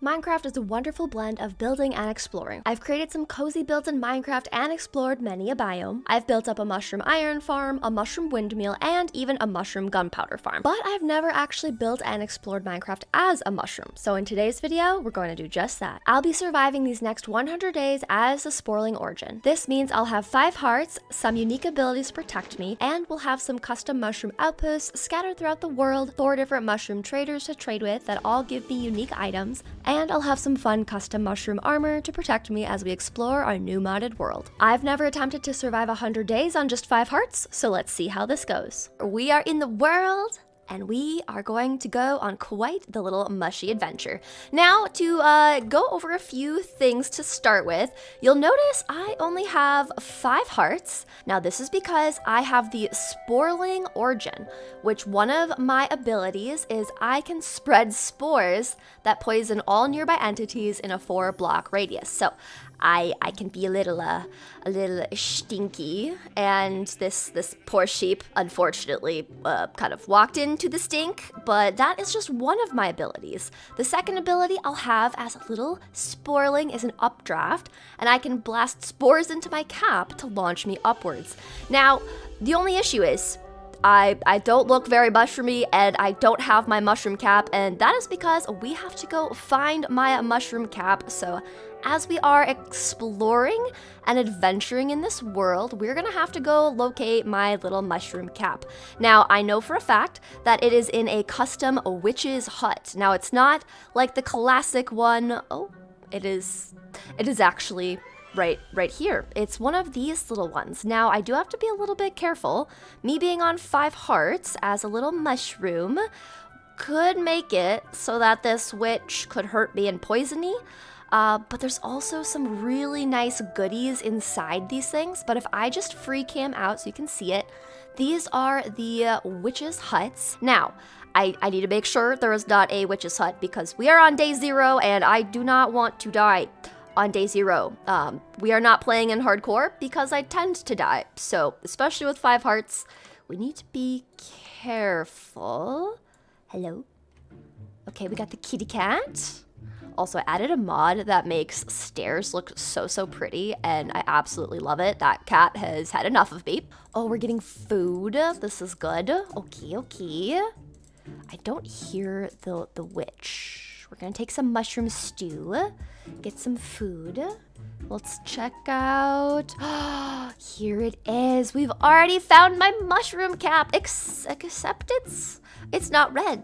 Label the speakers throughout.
Speaker 1: Minecraft is a wonderful blend of building and exploring. I've created some cozy builds in Minecraft and explored many a biome. I've built up a mushroom iron farm, a mushroom windmill, and even a mushroom gunpowder farm. But I've never actually built and explored Minecraft as a mushroom. So in today's video, we're going to do just that. I'll be surviving these next 100 days as a Sporeling origin. This means I'll have 5 hearts, some unique abilities to protect me, and we'll have some custom mushroom outposts scattered throughout the world, 4 different mushroom traders to trade with that all give me unique items, and I'll have some fun custom mushroom armor to protect me as we explore our new modded world. I've never attempted to survive 100 days on just 5 hearts, so let's see how this goes. We are in the world, and we are going to go on quite the little mushy adventure. Now, to go over a few things to start with, you'll notice I only have 5 hearts. Now, this is because I have the Sporeling origin, which one of my abilities is I can spread spores that poison all nearby entities in a 4-block radius. So I can be a little stinky, and this poor sheep unfortunately kind of walked into the stink, but that is just one of my abilities. The second ability I'll have as a little Sporeling is an updraft, and I can blast spores into my cap to launch me upwards. Now, the only issue is I don't look very mushroomy, and I don't have my mushroom cap, and that is because we have to go find my mushroom cap. So as we are exploring and adventuring in this world, we're gonna have to go locate my little mushroom cap. Now, I know for a fact that it is in a custom witch's hut. Now, it's not like the classic one. Oh, it is actually right here. It's one of these little ones. Now, I do have to be a little bit careful. Me being on 5 hearts as a little mushroom could make it so that this witch could hurt me and poison me. But there's also some really nice goodies inside these things. But if I just free cam out so you can see it, these are the witch's huts. Now, I need to make sure there is not a witch's hut because we are on day 0 and I do not want to die on day 0. We are not playing in hardcore because I tend to die. So, especially with 5 hearts, we need to be careful. Hello? Okay, we got the kitty cat. Also, I added a mod that makes stairs look so pretty, and I absolutely love it. That cat has had enough of me. Oh, we're getting food. This is good. Okay. I don't hear the witch. We're gonna take some mushroom stew, get some food. Let's check out. Here it is. We've already found my mushroom cap, except it's not red.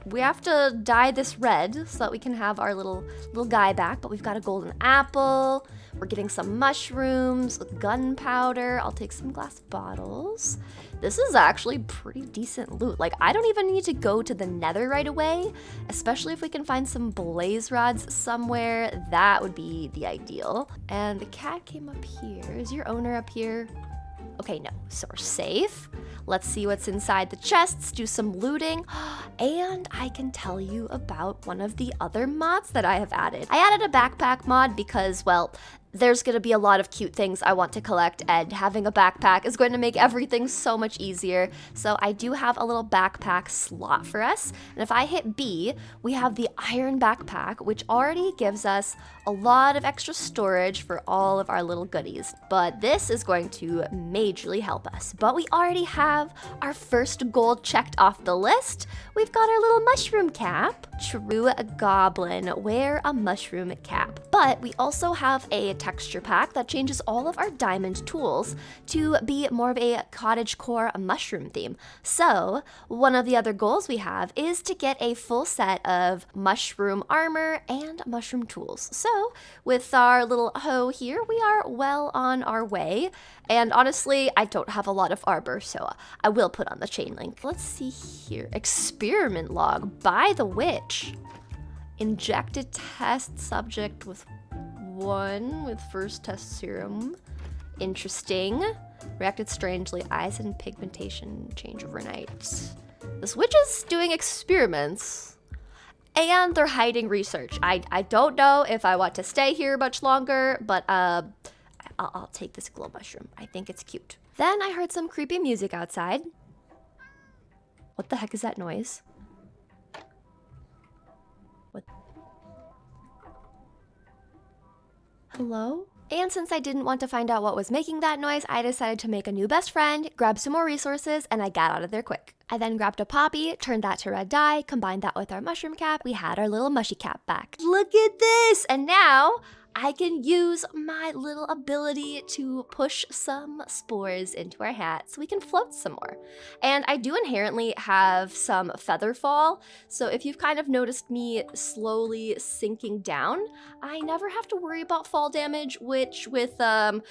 Speaker 1: We have to dye this red so that we can have our little guy back, but we've got a golden apple. We're getting some mushrooms, gunpowder. I'll take some glass bottles. This is actually pretty decent loot. Like, I don't even need to go to the nether right away, especially if we can find some blaze rods somewhere. That would be the ideal. And the cat came up here. Is your owner up here? Okay, no, so we're safe. Let's see what's inside the chests, do some looting, and I can tell you about one of the other mods that I have added. I added a backpack mod because, well, there's gonna be a lot of cute things I want to collect, and having a backpack is going to make everything so much easier. So I do have a little backpack slot for us, and if I hit B, we have the iron backpack, which already gives us a lot of extra storage for all of our little goodies. But this is going to majorly help us. But we already have our first goal checked off the list. We've got our little mushroom cap. True goblin, wear a mushroom cap. But we also have a texture pack that changes all of our diamond tools to be more of a cottagecore mushroom theme. So one of the other goals we have is to get a full set of mushroom armor and mushroom tools. So with our little hoe here, we are well on our way. And honestly, I don't have a lot of armor, so I will put on the chain link. Let's see here. Experiment log by the witch. Injected test subject with 1 with first test serum. Interesting. Reacted strangely. Eyes and pigmentation change overnight. This witch is doing experiments, and they're hiding research. I don't know if I want to stay here much longer, but I'll take this glow mushroom. I think it's cute. Then I heard some creepy music outside. What the heck is that noise? Hello? And since I didn't want to find out what was making that noise, I decided to make a new best friend, grab some more resources, and I got out of there quick. I then grabbed a poppy, turned that to red dye, combined that with our mushroom cap. We had our little mushy cap back. Look at this! And now I can use my little ability to push some spores into our hat so we can float some more. And I do inherently have some feather fall, so if you've kind of noticed me slowly sinking down, I never have to worry about fall damage, which with 5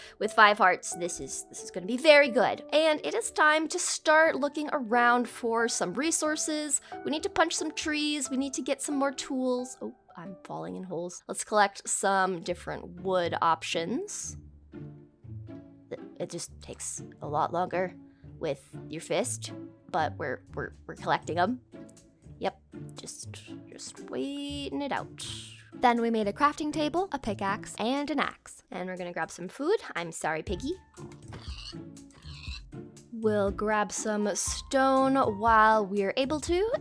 Speaker 1: hearts, this is going to be very good. And it is time to start looking around for some resources. We need to punch some trees, we need to get some more tools. Oh, I'm falling in holes. Let's collect some different wood options. It just takes a lot longer with your fist, but we're collecting them. Yep, just waiting it out. Then we made a crafting table, a pickaxe, and an axe. And we're gonna grab some food. I'm sorry, piggy. We'll grab some stone while we're able to.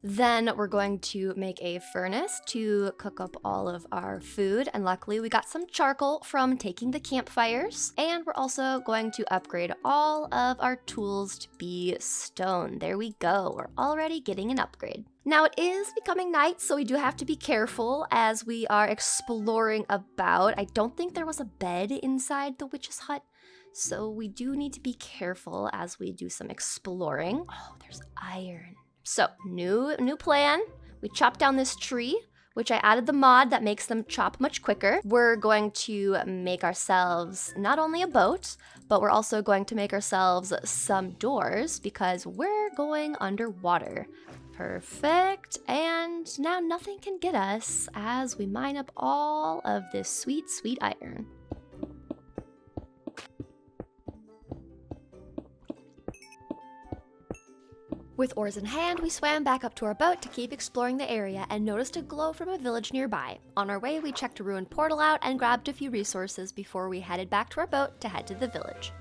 Speaker 1: Then we're going to make a furnace to cook up all of our food. And luckily we got some charcoal from taking the campfires. And we're also going to upgrade all of our tools to be stone. There we go. We're already getting an upgrade. Now it is becoming night, so we do have to be careful as we are exploring about. I don't think there was a bed inside the witch's hut, so we do need to be careful as we do some exploring. Oh, there's iron. So, new plan. We chopped down this tree, which I added the mod that makes them chop much quicker. We're going to make ourselves not only a boat, but we're also going to make ourselves some doors because we're going underwater. Perfect. And now nothing can get us as we mine up all of this sweet, sweet iron. With oars in hand, we swam back up to our boat to keep exploring the area and noticed a glow from a village nearby. On our way, we checked a ruined portal out and grabbed a few resources before we headed back to our boat to head to the village.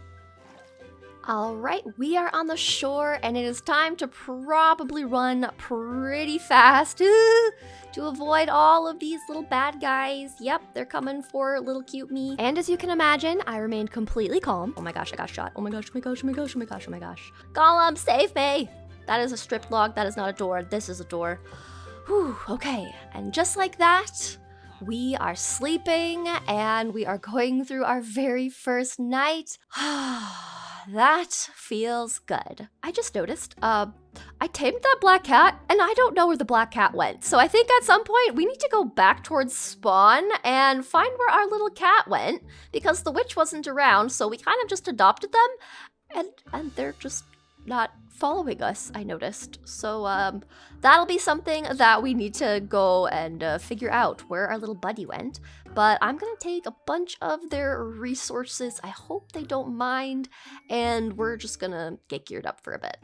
Speaker 1: Alright, we are on the shore and it is time to probably run pretty fast to avoid all of these little bad guys. Yep, they're coming for little cute me. And as you can imagine, I remained completely calm. Oh my gosh, I got shot. Oh my gosh, oh my gosh, oh my gosh, oh my gosh, oh my gosh. Gollum, save me! That is a strip log, that is not a door, this is a door. Whew, okay, and just like that, we are sleeping and we are going through our very first night. That feels good. I just noticed, I tamed that black cat and I don't know where the black cat went. So I think at some point we need to go back towards spawn and find where our little cat went because the witch wasn't around, so we kind of just adopted them and they're just not following us, I noticed. So that'll be something that we need to go and figure out where our little buddy went. But I'm gonna take a bunch of their resources. I hope they don't mind. And we're just gonna get geared up for a bit.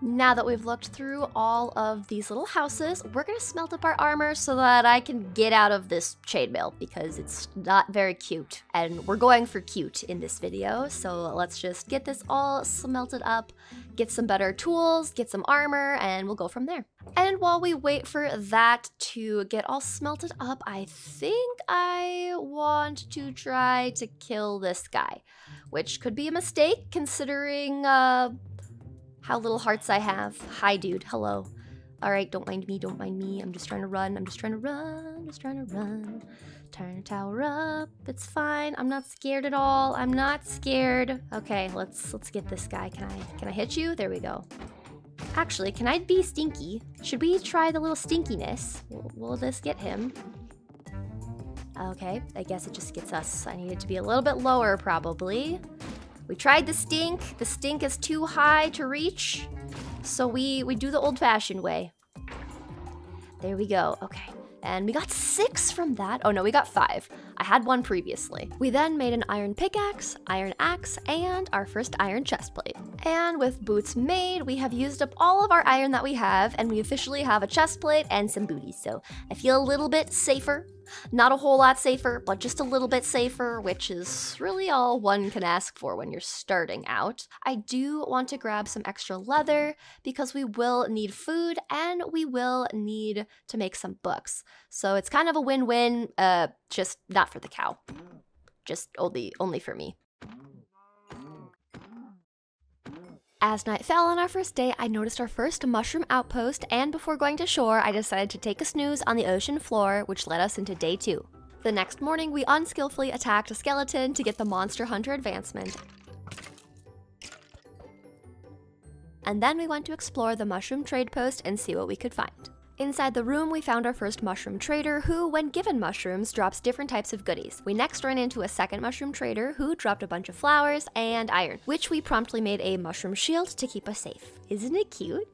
Speaker 1: Now that we've looked through all of these little houses, we're gonna smelt up our armor so that I can get out of this chainmail because it's not very cute. And we're going for cute in this video, so let's just get this all smelted up, get some better tools, get some armor, and we'll go from there. And while we wait for that to get all smelted up, I think I want to try to kill this guy, which could be a mistake considering, how little hearts I have. Hi, dude. Hello. All right, don't mind me. Don't mind me. I'm just trying to run. I'm just trying to run. I'm just trying to run. Turn the tower up. It's fine. I'm not scared at all. I'm not scared. Okay, let's get this guy. Can I hit you? There we go. Actually, can I be stinky? Should we try the little stinkiness? Will this get him? Okay, I guess it just gets us. I need it to be a little bit lower, probably. We tried the stink. The stink is too high to reach. So we do the old-fashioned way. There we go. Okay. And we got 6 from that. Oh no, we got 5. I had 1 previously. We then made an iron pickaxe, iron axe, and our first iron chestplate. And with boots made, we have used up all of our iron that we have, and we officially have a chestplate and some booties. So I feel a little bit safer. Not a whole lot safer, but just a little bit safer, which is really all one can ask for when you're starting out. I do want to grab some extra leather because we will need food and we will need to make some books. So it's kind of a win-win, just not for the cow. Just only for me. As night fell on our first day, I noticed our first mushroom outpost, and before going to shore, I decided to take a snooze on the ocean floor, which led us into day 2. The next morning, we unskillfully attacked a skeleton to get the monster hunter advancement. And then we went to explore the mushroom trade post and see what we could find. Inside the room, we found our first mushroom trader who, when given mushrooms, drops different types of goodies. We next ran into a second mushroom trader who dropped a bunch of flowers and iron, which we promptly made a mushroom shield to keep us safe. Isn't it cute?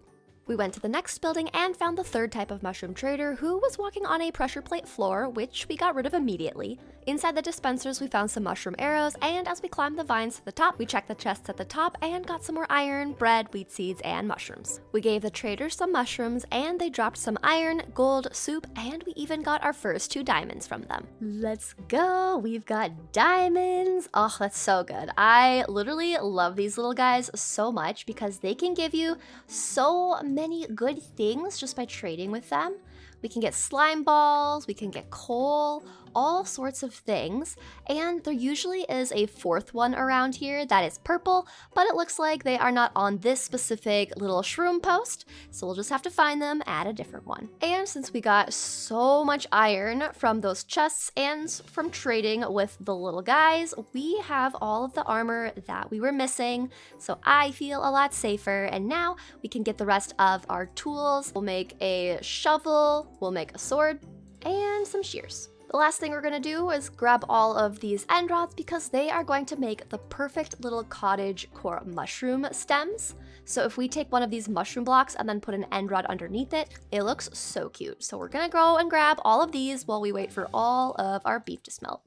Speaker 1: We went to the next building and found the third type of mushroom trader who was walking on a pressure plate floor, which we got rid of immediately. Inside the dispensers, we found some mushroom arrows, and as we climbed the vines to the top, we checked the chests at the top and got some more iron, bread, wheat seeds, and mushrooms. We gave the traders some mushrooms, and they dropped some iron, gold, soup, and we even got our first 2 diamonds from them. Let's go! We've got diamonds! Oh, that's so good. I literally love these little guys so much because they can give you so many good things just by trading with them. We can get slime balls, we can get coal, all sorts of things, and there usually is a 4th one around here that is purple, but it looks like they are not on this specific little shroom post, so we'll just have to find them at a different one. And since we got so much iron from those chests and from trading with the little guys, we have all of the armor that we were missing, so I feel a lot safer, and now we can get the rest of our tools. We'll make a shovel, we'll make a sword, and some shears. The last thing we're gonna do is grab all of these end rods because they are going to make the perfect little cottagecore mushroom stems. So if we take one of these mushroom blocks and then put an end rod underneath it, it looks so cute. So we're gonna go and grab all of these while we wait for all of our beef to smelt.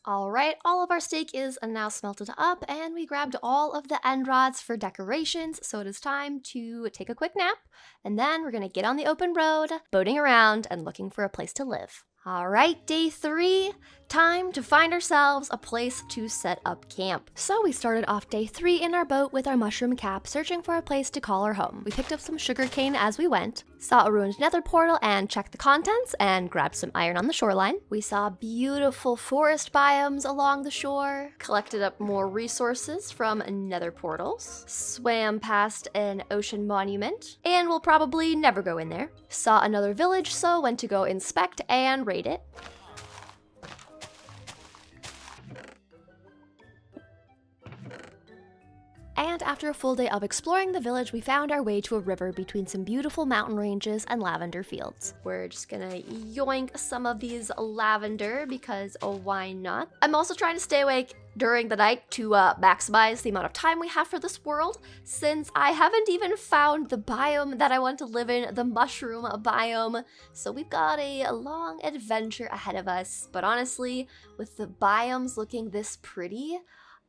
Speaker 1: Alright, all of our steak is now smelted up, and we grabbed all of the end rods for decorations, so it is time to take a quick nap, and then we're gonna get on the open road, boating around and looking for a place to live. Alright, day 3, time to find ourselves a place to set up camp. So we started off day 3 in our boat with our mushroom cap, searching for a place to call our home. We picked up some sugarcane as we went, saw a ruined nether portal and checked the contents, and grabbed some iron on the shoreline. We saw beautiful forest biomes along the shore, collected up more resources from nether portals, swam past an ocean monument, and we'll probably never go in there. Saw another village, so went to go inspect and raid it. And after a full day of exploring the village, we found our way to a river between some beautiful mountain ranges and lavender fields. We're just gonna yoink some of these lavender because, oh, why not? I'm also trying to stay awake during the night to maximize the amount of time we have for this world, since I haven't even found the biome that I want to live in, the mushroom biome. So we've got a long adventure ahead of us, but honestly, with the biomes looking this pretty,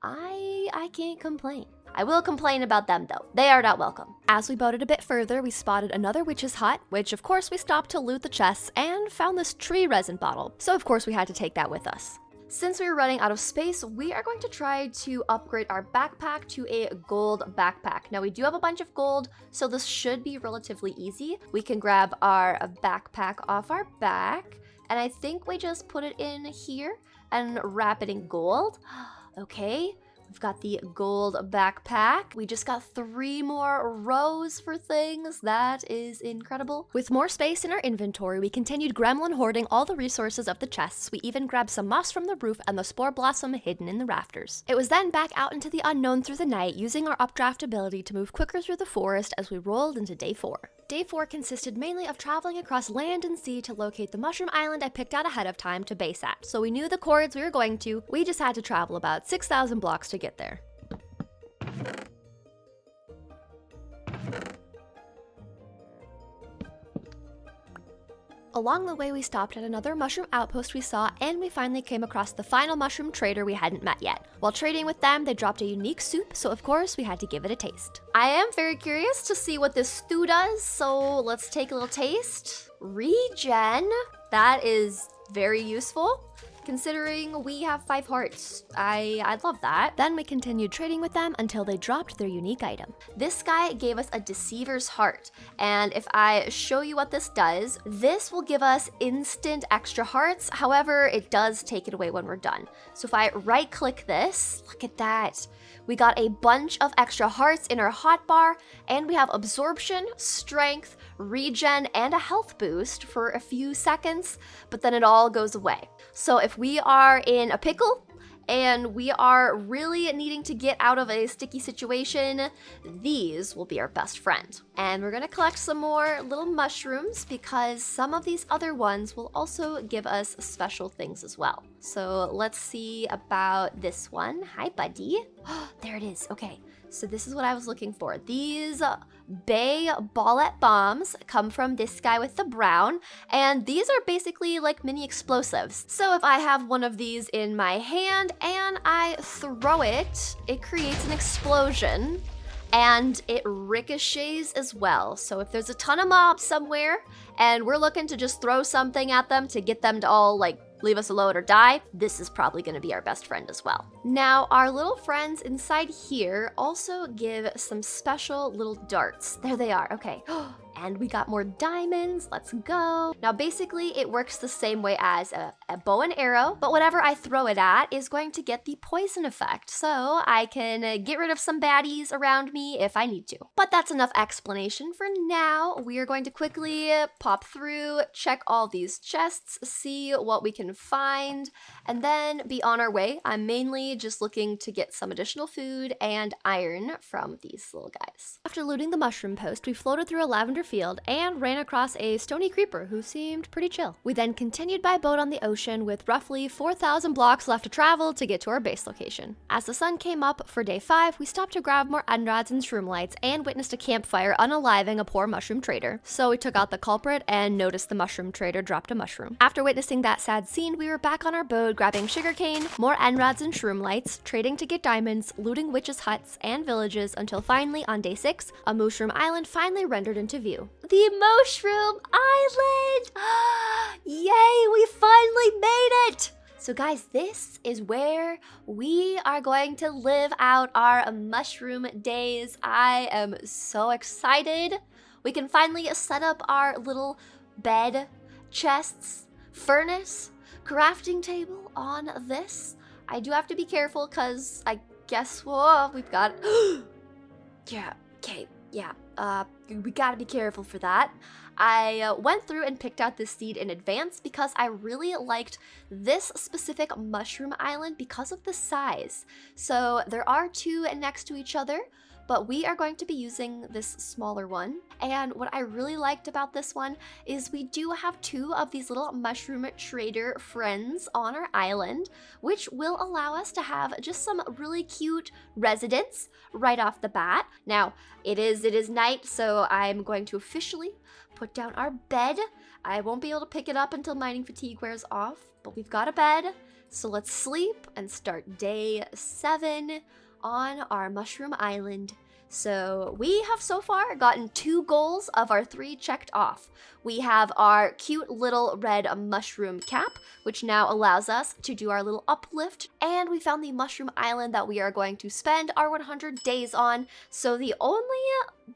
Speaker 1: I can't complain. I will complain about them though. They are not welcome. As we boated a bit further, we spotted another witch's hut, which of course we stopped to loot the chests and found this tree resin bottle. So of course we had to take that with us. Since we were running out of space, we are going to try to upgrade our backpack to a gold backpack. Now we do have a bunch of gold, so this should be relatively easy. We can grab our backpack off our back, and I think we just put it in here and wrap it in gold. Okay, We've got the gold backpack. We just got 3 more rows for things. That is incredible. With more space in our inventory, we continued gremlin hoarding all the resources of the chests. We even grabbed some moss from the roof and the spore blossom hidden in the rafters. It was then back out into the unknown through the night, using our updraft ability to move quicker through the forest as we rolled into day 4. Day 4 consisted mainly of traveling across land and sea to locate the mushroom island I picked out ahead of time to base at. So we knew the cords we were going to, we just had to travel about 6,000 blocks to get there. Along the way, we stopped at another mushroom outpost we saw, and we finally came across the final mushroom trader we hadn't met yet. While trading with them, they dropped a unique soup, so of course we had to give it a taste. I am very curious to see what this stew does, so let's take a little taste. Regen, that is very useful. Considering we have 5 hearts. I love that. Then we continued trading with them until they dropped their unique item. This guy gave us a Deceiver's Heart, and if I show you what this does, this will give us instant extra hearts. However, it does take it away when we're done. So if I right click this, look at that. We got a bunch of extra hearts in our hotbar, and we have absorption, strength, regen, and a health boost for a few seconds, but then it all goes away. So if we are in a pickle and we are really needing to get out of a sticky situation, these will be our best friend. And we're gonna collect some more little mushrooms because some of these other ones will also give us special things as well. So let's see about this one. Hi, buddy. There it is. Okay. So this is what I was looking for. These bay ballette bombs come from this guy with the brown, and these are basically like mini explosives. So if I have one of these in my hand and I throw it, it creates an explosion and it ricochets as well. So if there's a ton of mobs somewhere and we're looking to just throw something at them to get them to all like leave us alone or die, this is probably going to be our best friend as well. Now, our little friends inside here also give some special little darts. There they are. Okay. And we got more diamonds. Let's go. Now, basically, it works the same way as a bow and arrow, but whatever I throw it at is going to get the poison effect. So I can get rid of some baddies around me if I need to. But that's enough explanation for now. We are going to quickly pop through, check all these chests, see what we can find, and then be on our way. I'm mainly just looking to get some additional food and iron from these little guys. After looting the mushroom post, we floated through a lavender field and ran across a stony creeper who seemed pretty chill. We then continued by boat on the ocean with roughly 4,000 blocks left to travel to get to our base location. As the sun came up for day 5, we stopped to grab more enrods and shroom lights and witnessed a campfire unaliving a poor mushroom trader. So we took out the culprit and noticed the mushroom trader dropped a mushroom. After witnessing that sad scene, we were back on our boat grabbing sugarcane, more enrods and shroom lights, trading to get diamonds, looting witches' huts and villages until finally on day 6, a Mooshroom island finally rendered into view. The Mooshroom Island! Yay, we finally made it! So guys, this is where we are going to live out our mushroom days. I am so excited. We can finally set up our little bed, chests, furnace, crafting table on this. I do have to be careful because I guess, whoa, we've got... yeah, okay, yeah. We gotta be careful for that. I went through and picked out this seed in advance because I really liked this specific mushroom island because of the size. So there are 2 next to each other, but we are going to be using this smaller one. And what I really liked about this one is we do have 2 of these little mushroom trader friends on our island, which will allow us to have just some really cute residents right off the bat. Now, it is night, so I'm going to officially put down our bed. I won't be able to pick it up until mining fatigue wears off, but we've got a bed. So let's sleep and start day 7 on our mushroom island. So we have so far gotten 2 goals of our 3 checked off. We have our cute little red mushroom cap, which now allows us to do our little uplift, and we found the mushroom island that we are going to spend our 100 days on. So the only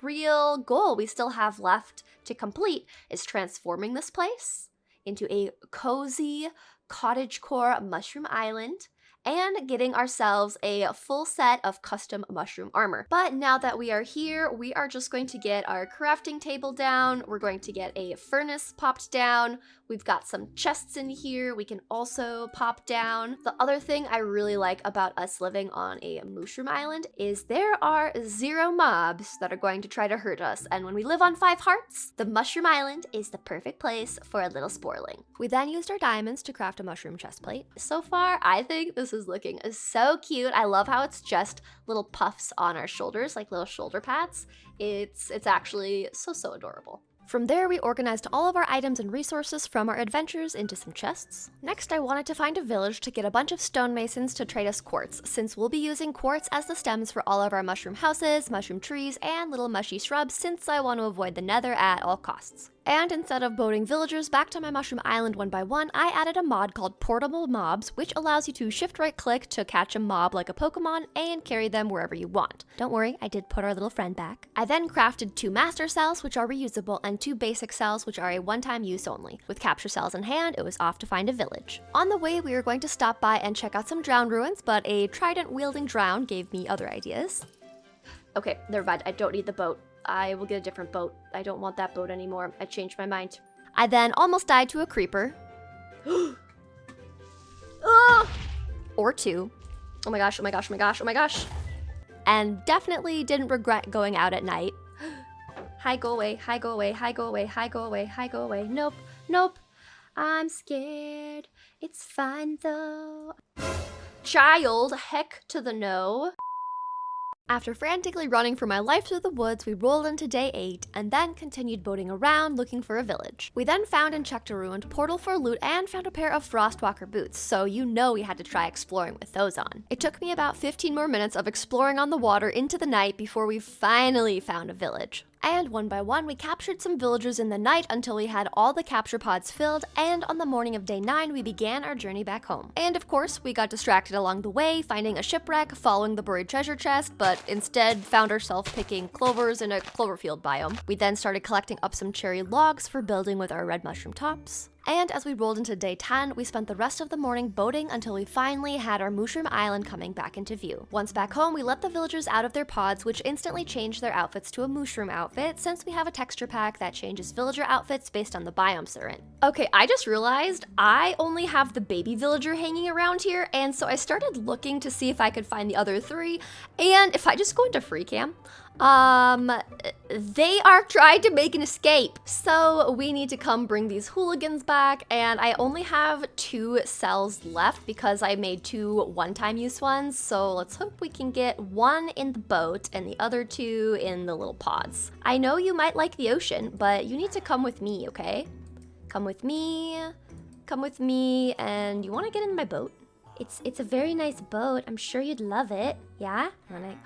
Speaker 1: real goal we still have left to complete is transforming this place into a cozy cottagecore mushroom island. and getting ourselves a full set of custom mushroom armor. But now that we are here, we are just going to get our crafting table down. We're going to get a furnace popped down. We've got some chests in here we can also pop down. The other thing I really like about us living on a mushroom island is there are 0 mobs that are going to try to hurt us, and when we live on 5 hearts, the mushroom island is the perfect place for a little Sporeling. We then used our diamonds to craft a mushroom chestplate. So far, I think this is looking so cute. I love how it's just little puffs on our shoulders, like little shoulder pads. It's actually so adorable. From there, we organized all of our items and resources from our adventures into some chests. Next, I wanted to find a village to get a bunch of stonemasons to trade us quartz, since we'll be using quartz as the stems for all of our mushroom houses, mushroom trees, and little mushy shrubs, since I want to avoid the nether at all costs. And instead of boating villagers back to my mushroom island one by one, I added a mod called Portable Mobs, which allows you to shift right click to catch a mob like a Pokemon and carry them wherever you want. Don't worry, I did put our little friend back. I then crafted 2 master cells, which are reusable, and 2 basic cells, which are a one-time use only. With capture cells in hand, it was off to find a village. On the way, we were going to stop by and check out some drowned ruins, but a trident-wielding drown gave me other ideas. Okay, never mind, I don't need the boat. I will get a different boat. I don't want that boat anymore. I changed my mind. I then almost died to a creeper. Or 2. Oh my gosh, oh my gosh, oh my gosh, oh my gosh. And definitely didn't regret going out at night. Hi, go away, hi, go away, hi, go away, hi, go away, hi, go away. Nope, nope. I'm scared. It's fine though. Child, heck to the no. After frantically running for my life through the woods, we rolled into day 8 and then continued boating around looking for a village. We then found and checked a ruined portal for loot and found a pair of Frostwalker boots, so you know we had to try exploring with those on. It took me about 15 more minutes of exploring on the water into the night before we finally found a village. And one by one, we captured some villagers in the night until we had all the capture pods filled, and on the morning of day 9, we began our journey back home. And of course, we got distracted along the way, finding a shipwreck, following the buried treasure chest, but instead found ourselves picking clovers in a cloverfield biome. We then started collecting up some cherry logs for building with our red mushroom tops. And as we rolled into day 10, we spent the rest of the morning boating until we finally had our Mooshroom Island coming back into view. Once back home, we let the villagers out of their pods, which instantly changed their outfits to a Mooshroom outfit, since we have a texture pack that changes villager outfits based on the biomes they're in. Okay, I just realized I only have the baby villager hanging around here, and so I started looking to see if I could find the other 3, and if I just go into free cam, they are trying to make an escape. So we need to come bring these hooligans back, and I only have 2 cells left because I made 2 one-time use ones. So let's hope we can get 1 in the boat and the other 2 in the little pods. I know you might like the ocean, but you need to come with me, okay? Come with me, and you want to get in my boat? It's a very nice boat. I'm sure you'd love it. Yeah?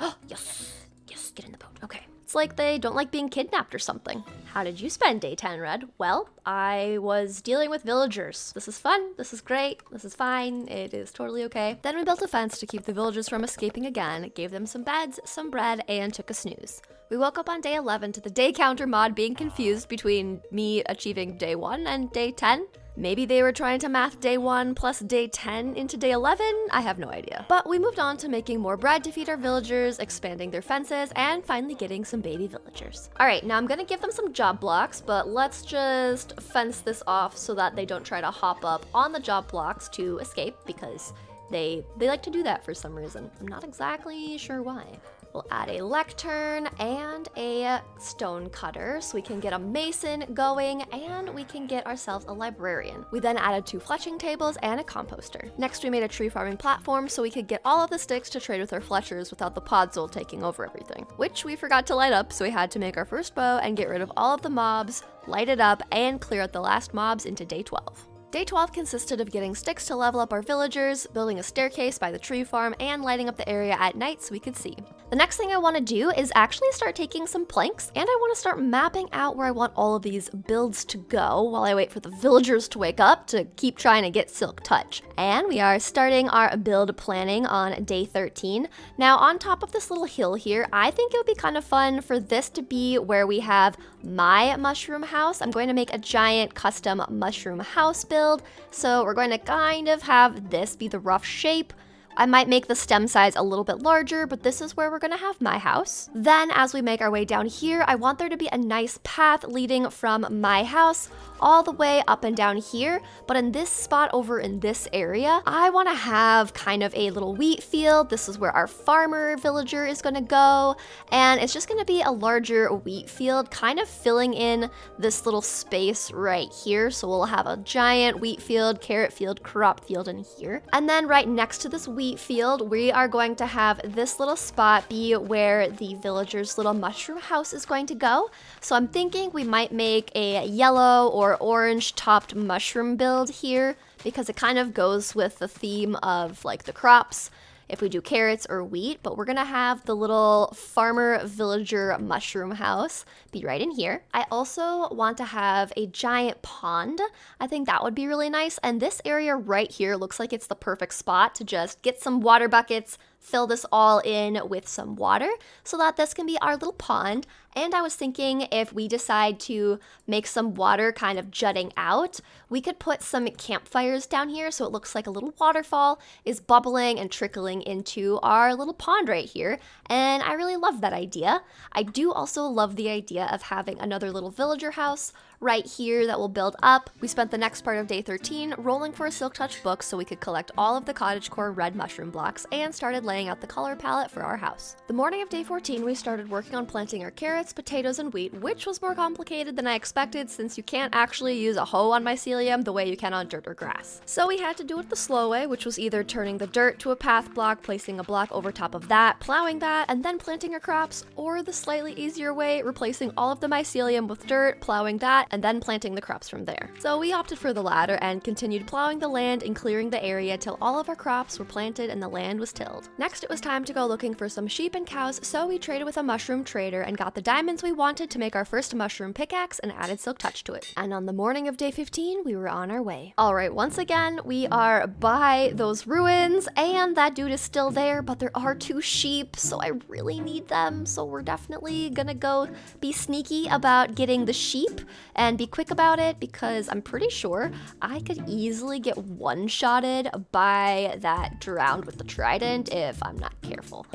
Speaker 1: Oh, yes. Yes, get in the boat. Okay. It's like they don't like being kidnapped or something. How did you spend day 10, Red? Well, I was dealing with villagers. This is fun. This is great. This is fine. It is totally okay. Then we built a fence to keep the villagers from escaping again, gave them some beds, some bread, and took a snooze. We woke up on day 11 to the day counter mod being confused between me achieving day 1 and day 10. Maybe they were trying to math day 1 plus day 10 into day 11? I have no idea. But we moved on to making more bread to feed our villagers, expanding their fences, and finally getting some baby villagers. Alright, now I'm gonna give them some job blocks, but let's just fence this off so that they don't try to hop up on the job blocks to escape, because they like to do that for some reason. I'm not exactly sure why. We'll add a lectern and a stone cutter so we can get a mason going, and we can get ourselves a librarian. We then added 2 fletching tables and a composter. Next, we made a tree farming platform so we could get all of the sticks to trade with our fletchers without the podzol taking over everything, which we forgot to light up, so we had to make our first bow and get rid of all of the mobs, light it up, and clear out the last mobs into day 12. Day 12 consisted of getting sticks to level up our villagers, building a staircase by the tree farm, and lighting up the area at night so we could see. The next thing I want to do is actually start taking some planks, and I want to start mapping out where I want all of these builds to go while I wait for the villagers to wake up to keep trying to get Silk Touch. And we are starting our build planning on day 13. Now, on top of this little hill here, I think it would be kind of fun for this to be where we have my mushroom house. I'm going to make a giant custom mushroom house build. So we're going to kind of have this be the rough shape. I might make the stem size a little bit larger, but this is where we're gonna have my house. Then as we make our way down here, I want there to be a nice path leading from my house all the way up and down here. But in this spot over in this area, I want to have kind of a little wheat field. This is where our farmer villager is going to go. And it's just going to be a larger wheat field, kind of filling in this little space right here. So we'll have a giant wheat field, carrot field, crop field in here. And then right next to this wheat field, we are going to have this little spot be where the villager's little mushroom house is going to go. So I'm thinking we might make a yellow or orange topped mushroom build here because it kind of goes with the theme of like the crops if we do carrots or wheat, but we're gonna have the little farmer villager mushroom house be right in here. I also want to have a giant pond. I think that would be really nice, and this area right here looks like it's the perfect spot to just get some water buckets, fill this all in with some water so that this can be our little pond. And I was thinking if we decide to make some water kind of jutting out, we could put some campfires down here so it looks like a little waterfall is bubbling and trickling into our little pond right here. And I really love that idea. I do also love the idea of having another little villager house right here that will build up. We spent the next part of day 13 rolling for a Silk Touch book so we could collect all of the cottagecore red mushroom blocks and started laying out the color palette for our house. The morning of day 14, we started working on planting our carrots, potatoes, and wheat, which was more complicated than I expected since you can't actually use a hoe on mycelium the way you can on dirt or grass. So we had to do it the slow way, which was either turning the dirt to a path block, placing a block over top of that, plowing that, and then planting our crops, or the slightly easier way, replacing all of the mycelium with dirt, plowing that, and then planting the crops from there. So we opted for the latter and continued plowing the land and clearing the area till all of our crops were planted and the land was tilled. Next, it was time to go looking for some sheep and cows, so we traded with a mushroom trader and got the diamonds we wanted to make our first mushroom pickaxe and added Silk Touch to it. And on the morning of day 15, we were on our way. Alright, once again, we are by those ruins, and that dude is still there, but there are 2 sheep, so I really need them, so we're definitely gonna go be sneaky about getting the sheep and be quick about it because I'm pretty sure I could easily get one-shotted by that drowned with the trident if I'm not careful.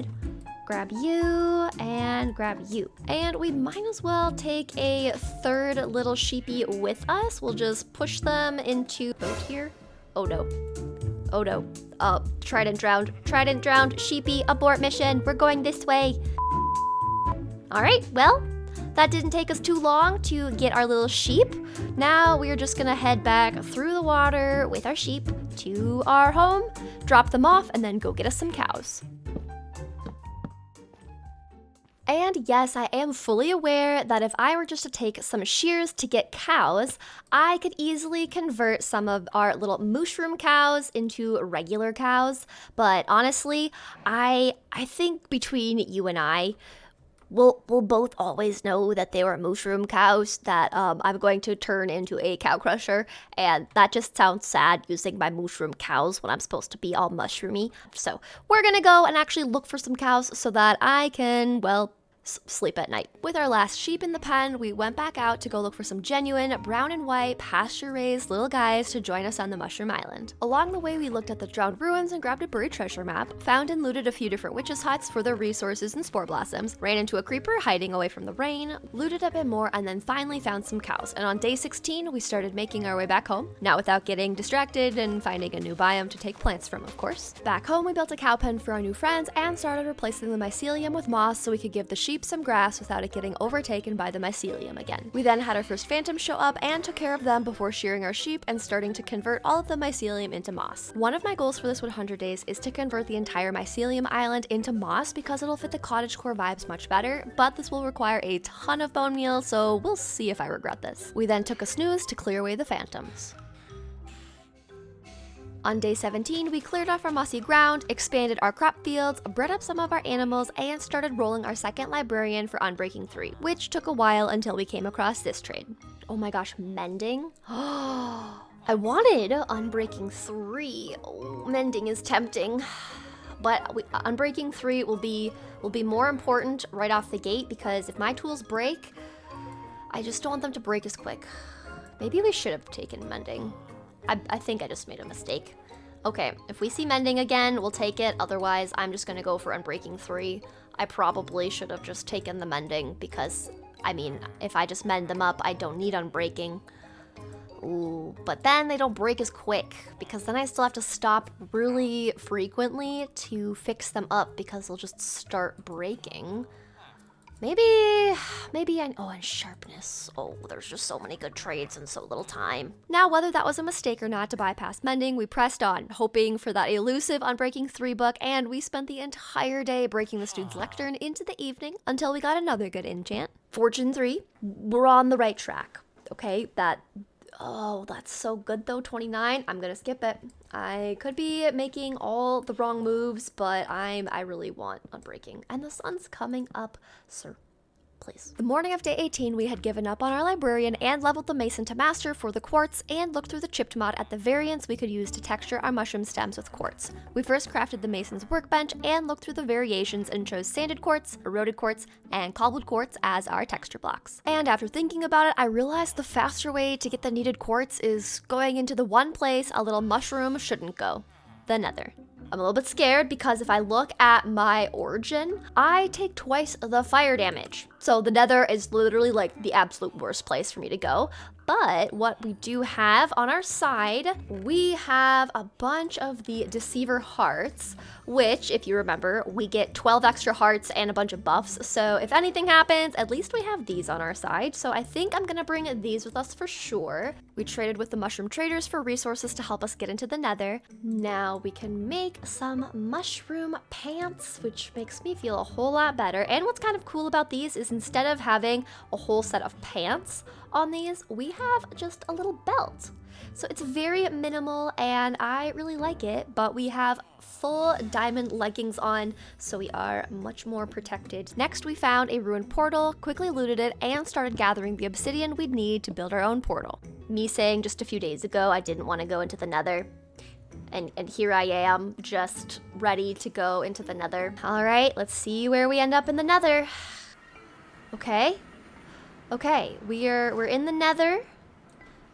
Speaker 1: Grab you and grab you. And we might as well take a third little sheepy with us. We'll just push them into boat here. Oh no. Oh no. Trident drowned, sheepy, abort mission. We're going this way. All right, well, that didn't take us too long to get our little sheep. Now we're just gonna head back through the water with our sheep to our home, drop them off, and then go get us some cows. And yes, I am fully aware that if I were just to take some shears to get cows, I could easily convert some of our little Mooshroom cows into regular cows. But honestly, I think between you and I, we'll both always know that they were Mooshroom cows that I'm going to turn into a cow crusher, and that just sounds sad using my Mooshroom cows when I'm supposed to be all mushroomy. So we're gonna go and actually look for some cows so that I can, well, sleep at night. With our last sheep in the pen, we went back out to go look for some genuine brown and white pasture-raised little guys to join us on the Mushroom Island. Along the way, we looked at the drowned ruins and grabbed a buried treasure map, found and looted a few different witches' huts for their resources and spore blossoms, ran into a creeper hiding away from the rain, looted a bit more, and then finally found some cows. And on day 16, we started making our way back home, not without getting distracted and finding a new biome to take plants from, of course. Back home, we built a cow pen for our new friends and started replacing the mycelium with moss so we could give the sheep some grass without it getting overtaken by the mycelium again. We then had our first phantoms show up and took care of them before shearing our sheep and starting to convert all of the mycelium into moss. One of my goals for this 100 days is to convert the entire mycelium island into moss because it'll fit the cottagecore vibes much better, but this will require a ton of bone meal, so we'll see if I regret this. We then took a snooze to clear away the phantoms. On day 17, we cleared off our mossy ground, expanded our crop fields, bred up some of our animals, and started rolling our second librarian for Unbreaking 3, which took a while until we came across this trade. Oh my gosh, mending? I wanted Unbreaking 3. Oh, mending is tempting. But Unbreaking 3 will be more important right off the gate because if my tools break, I just don't want them to break as quick. Maybe we should have taken mending. I think I just made a mistake. Okay, if we see mending again, we'll take it. Otherwise, I'm just gonna go for unbreaking 3. I probably should have just taken the mending because, I mean, if I just mend them up, I don't need unbreaking. Ooh, but then they don't break as quick because then I still have to stop really frequently to fix them up because they'll just start breaking. Maybe and sharpness. Oh, there's just so many good trades in so little time. Now, whether that was a mistake or not to bypass mending, we pressed on, hoping for that elusive Unbreaking 3 book, and we spent the entire day breaking this dude's lectern into the evening until we got another good enchant. Fortune 3, we're on the right track. Okay, oh, that's so good though, 29. I'm gonna skip it. I could be making all the wrong moves, but I really want Unbreaking. And the sun's coming up, sir. Please. The morning of day 18, we had given up on our librarian and leveled the mason to master for the quartz and looked through the chipped mod at the variants we could use to texture our mushroom stems with quartz. We first crafted the mason's workbench and looked through the variations and chose sanded quartz, eroded quartz, and cobbled quartz as our texture blocks. And after thinking about it, I realized the faster way to get the needed quartz is going into the one place a little mushroom shouldn't go, the nether. I'm a little bit scared because if I look at my origin, I take twice the fire damage. So the nether is literally like the absolute worst place for me to go. But what we do have on our side, we have a bunch of the Deceiver hearts, which, if you remember, we get 12 extra hearts and a bunch of buffs. So if anything happens, at least we have these on our side. So I think I'm gonna bring these with us for sure. We traded with the mushroom traders for resources to help us get into the nether. Now we can make some mushroom pants, which makes me feel a whole lot better. And what's kind of cool about these is instead of having a whole set of pants on these, we have just a little belt. So it's very minimal and I really like it, but we have full diamond leggings on, so we are much more protected. Next, we found a ruined portal, quickly looted it, and started gathering the obsidian we'd need to build our own portal. Me saying just a few days ago I didn't want to go into the nether. And here I am, just ready to go into the nether. All right, let's see where we end up in the nether. Okay, we're in the nether.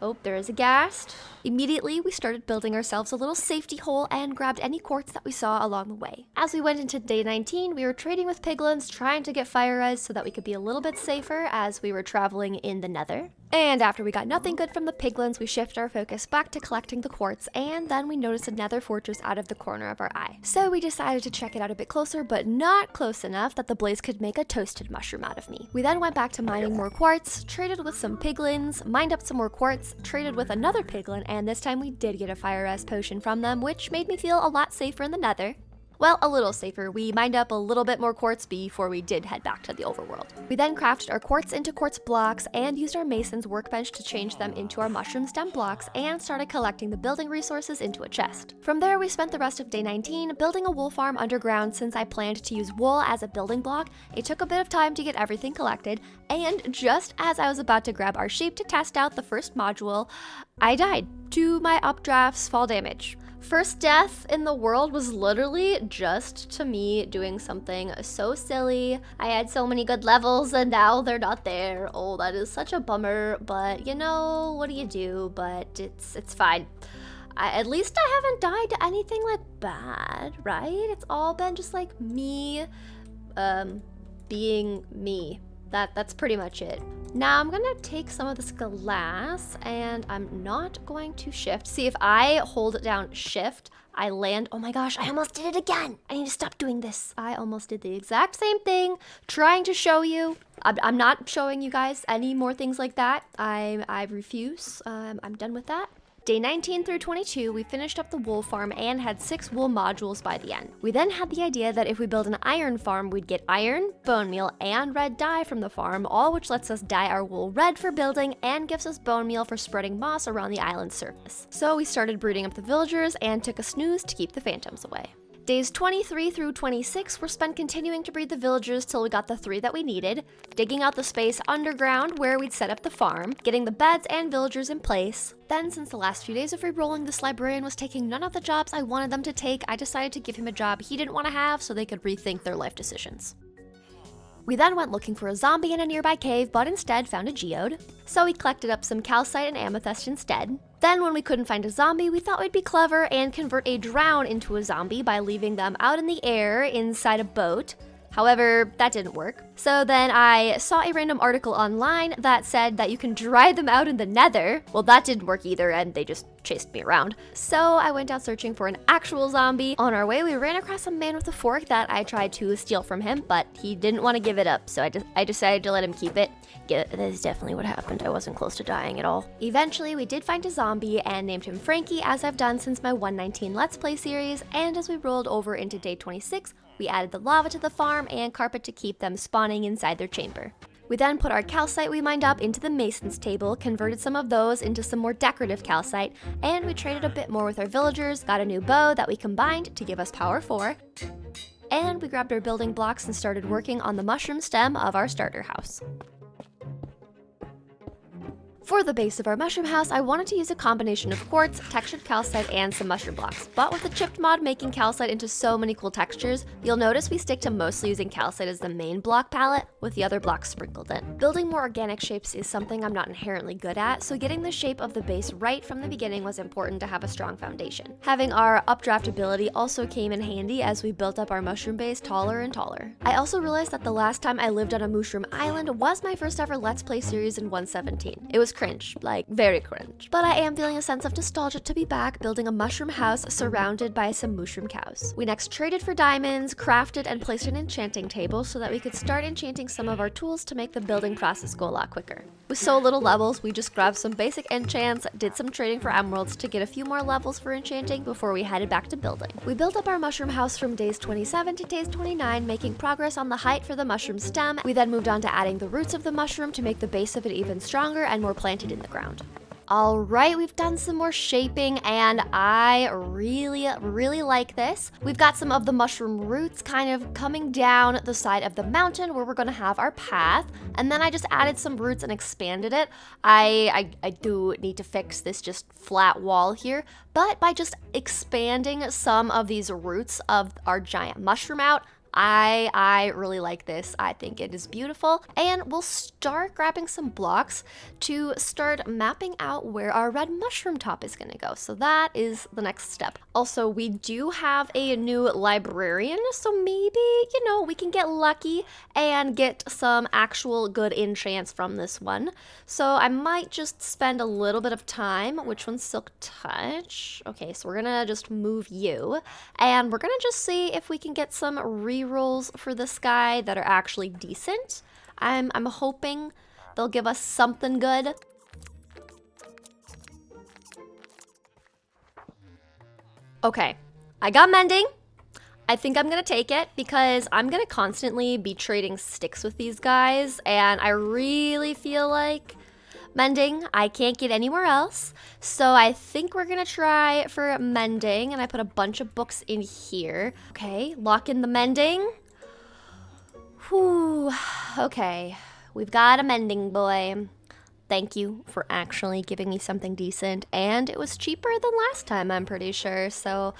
Speaker 1: Oh, there is a ghast. Immediately, we started building ourselves a little safety hole and grabbed any quartz that we saw along the way. As we went into day 19, we were trading with piglins, trying to get fire res so that we could be a little bit safer as we were traveling in the nether. And after we got nothing good from the piglins, we shifted our focus back to collecting the quartz, and then we noticed a nether fortress out of the corner of our eye. So we decided to check it out a bit closer, but not close enough that the blaze could make a toasted mushroom out of me. We then went back to mining more quartz, traded with some piglins, mined up some more quartz, traded with another piglin, and this time we did get a fire res potion from them, which made me feel a lot safer in the nether. Well, a little safer. We mined up a little bit more quartz before we did head back to the overworld. We then crafted our quartz into quartz blocks and used our mason's workbench to change them into our mushroom stem blocks and started collecting the building resources into a chest. From there, we spent the rest of day 19 building a wool farm underground since I planned to use wool as a building block. It took a bit of time to get everything collected, and just as I was about to grab our sheep to test out the first module, I died to my updraft's fall damage. First death in the world was literally just to me doing something so silly. I had so many good levels and now they're not there. Oh, that is such a bummer, but you know, what do you do? But it's fine. At least I haven't died to anything like bad, right? It's all been just like me being me. That's pretty much it. Now I'm gonna take some of this glass and I'm not going to shift. See, if I hold down shift, I land. Oh my gosh, I almost did it again. I need to stop doing this. I almost did the exact same thing, trying to show you. I'm not showing you guys any more things like that. I refuse. I'm done with that. Day 19 through 22, we finished up the wool farm and had 6 wool modules by the end. We then had the idea that if we build an iron farm, we'd get iron, bone meal, and red dye from the farm, all which lets us dye our wool red for building and gives us bone meal for spreading moss around the island's surface. So we started breeding up the villagers and took a snooze to keep the phantoms away. Days 23 through 26 were spent continuing to breed the villagers till we got the 3 that we needed, digging out the space underground where we'd set up the farm, getting the beds and villagers in place. Then, since the last few days of re-rolling, this librarian was taking none of the jobs I wanted them to take, I decided to give him a job he didn't want to have so they could rethink their life decisions. We then went looking for a zombie in a nearby cave, but instead found a geode. So we collected up some calcite and amethyst instead. Then when we couldn't find a zombie, we thought we'd be clever and convert a drown into a zombie by leaving them out in the air inside a boat. However, that didn't work. So then I saw a random article online that said that you can dry them out in the nether. Well, that didn't work either, and they just chased me around. So I went out searching for an actual zombie. On our way, we ran across a man with a fork that I tried to steal from him, but he didn't want to give it up, so I decided to let him keep it. That is definitely what happened. I wasn't close to dying at all. Eventually, we did find a zombie and named him Frankie, as I've done since my 119 Let's Play series, and as we rolled over into day 26, we added the lava to the farm and carpet to keep them spawning inside their chamber. We then put our calcite we mined up into the mason's table, converted some of those into some more decorative calcite, and we traded a bit more with our villagers, got a new bow that we combined to give us power 4, and we grabbed our building blocks and started working on the mushroom stem of our starter house. For the base of our mushroom house, I wanted to use a combination of quartz, textured calcite, and some mushroom blocks. But with the chipped mod making calcite into so many cool textures, you'll notice we stick to mostly using calcite as the main block palette, with the other blocks sprinkled in. Building more organic shapes is something I'm not inherently good at, so getting the shape of the base right from the beginning was important to have a strong foundation. Having our updraft ability also came in handy as we built up our mushroom base taller and taller. I also realized that the last time I lived on a mushroom island was my first ever Let's Play series in 117. It was cringe, like very cringe. But I am feeling a sense of nostalgia to be back building a mushroom house surrounded by some mushroom cows. We next traded for diamonds, crafted and placed an enchanting table so that we could start enchanting some of our tools to make the building process go a lot quicker. With so little levels, we just grabbed some basic enchants, did some trading for emeralds to get a few more levels for enchanting before we headed back to building. We built up our mushroom house from days 27 to days 29, making progress on the height for the mushroom stem. We then moved on to adding the roots of the mushroom to make the base of it even stronger and more planted in the ground. Alright, we've done some more shaping and I really like this. We've got some of the mushroom roots kind of coming down the side of the mountain where we're gonna have our path, and then I just added some roots and expanded it. I do need to fix this just flat wall here, but by just expanding some of these roots of our giant mushroom out, I really like this. I think it is beautiful. And we'll start grabbing some blocks to start mapping out where our red mushroom top is gonna go. So that is the next step. Also, we do have a new librarian, so maybe, we can get lucky and get some actual good enchants from this one. So I might just spend a little bit of time. Which one's Silk Touch? Okay, so we're gonna just move you. And we're gonna just see if we can get some rerolls for this guy that are actually decent. I'm hoping they'll give us something good. Okay, I got mending. I think I'm gonna take it because I'm gonna constantly be trading sticks with these guys, and I really feel like mending, I can't get anywhere else. So I think we're gonna try for mending, and I put a bunch of books in here. Okay, lock in the mending. Whew, okay, we've got a mending boy. Thank you for actually giving me something decent, and it was cheaper than last time, I'm pretty sure. So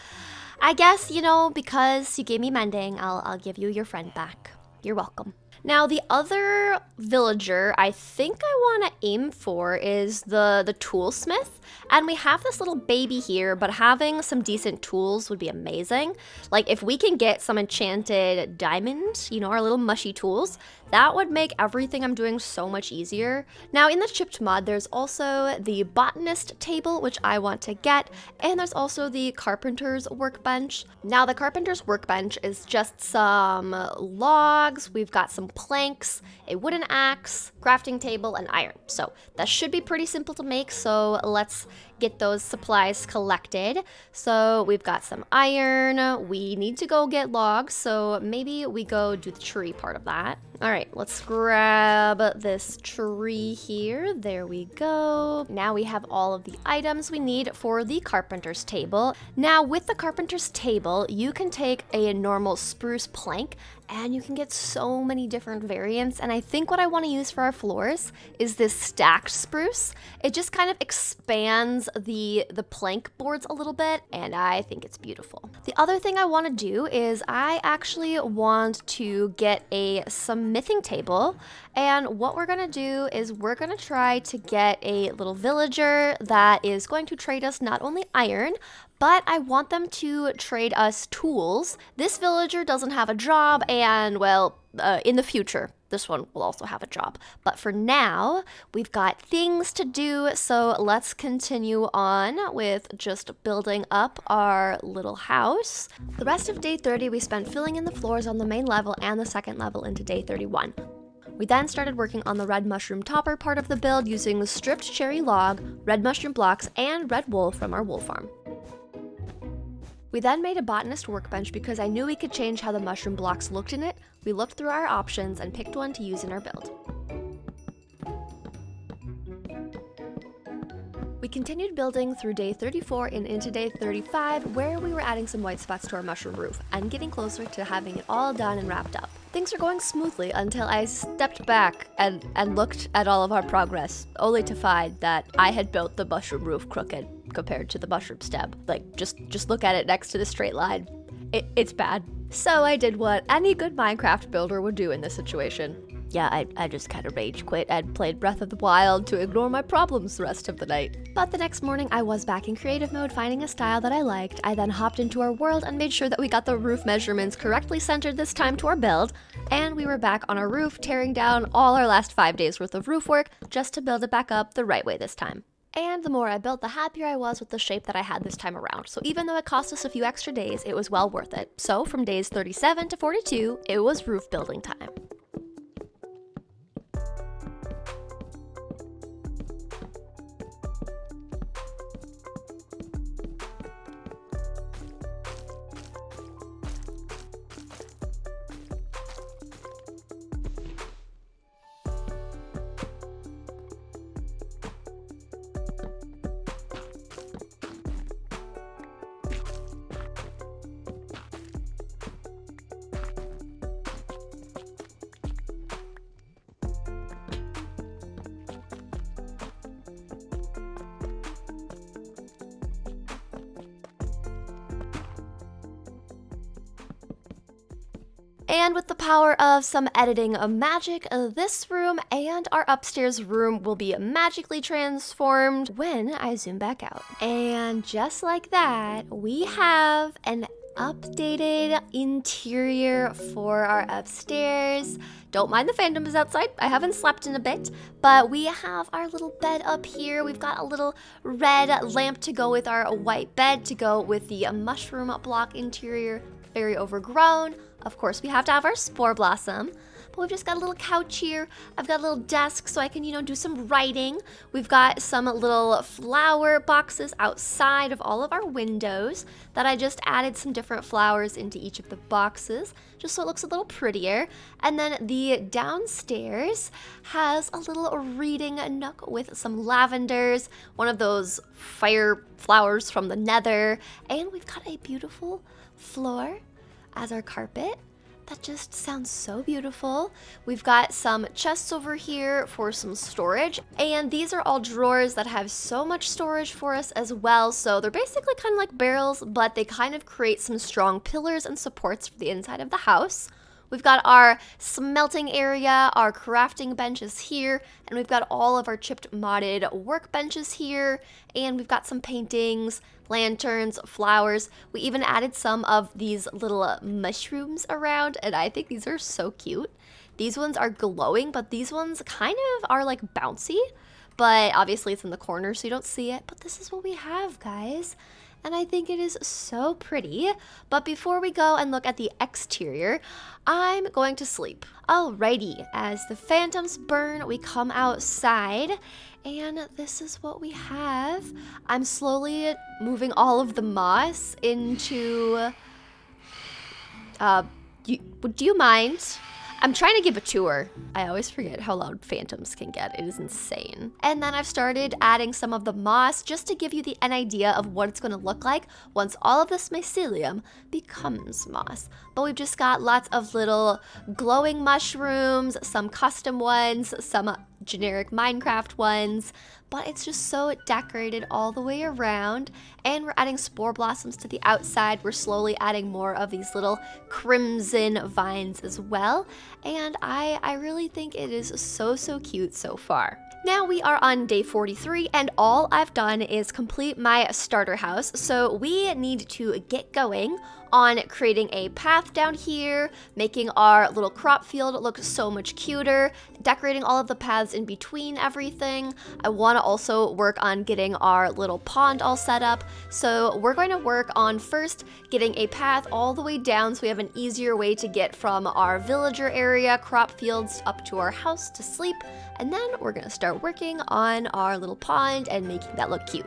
Speaker 1: I guess, because you gave me mending, I'll give you your friend back. You're welcome. Now, the other villager I think I want to aim for is the toolsmith. And we have this little baby here, but having some decent tools would be amazing. Like, if we can get some enchanted diamond, our little mushy tools, that would make everything I'm doing so much easier. Now, in the chipped mod, there's also the botanist table, which I want to get, and there's also the carpenter's workbench. Now, the carpenter's workbench is just some logs, we've got some planks, a wooden axe, crafting table, and iron. So that should be pretty simple to make, so let's get those supplies collected. So we've got some iron, we need to go get logs, so maybe we go do the tree part of that. All right, let's grab this tree here. There we go. Now we have all of the items we need for the carpenter's table. Now with the carpenter's table, you can take a normal spruce plank and you can get so many different variants. And I think what I want to use for our floors is this stacked spruce. It just kind of expands the plank boards a little bit, and I think it's beautiful. The other thing I want to do is I actually want to get a smithing table, And what we're gonna do is we're gonna try to get a little villager that is going to trade us not only iron, but I want them to trade us tools. This villager doesn't have a job, and well, in the future, this one will also have a job. But for now, we've got things to do, so let's continue on with just building up our little house. The rest of day 30 we spent filling in the floors on the main level and the second level into day 31. We then started working on the red mushroom topper part of the build using stripped cherry log, red mushroom blocks, and red wool from our wool farm. We then made a botanist workbench because I knew we could change how the mushroom blocks looked in it. We looked through our options and picked one to use in our build. We continued building through day 34 and into day 35, where we were adding some white spots to our mushroom roof and getting closer to having it all done and wrapped up. Things were going smoothly until I stepped back and looked at all of our progress, only to find that I had built the mushroom roof crooked compared to the mushroom stem. Like, just look at it next to the straight line. It's bad. So I did what any good Minecraft builder would do in this situation. Yeah, I just kind of rage quit and played Breath of the Wild to ignore my problems the rest of the night. But the next morning I was back in creative mode finding a style that I liked. I then hopped into our world and made sure that we got the roof measurements correctly centered this time to our build, and we were back on our roof tearing down all our last 5 days worth of roof work just to build it back up the right way this time. And the more I built, the happier I was with the shape that I had this time around. So even though it cost us a few extra days, it was well worth it. So from days 37 to 42, it was roof building time. And with the power of some editing of magic, this room and our upstairs room will be magically transformed when I zoom back out. And just like that, we have an updated interior for our upstairs. Don't mind the phantoms outside, I haven't slept in a bit, but we have our little bed up here. We've got a little red lamp to go with our white bed to go with the mushroom block interior, very overgrown. Of course, we have to have our spore blossom, but we've just got a little couch here. I've got a little desk so I can, do some writing. We've got some little flower boxes outside of all of our windows that I just added some different flowers into each of the boxes, just so it looks a little prettier. And then the downstairs has a little reading nook with some lavenders, one of those fire flowers from the nether, and we've got a beautiful floor as our carpet. That just sounds so beautiful. We've got some chests over here for some storage, and these are all drawers that have so much storage for us as well. So they're basically kind of like barrels, but they kind of create some strong pillars and supports for the inside of the house. We've got our smelting area, our crafting benches here, and we've got all of our chipped modded workbenches here, and we've got some paintings, lanterns, flowers. We even added some of these little mushrooms around, and I think these are so cute. These ones are glowing, but these ones kind of are like bouncy, but obviously it's in the corner so you don't see it. But this is what we have, guys, and I think it is so pretty. But before we go and look at the exterior, I'm going to sleep. Alrighty, as the phantoms burn, we come outside, and this is what we have. I'm slowly moving all of the moss into... do you mind? I'm trying to give a tour. I always forget how loud phantoms can get. It is insane. And then I've started adding some of the moss just to give you an idea of what it's going to look like once all of this mycelium becomes moss. But we've just got lots of little glowing mushrooms, some custom ones, some generic Minecraft ones, but it's just so decorated all the way around. And we're adding spore blossoms to the outside. We're slowly adding more of these little crimson vines as well. And I really think it is so cute so far. Now we are on day 43 and all I've done is complete my starter house. So we need to get going on creating a path down here, making our little crop field look so much cuter, decorating all of the paths in between everything. I want to also work on getting our little pond all set up. So we're going to work on first getting a path all the way down so we have an easier way to get from our villager area, crop fields, up to our house to sleep. And then we're going to start working on our little pond and making that look cute.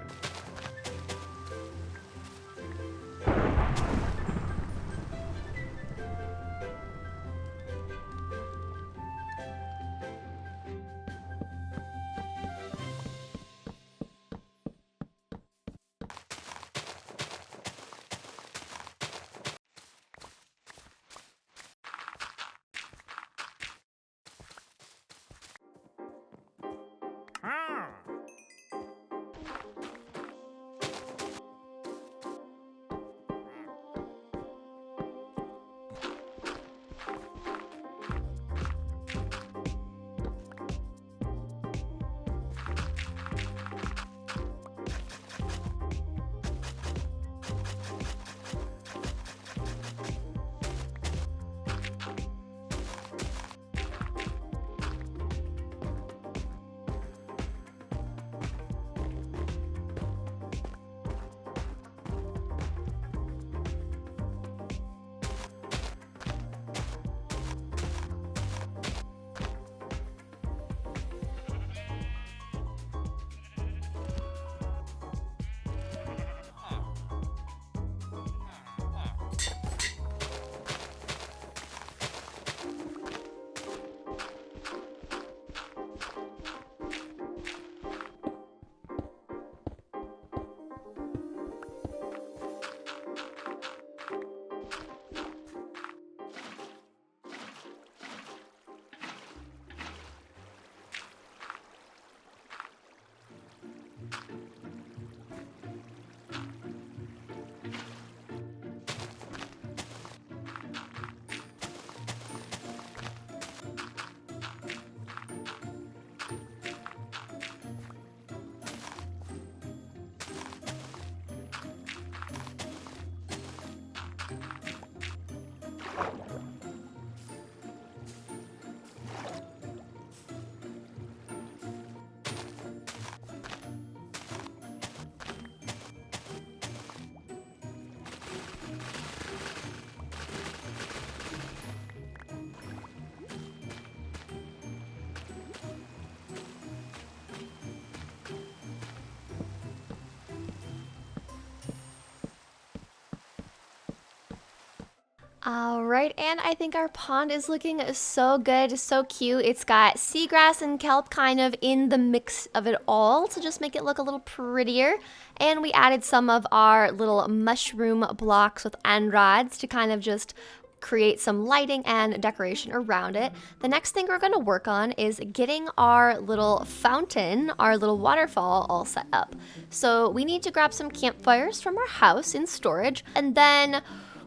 Speaker 1: All right, and I think our pond is looking so good, so cute. It's got seagrass and kelp kind of in the mix of it all to just make it look a little prettier. And we added some of our little mushroom blocks with end rods to kind of just create some lighting and decoration around it. The next thing we're going to work on is getting our little fountain, our little waterfall all set up. So we need to grab some campfires from our house in storage, and then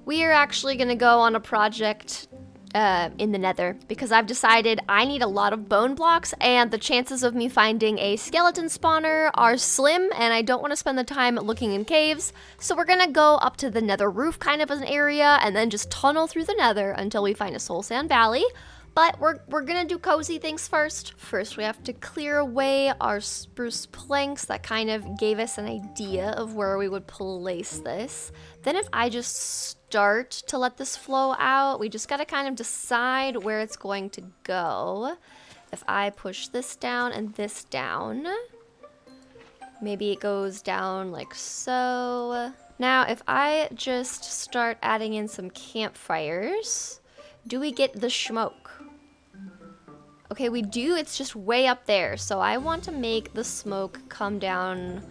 Speaker 1: we are actually going to go on a project in the nether because I've decided I need a lot of bone blocks and the chances of me finding a skeleton spawner are slim and I don't want to spend the time looking in caves. So we're going to go up to the nether roof kind of as an area and then just tunnel through the nether until we find a soul sand valley. But we're gonna do cozy things first. First, we have to clear away our spruce planks that kind of gave us an idea of where we would place this. Then if I just start to let this flow out, we just gotta kind of decide where it's going to go. If I push this down and this down, maybe it goes down like so. Now, if I just start adding in some campfires, do we get the smoke? Okay, we do. It's just way up there. So I want to make the smoke come down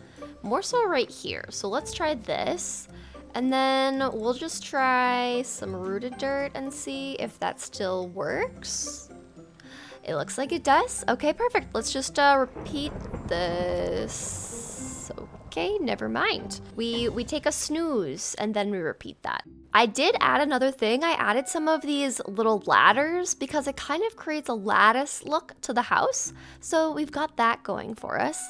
Speaker 1: more so right here. So let's try this. And then we'll just try some rooted dirt and see if that still works. It looks like it does. Okay, perfect. Let's just repeat this. Okay, never mind. We take a snooze and then we repeat that. I did add another thing. I added some of these little ladders because it kind of creates a lattice look to the house. So we've got that going for us.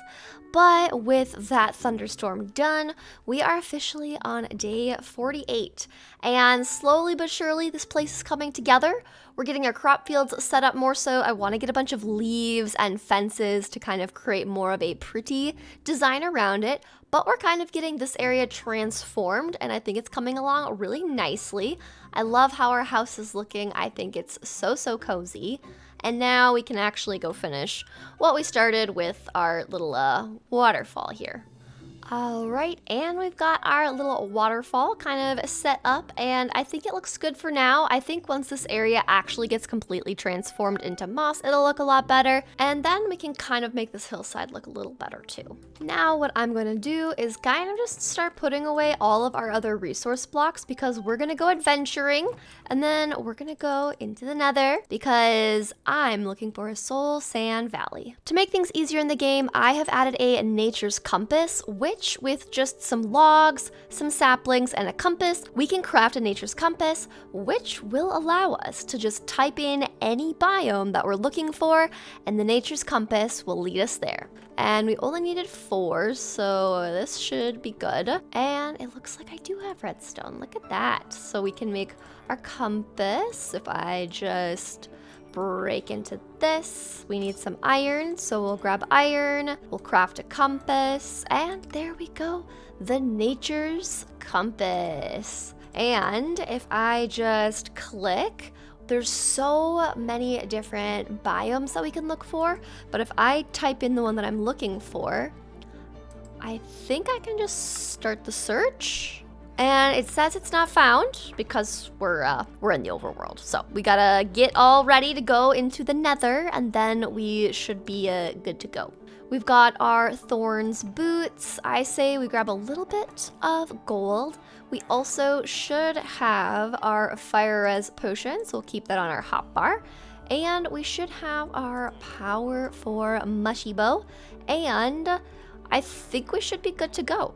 Speaker 1: But with that thunderstorm done, we are officially on day 48. And slowly but surely, this place is coming together. We're getting our crop fields set up more so. I want to get a bunch of leaves and fences to kind of create more of a pretty design around it. But we're kind of getting this area transformed, and I think it's coming along really nicely. I love how our house is looking. I think it's so cozy. And now we can actually go finish what we started with our little waterfall here. All right, and we've got our little waterfall kind of set up, and I think it looks good for now. I think once this area actually gets completely transformed into moss, it'll look a lot better, and then we can kind of make this hillside look a little better too. Now what I'm gonna do is kind of just start putting away all of our other resource blocks because we're gonna go adventuring, and then we're gonna go into the nether because I'm looking for a soul sand valley. To make things easier in the game, I have added a nature's compass, which with just some logs, some saplings, and a compass, we can craft a nature's compass, which will allow us to just type in any biome that we're looking for, and the nature's compass will lead us there. And we only needed 4, so this should be good. And it looks like I do have redstone. Look at that. So we can make our compass. If I just break into this, we need some iron, so we'll grab iron, we'll craft a compass, and there we go, the nature's compass. And if I just click, there's so many different biomes that we can look for, but if I type in the one that I'm looking for, I think I can just start the search. And it says it's not found because we're in the overworld. So we gotta get all ready to go into the nether, and then we should be good to go. We've got our thorns boots. I say we grab a little bit of gold. We also should have our fire res potion, so we'll keep that on our hotbar. And we should have our power for mushy bow. And I think we should be good to go.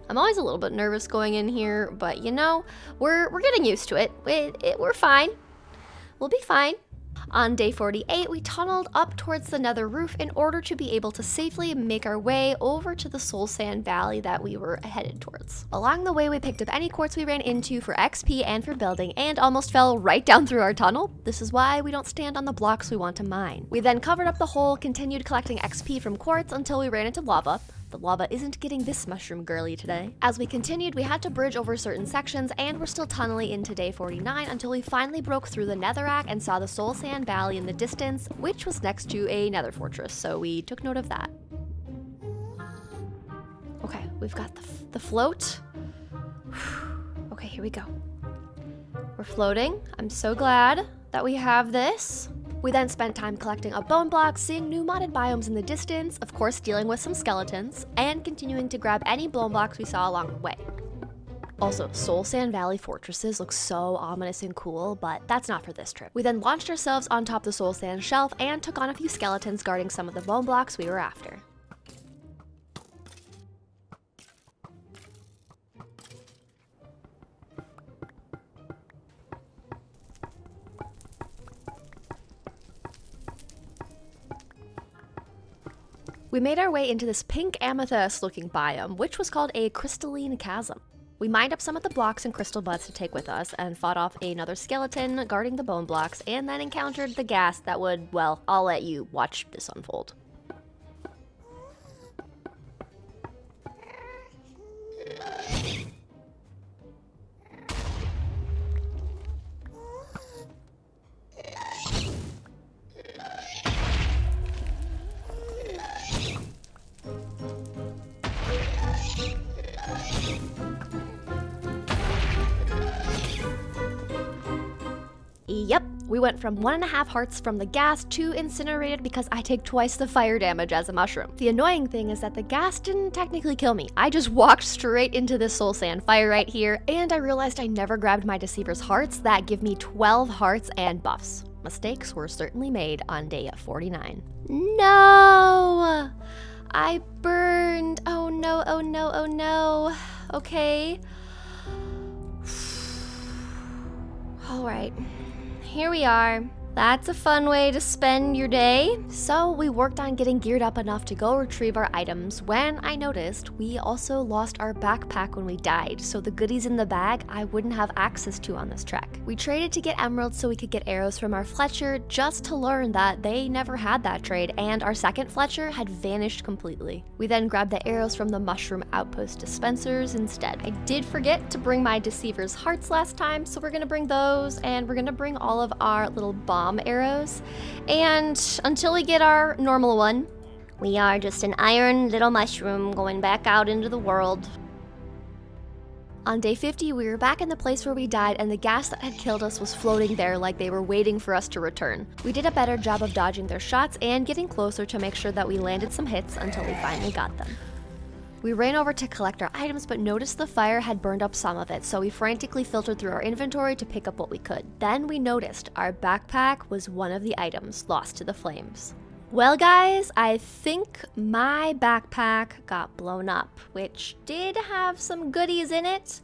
Speaker 1: I'm always a little bit nervous going in here, but you know, we're getting used to it. We're fine. We'll be fine. On day 48, we tunneled up towards the nether roof in order to be able to safely make our way over to the soul sand valley that we were headed towards. Along the way, we picked up any quartz we ran into for XP and for building, and almost fell right down through our tunnel. This is why we don't stand on the blocks we want to mine. We then covered up the hole, continued collecting XP from quartz until we ran into lava. The lava isn't getting this mushroom girly today. As we continued, we had to bridge over certain sections, and we're still tunneling into day 49 until we finally broke through the netherrack and saw the soul sand valley in the distance, which was next to a nether fortress, so we took note of that. Okay, we've got the float. Okay, here we go. We're floating. I'm so glad that we have this. We then spent time collecting a bone block, seeing new modded biomes in the distance, of course dealing with some skeletons, and continuing to grab any bone blocks we saw along the way. Also, Soul Sand Valley fortresses look so ominous and cool, but that's not for this trip. We then launched ourselves on top of the Soul Sand shelf and took on a few skeletons guarding some of the bone blocks we were after. We made our way into this pink amethyst looking biome, which was called a crystalline chasm. We mined up some of the blocks and crystal buds to take with us and fought off another skeleton guarding the bone blocks, and then encountered the ghast that would, well, I'll let you watch this unfold. Yep, we went from 1.5 hearts from the ghast to incinerated because I take twice the fire damage as a mushroom. The annoying thing is that the ghast didn't technically kill me. I just walked straight into this soul sand fire right here, and I realized I never grabbed my deceiver's hearts that give me 12 hearts and buffs. Mistakes were certainly made on day 49. No! I burned. Oh no, oh no, oh no. Okay. All right, here we are. That's a fun way to spend your day. So we worked on getting geared up enough to go retrieve our items when I noticed we also lost our backpack when we died, so the goodies in the bag I wouldn't have access to on this trek. We traded to get emeralds so we could get arrows from our Fletcher, just to learn that they never had that trade and our second Fletcher had vanished completely. We then grabbed the arrows from the Mooshroom outpost dispensers instead. I did forget to bring my Deceiver's hearts last time, so we're gonna bring those, and we're gonna bring all of our little bomb arrows, and until we get our normal one, we are just an iron little mushroom going back out into the world. On day 50, we were back in the place where we died, and the gas that had killed us was floating there like they were waiting for us to return. We did a better job of dodging their shots and getting closer to make sure that we landed some hits until we finally got them. We ran over to collect our items, but noticed the fire had burned up some of it, so we frantically filtered through our inventory to pick up what we could. Then we noticed our backpack was one of the items lost to the flames. Well guys, I think my backpack got blown up, which did have some goodies in it.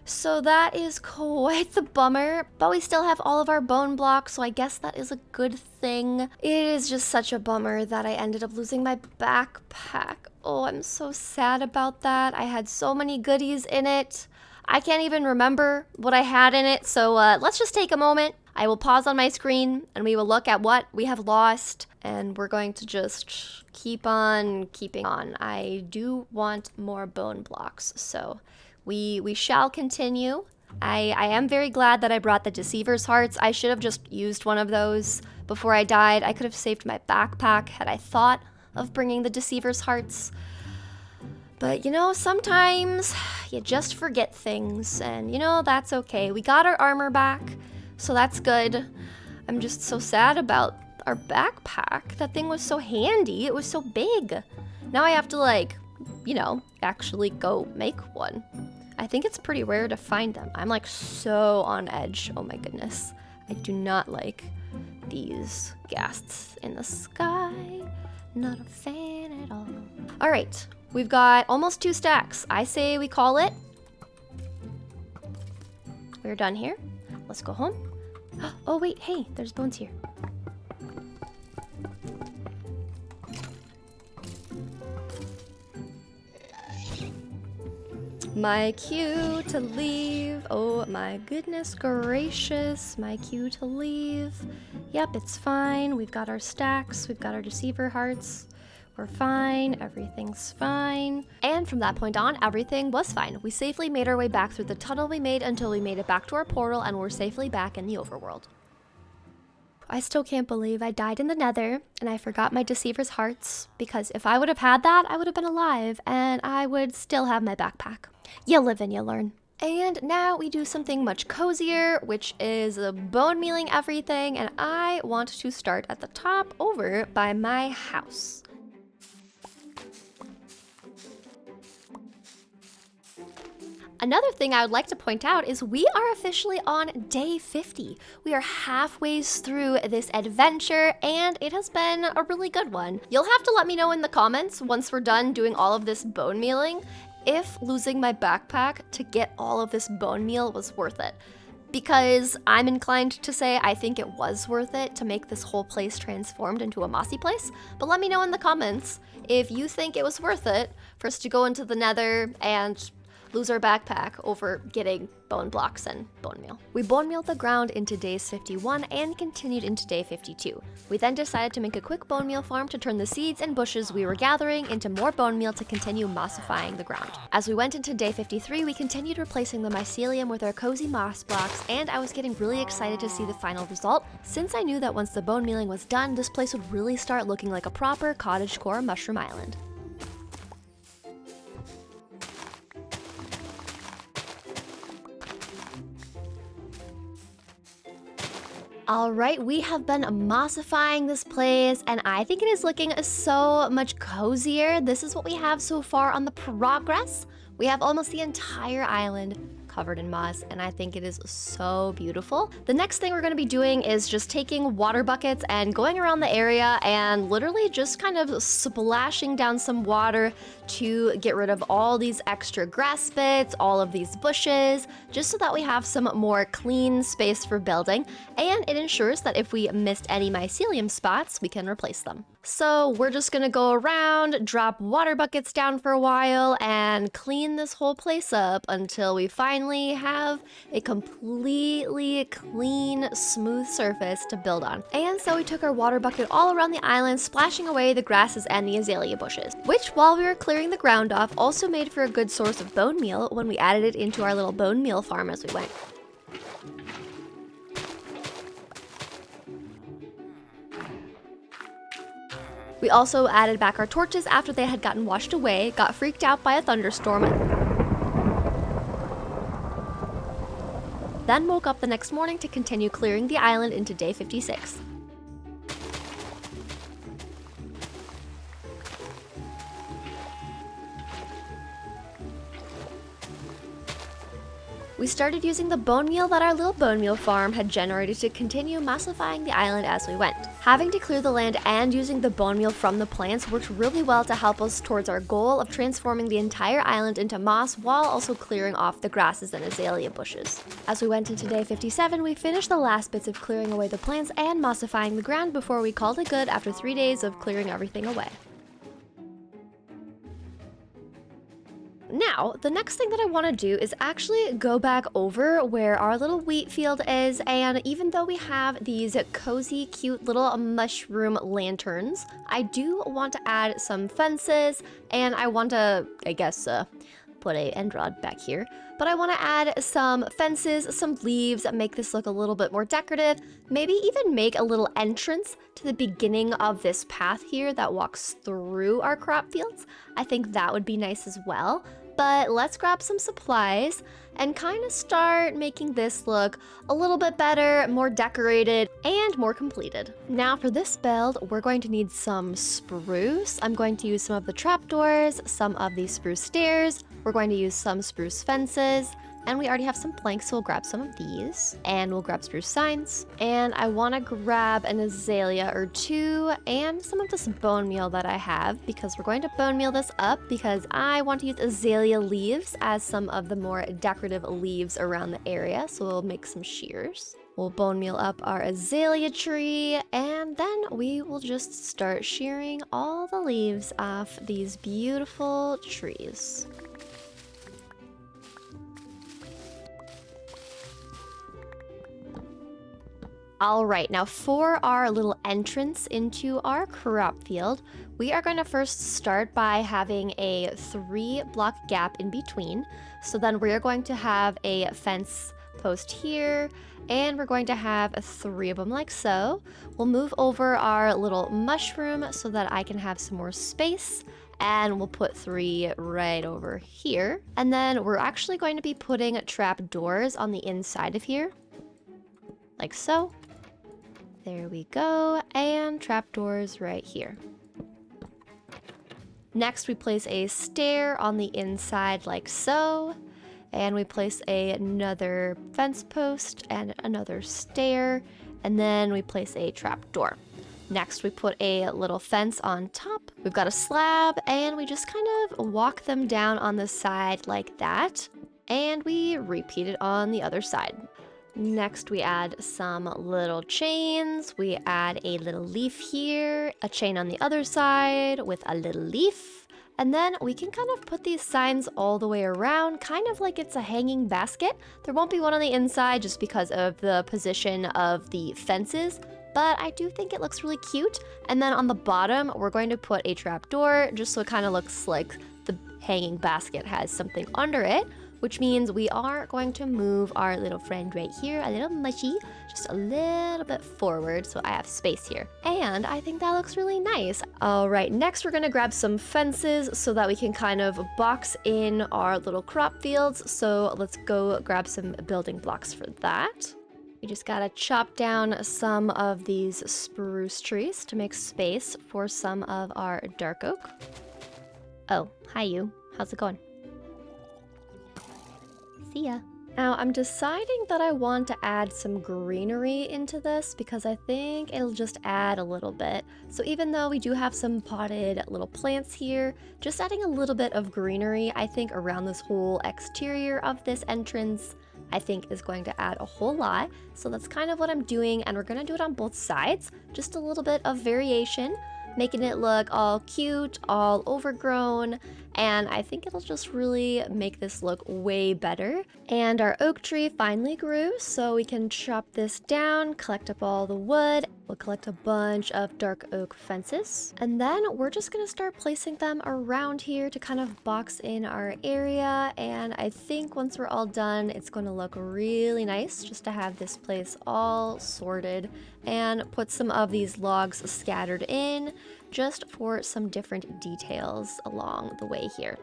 Speaker 1: So that is quite the bummer, but we still have all of our bone blocks, so I guess that is a good thing. It is just such a bummer that I ended up losing my backpack. Oh, I'm so sad about that. I had so many goodies in it. I can't even remember what I had in it, so let's just take a moment. I will pause on my screen and we will look at what we have lost, and we're going to just keep on keeping on. I do want more bone blocks, so we shall continue. I am very glad that I brought the Deceiver's hearts. I should have just used one of those before I died. I could have saved my backpack had I thought of bringing the Deceiver's hearts. But you know, sometimes you just forget things, and you know, that's okay. We got our armor back, so that's good. I'm just so sad about our backpack. That thing was so handy. It was so big. Now I have to, like, you know, actually go make one. I think it's pretty rare to find them. I'm like so on edge. Oh my goodness. I do not like these ghasts in the sky. Not a fan at all. All right, we've got almost 2 stacks. I say we call it. We're done here. Let's go home. Oh wait, hey, there's bones here. My cue to leave. Oh my goodness gracious. My cue to leave. Yep, it's fine. We've got our stacks. We've got our Deceiver hearts. We're fine. Everything's fine. And from that point on, everything was fine. We safely made our way back through the tunnel we made until we made it back to our portal and were safely back in the overworld. I still can't believe I died in the Nether and I forgot my Deceiver's hearts, because if I would have had that, I would have been alive and I would still have my backpack. You live and you learn. And now we do something much cozier, which is bone mealing everything, and I want to start at the top over by my house. Another thing I would like to point out is we are officially on day 50. We are halfway through this adventure, and it has been a really good one. You'll have to let me know in the comments once we're done doing all of this bone mealing if losing my backpack to get all of this bone meal was worth it. Because I'm inclined to say I think it was worth it to make this whole place transformed into a mossy place, but let me know in the comments if you think it was worth it for us to go into the Nether and lose our backpack over getting bone blocks and bone meal. We bone mealed the ground into days 51 and continued into day 52. We then decided to make a quick bone meal farm to turn the seeds and bushes we were gathering into more bone meal to continue mossifying the ground. As we went into day 53, we continued replacing the mycelium with our cozy moss blocks, and I was getting really excited to see the final result, since I knew that once the bone mealing was done, this place would really start looking like a proper cottagecore mushroom island. All right, we have been mossifying this place, and I think it is looking so much cozier. This is what we have so far on the progress. We have almost the entire island covered in moss, and I think it is so beautiful. The next thing we're going to be doing is just taking water buckets and going around the area and literally just kind of splashing down some water to get rid of all these extra grass bits, all of these bushes, just so that we have some more clean space for building, and it ensures that if we missed any mycelium spots, we can replace them. So we're just gonna go around, drop water buckets down for a while, and clean this whole place up until we finally have a completely clean, smooth surface to build on. And so we took our water bucket all around the island, splashing away the grasses and the azalea bushes, which while we were clearing the ground off, also made for a good source of bone meal when we added it into our little bone meal farm as we went. We also added back our torches after they had gotten washed away, got freaked out by a thunderstorm, then woke up the next morning to continue clearing the island into day 56. We started using the bone meal that our little bone meal farm had generated to continue mossifying the island as we went. Having to clear the land and using the bone meal from the plants worked really well to help us towards our goal of transforming the entire island into moss while also clearing off the grasses and azalea bushes. As we went into day 57, we finished the last bits of clearing away the plants and mossifying the ground before we called it good after 3 days of clearing everything away. Now, the next thing that I want to do is actually go back over where our little wheat field is, and even though we have these cozy, cute little mushroom lanterns, I do want to add some fences, and I want to, I guess, put a end rod back here. But I want to add some fences, some leaves, make this look a little bit more decorative, maybe even make a little entrance to the beginning of this path here that walks through our crop fields. I think that would be nice as well. But let's grab some supplies and kind of start making this look a little bit better, more decorated, and more completed. Now for this build, we're going to need some spruce. I'm going to use some of the trapdoors, some of these spruce stairs. We're going to use some spruce fences, and we already have some planks, so we'll grab some of these, and we'll grab spruce signs. And I want to grab an azalea or two and some of this bone meal that I have, because we're going to bone meal this up because I want to use azalea leaves as some of the more decorative leaves around the area, so we'll make some shears. We'll bone meal up our azalea tree, and then we will just start shearing all the leaves off these beautiful trees. Alright, now for our little entrance into our crop field, we are going to first start by having a 3-block gap in between. So then we're going to have a fence post here, and we're going to have 3 of them like so. We'll move over our little mushroom so that I can have some more space, and we'll put 3 right over here. And then we're actually going to be putting trap doors on the inside of here, like so. There we go, and trapdoors right here. Next, we place a stair on the inside like so, and we place another fence post and another stair, and then we place a trapdoor. Next, we put a little fence on top. We've got a slab, and we just kind of walk them down on the side like that, and we repeat it on the other side. Next, we add some little chains. We add a little leaf here, a chain on the other side with a little leaf. And then we can kind of put these signs all the way around, kind of like it's a hanging basket. There won't be one on the inside just because of the position of the fences, but I do think it looks really cute. And then on the bottom, we're going to put a trapdoor just so it kind of looks like the hanging basket has something under it, which means we are going to move our little friend right here, a little mushy, just a little bit forward so I have space here. And I think that looks really nice. All right, next we're gonna grab some fences so that we can kind of box in our little crop fields. So let's go grab some building blocks for that. We just gotta chop down some of these spruce trees to make space for some of our dark oak. Oh, hi you. How's it going? See ya. Now, I'm deciding that I want to add some greenery into this because I think it'll just add a little bit. So even though we do have some potted little plants here, just adding a little bit of greenery, I think around this whole exterior of this entrance, I think is going to add a whole lot. So that's kind of what I'm doing, and we're going to do it on both sides. Just a little bit of variation, making it look all cute, all overgrown, and I think it'll just really make this look way better. And our oak tree finally grew, so we can chop this down, collect up all the wood. We'll collect a bunch of dark oak fences, and then we're just gonna start placing them around here to kind of box in our area. And I think once we're all done, it's gonna look really nice just to have this place all sorted and put some of these logs scattered in just for some different details along the way here.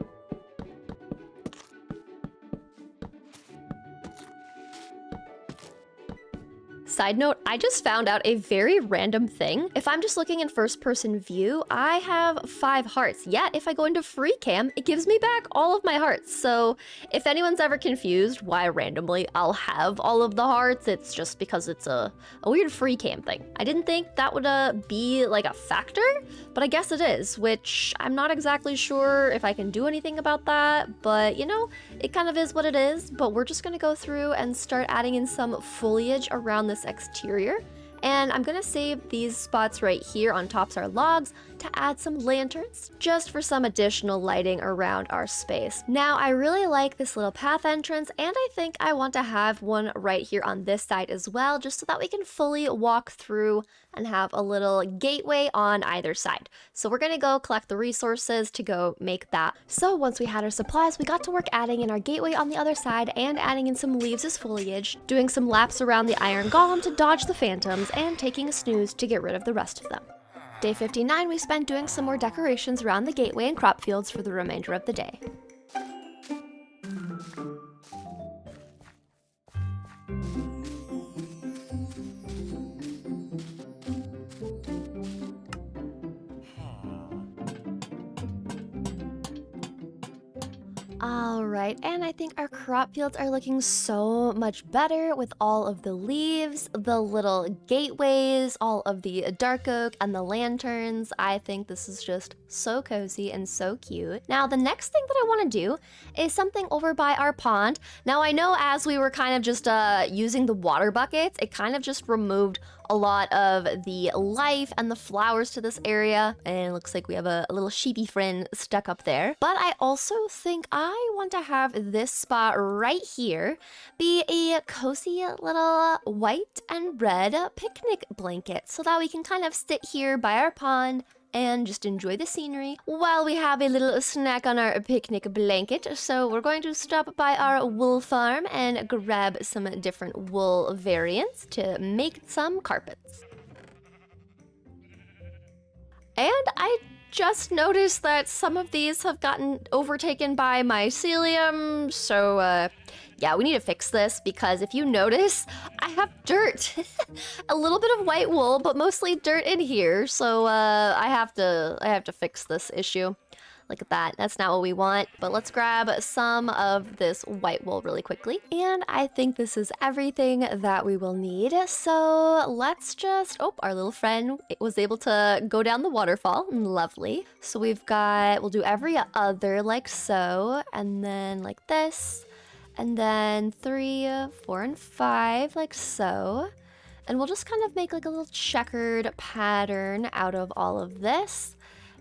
Speaker 1: Side note, I just found out a very random thing. If I'm just looking in first person view, I have 5 hearts. Yet if I go into free cam, it gives me back all of my hearts. So if anyone's ever confused why randomly I'll have all of the hearts, it's just because it's a weird free cam thing. I didn't think that would be like a factor, but I guess it is, which I'm not exactly sure if I can do anything about that, but you know, it kind of is what it is. But we're just gonna go through and start adding in some foliage around this exterior, and I'm gonna save these spots right here on tops our logs to add some lanterns just for some additional lighting around our space. Now, I really like this little path entrance, and I think I want to have one right here on this side as well, just so that we can fully walk through and have a little gateway on either side. So we're gonna go collect the resources to go make that. So once we had our supplies, we got to work adding in our gateway on the other side and adding in some leaves as foliage, doing some laps around the iron golem to dodge the phantoms, and taking a snooze to get rid of the rest of them. Day 59, we spent doing some more decorations around the gateway and crop fields for the remainder of the day. Alright, and I think our crop fields are looking so much better with all of the leaves, the little gateways, all of the dark oak, and the lanterns. I think this is just so cozy and so cute. Now, the next thing that I want to do is something over by our pond. Now, I know as we were kind of just using the water buckets, it kind of just removed a lot of the life and the flowers to this area, and it looks like we have a little sheepy friend stuck up there. But I also think I want to have this spot right here be a cozy little white and red picnic blanket so that we can kind of sit here by our pond and just enjoy the scenery while we have a little snack on our picnic blanket. So we're going to stop by our wool farm and grab some different wool variants to make some carpets. And I just noticed that some of these have gotten overtaken by mycelium, so yeah, we need to fix this, because if you notice, I have dirt. A little bit of white wool, but mostly dirt in here, so I have to fix this issue. Look at that, that's not what we want, but let's grab some of this white wool really quickly. And I think this is everything that we will need, so let's just, oh, our little friend was able to go down the waterfall, lovely. So we'll do every other like so, and then like this, and then 3, 4, and 5 like so. And we'll just kind of make like a little checkered pattern out of all of this.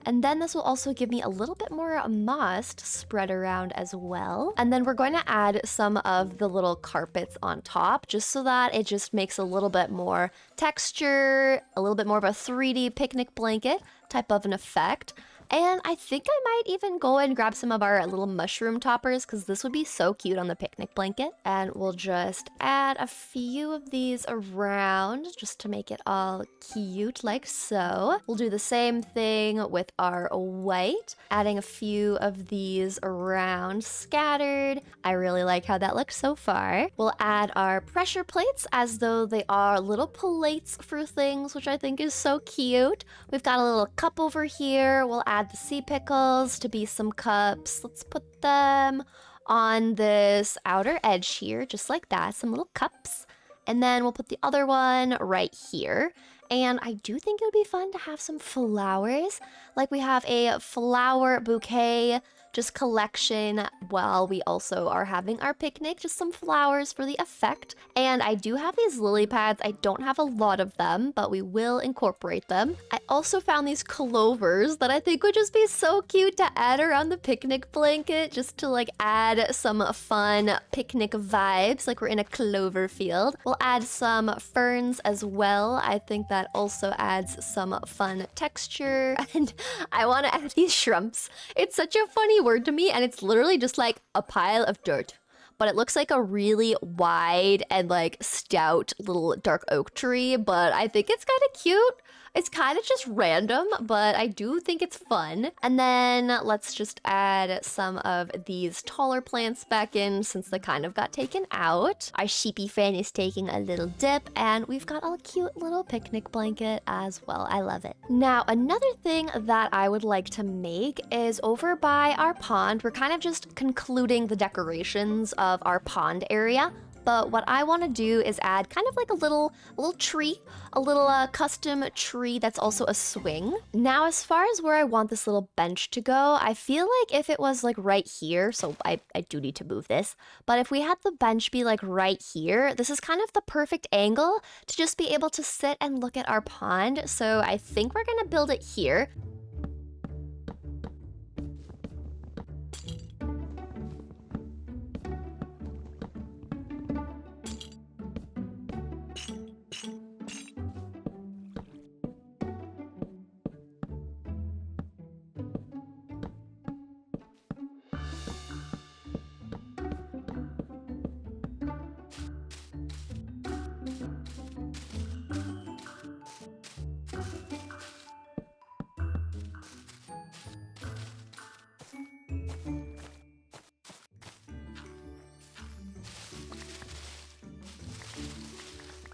Speaker 1: And then this will also give me a little bit more moss to spread around as well. And then we're going to add some of the little carpets on top, just so that it just makes a little bit more texture, a little bit more of a 3D picnic blanket type of an effect. And I think I might even go and grab some of our little mushroom toppers, because this would be so cute on the picnic blanket. And we'll just add a few of these around just to make it all cute like so. We'll do the same thing with our white, adding a few of these around scattered. I really like how that looks so far. We'll add our pressure plates as though they are little plates for things, which I think is so cute. We've got a little cup over here. We'll add the sea pickles to be some cups. Let's put them on this outer edge here, just like that, some little cups. And then we'll put the other one right here. And I do think it would be fun to have some flowers. Like we have a flower bouquet, just collection, while we also are having our picnic, just some flowers for the effect. And I do have these lily pads. I don't have a lot of them, but we will incorporate them. I also found these clovers that I think would just be so cute to add around the picnic blanket, just to like add some fun picnic vibes, like we're in a clover field. We'll add some ferns as well. I think that also adds some fun texture. And I want to add these shrumps. It's such a funny word to me, and it's literally just like a pile of dirt, but it looks like a really wide and like stout little dark oak tree. But I think it's kind of cute. It's kind of just random, but I do think it's fun. And then let's just add some of these taller plants back in, since they kind of got taken out. Our sheepy friend is taking a little dip, and we've got a cute little picnic blanket as well. I love it. Now, another thing that I would like to make is over by our pond. We're kind of just concluding the decorations of our pond area. But what I want to do is add kind of like a little tree, a little custom tree that's also a swing. Now, as far as where I want this little bench to go, I feel like if it was like right here, so I do need to move this, but if we had the bench be like right here, this is kind of the perfect angle to just be able to sit and look at our pond. So I think we're gonna build it here.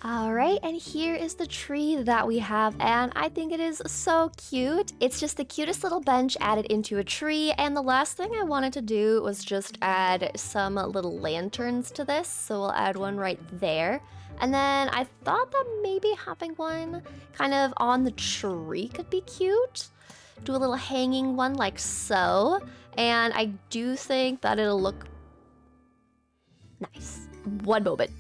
Speaker 1: All right, and here is the tree that we have, and I think it is so cute. It's just the cutest little bench added into a tree, and the last thing I wanted to do was just add some little lanterns to this, so we'll add one right there. And then I thought that maybe having one kind of on the tree could be cute. Do a little hanging one like so, and I do think that it'll look nice. One moment.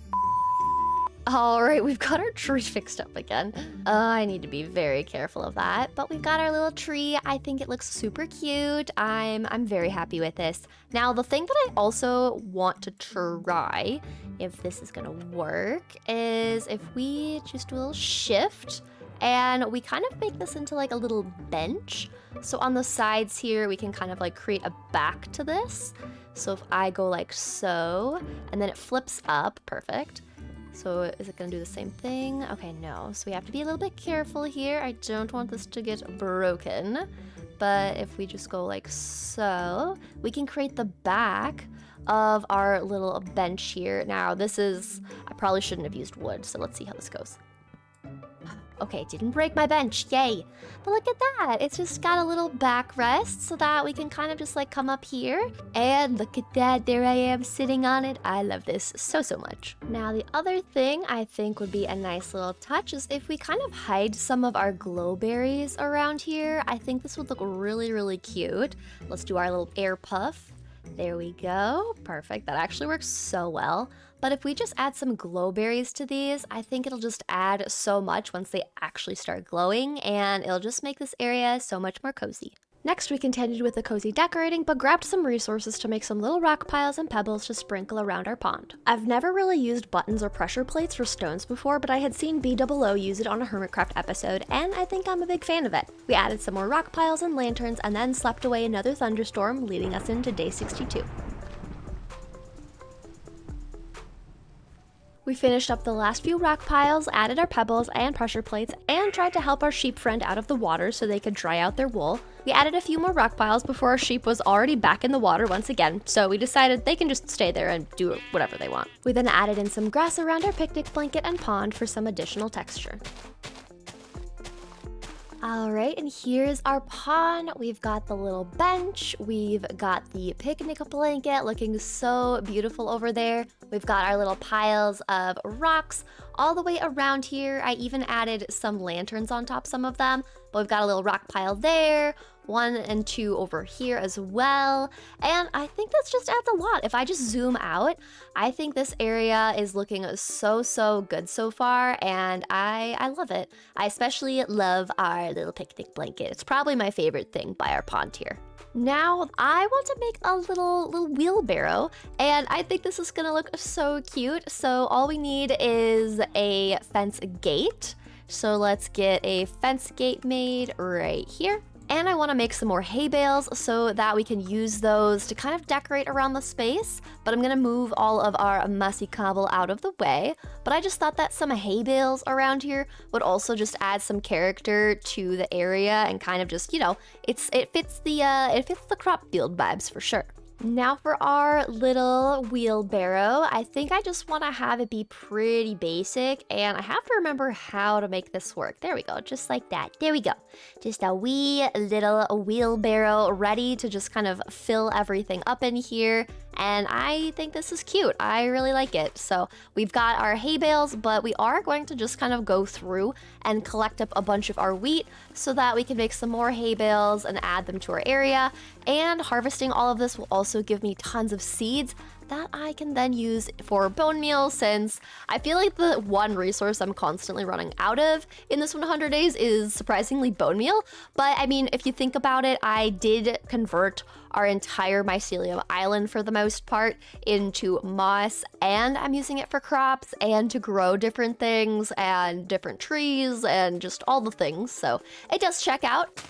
Speaker 1: All right, we've got our tree fixed up again. I need to be very careful of that, but we've got our little tree. I think it looks super cute. I'm very happy with this. Now, the thing that I also want to try, if this is gonna work, is if we just do a little shift and we kind of make this into like a little bench. So on the sides here, we can kind of like create a back to this. So if I go like so, and then it flips up, perfect. So is it gonna do the same thing? Okay, no. So we have to be a little bit careful here. I don't want this to get broken. But if we just go like so, we can create the back of our little bench here. Now this is, I probably shouldn't have used wood, so let's see how this goes. Okay, didn't break my bench, yay. But look at that, it's just got a little backrest so that we can kind of just like come up here. And look at that, there I am sitting on it. I love this so much. Now the other thing I think would be a nice little touch is if we kind of hide some of our glowberries around here. I think this would look really cute. Let's do our little air puff. There we go, perfect. That actually works so well. But if we just add some glowberries to these, I think it'll just add so much once they actually start glowing, and it'll just make this area so much more cozy. Next, we continued with the cozy decorating, but grabbed some resources to make some little rock piles and pebbles to sprinkle around our pond. I've never really used buttons or pressure plates for stones before, but I had seen BOO use it on a Hermitcraft episode, and I think I'm a big fan of it. We added some more rock piles and lanterns, and then slept away another thunderstorm, leading us into day 62. We finished up the last few rock piles, added our pebbles and pressure plates, and tried to help our sheep friend out of the water so they could dry out their wool. We added a few more rock piles before our sheep was already back in the water once again, so we decided they can just stay there and do whatever they want. We then added in some grass around our picnic blanket and pond for some additional texture. All right, and here's our pond. We've got the little bench. We've got the picnic blanket looking so beautiful over there. We've got our little piles of rocks all the way around here. I even added some lanterns on top, some of them, but we've got a little rock pile there, 1 and 2 over here as well. And I think this just adds a lot. If I just zoom out, I think this area is looking so good so far, and I love it. I especially love our little picnic blanket. It's probably my favorite thing by our pond here. Now, I want to make a little wheelbarrow, and I think this is gonna look so cute. So all we need is a fence gate. So let's get a fence gate made right here. And I want to make some more hay bales so that we can use those to kind of decorate around the space. But I'm going to move all of our mossy cobble out of the way. But I just thought that some hay bales around here would also just add some character to the area and kind of just, you know, it fits the crop field vibes for sure. Now for our little wheelbarrow, I think I just want to have it be pretty basic, and I have to remember how to make this work. There we go, just like that. There we go. Just a wee little wheelbarrow ready to just kind of fill everything up in here, and I think this is cute. I really like it. So we've got our hay bales, but we are going to just kind of go through and collect up a bunch of our wheat so that we can make some more hay bales and add them to our area. And harvesting all of this will also give me tons of seeds that I can then use for bone meal, since I feel like the one resource I'm constantly running out of in this 100 days is surprisingly bone meal. But I mean, if you think about it, I did convert our entire mycelium island for the most part into moss, and I'm using it for crops and to grow different things and different trees and just all the things. So it does check out.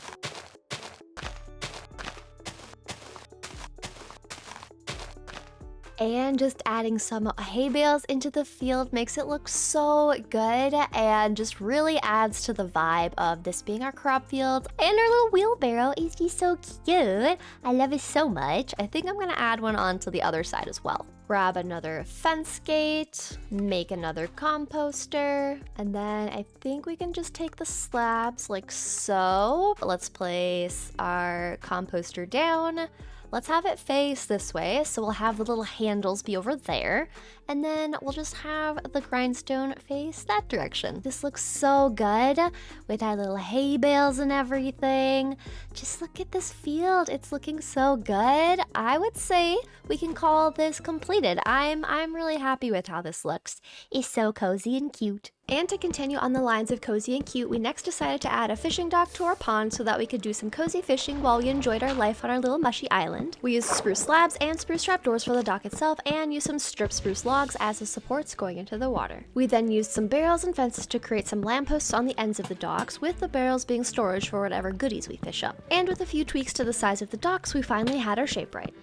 Speaker 1: And just adding some hay bales into the field makes it look so good and just really adds to the vibe of this being our crop field. And our little wheelbarrow is just so cute. I love it so much. I think I'm gonna add one onto the other side as well. Grab another fence gate, make another composter, and then I think we can just take the slabs like so. Let's place our composter down. Let's have it face this way, so we'll have the little handles be over there, and then we'll just have the grindstone face that direction. This looks so good with our little hay bales and everything. Just look at this field, it's looking so good. I would say we can call this completed. I'm really happy with how this looks. It's so cozy and cute. And to continue on the lines of cozy and cute, we next decided to add a fishing dock to our pond so that we could do some cozy fishing while we enjoyed our life on our little mushy island. We used spruce slabs and spruce trapdoors for the dock itself, and used some stripped spruce logs as the supports going into the water. We then used some barrels and fences to create some lampposts on the ends of the docks, with the barrels being storage for whatever goodies we fish up. And with a few tweaks to the size of the docks, we finally had our shape right.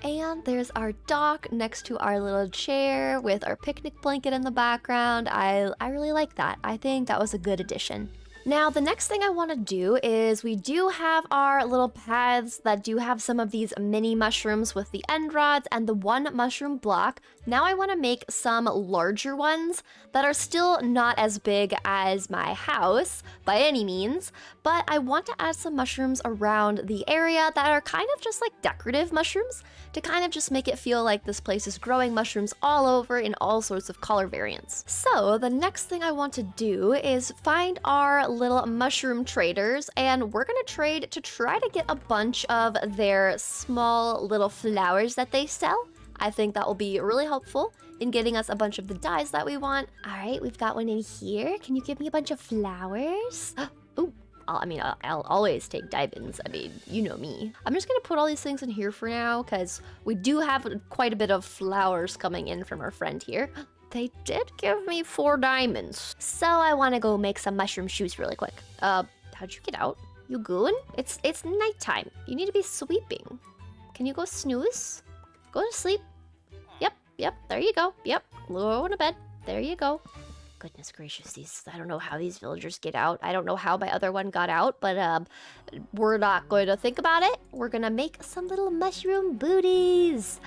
Speaker 1: And there's our dock next to our little chair with our picnic blanket in the background. I really like that. I think that was a good addition. Now, the next thing I want to do is we do have our little paths that do have some of these mini mushrooms with the end rods and the one mushroom block. Now I want to make some larger ones that are still not as big as my house by any means, but I want to add some mushrooms around the area that are kind of just like decorative mushrooms to kind of just make it feel like this place is growing mushrooms all over in all sorts of color variants. So the next thing I want to do is find our little mushroom traders, and we're gonna trade to try to get a bunch of their small little flowers that they sell. I think that will be really helpful in getting us a bunch of the dyes that we want. All right, we've got one in here. Can you give me a bunch of flowers? Ooh. I'll always take diamonds. I mean, you know me. I'm just gonna put all these things in here for now because we do have quite a bit of flowers coming in from our friend here. They did give me 4 diamonds. So I want to go make some mushroom shoes really quick. How'd you get out? You good? It's nighttime. You need to be sleeping. Can you go snooze? Go to sleep. Yep, there you go. Yep, go to bed. There you go. goodness gracious, I don't know how these villagers get out. I don't know how my other one got out, but we're not going to think about it. We're gonna make some little mushroom booties.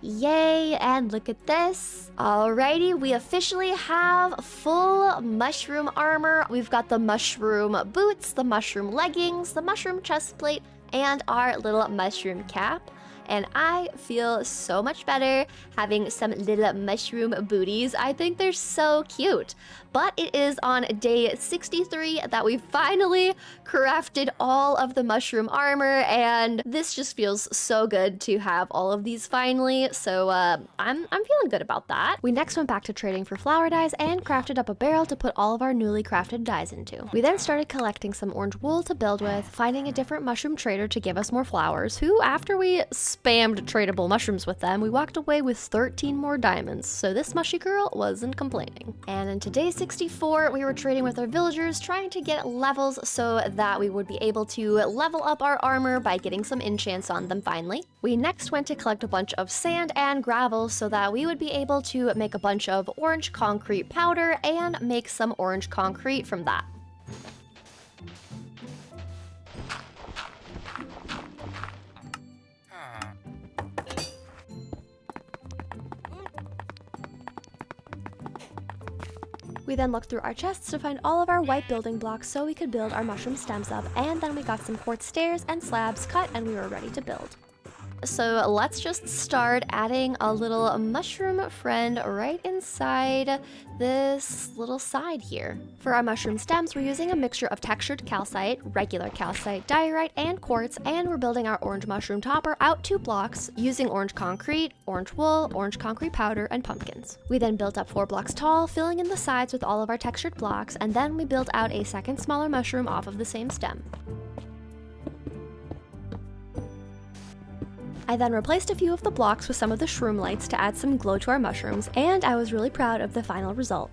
Speaker 1: Yay, and look at this. Alrighty, we officially have full mushroom armor. We've got the mushroom boots, the mushroom leggings, the mushroom chest plate, and our little mushroom cap. And I feel so much better having some little mushroom booties. I think they're so cute. But it is on day 63 that we finally crafted all of the mushroom armor, and this just feels so good to have all of these finally. So I'm feeling good about that. We next went back to trading for flower dyes and crafted up a barrel to put all of our newly crafted dyes into. We then started collecting some orange wool to build with, finding a different mushroom trader to give us more flowers, who, after we spammed tradable mushrooms with them, we walked away with 13 more diamonds. So this mushy girl wasn't complaining. And in today's 64, we were trading with our villagers, trying to get levels so that we would be able to level up our armor by getting some enchants on them finally. We next went to collect a bunch of sand and gravel so that we would be able to make a bunch of orange concrete powder and make some orange concrete from that. We then looked through our chests to find all of our white building blocks so we could build our mushroom stems up, and then we got some quartz stairs and slabs cut and we were ready to build. So let's just start adding a little mushroom friend right inside this little side here. For our mushroom stems, we're using a mixture of textured calcite, regular calcite, diorite, and quartz, and we're building our orange mushroom topper out 2 blocks using orange concrete, orange wool, orange concrete powder, and pumpkins. We then built up 4 blocks tall, filling in the sides with all of our textured blocks, and then we built out a second smaller mushroom off of the same stem. I then replaced a few of the blocks with some of the shroom lights to add some glow to our mushrooms, and I was really proud of the final result.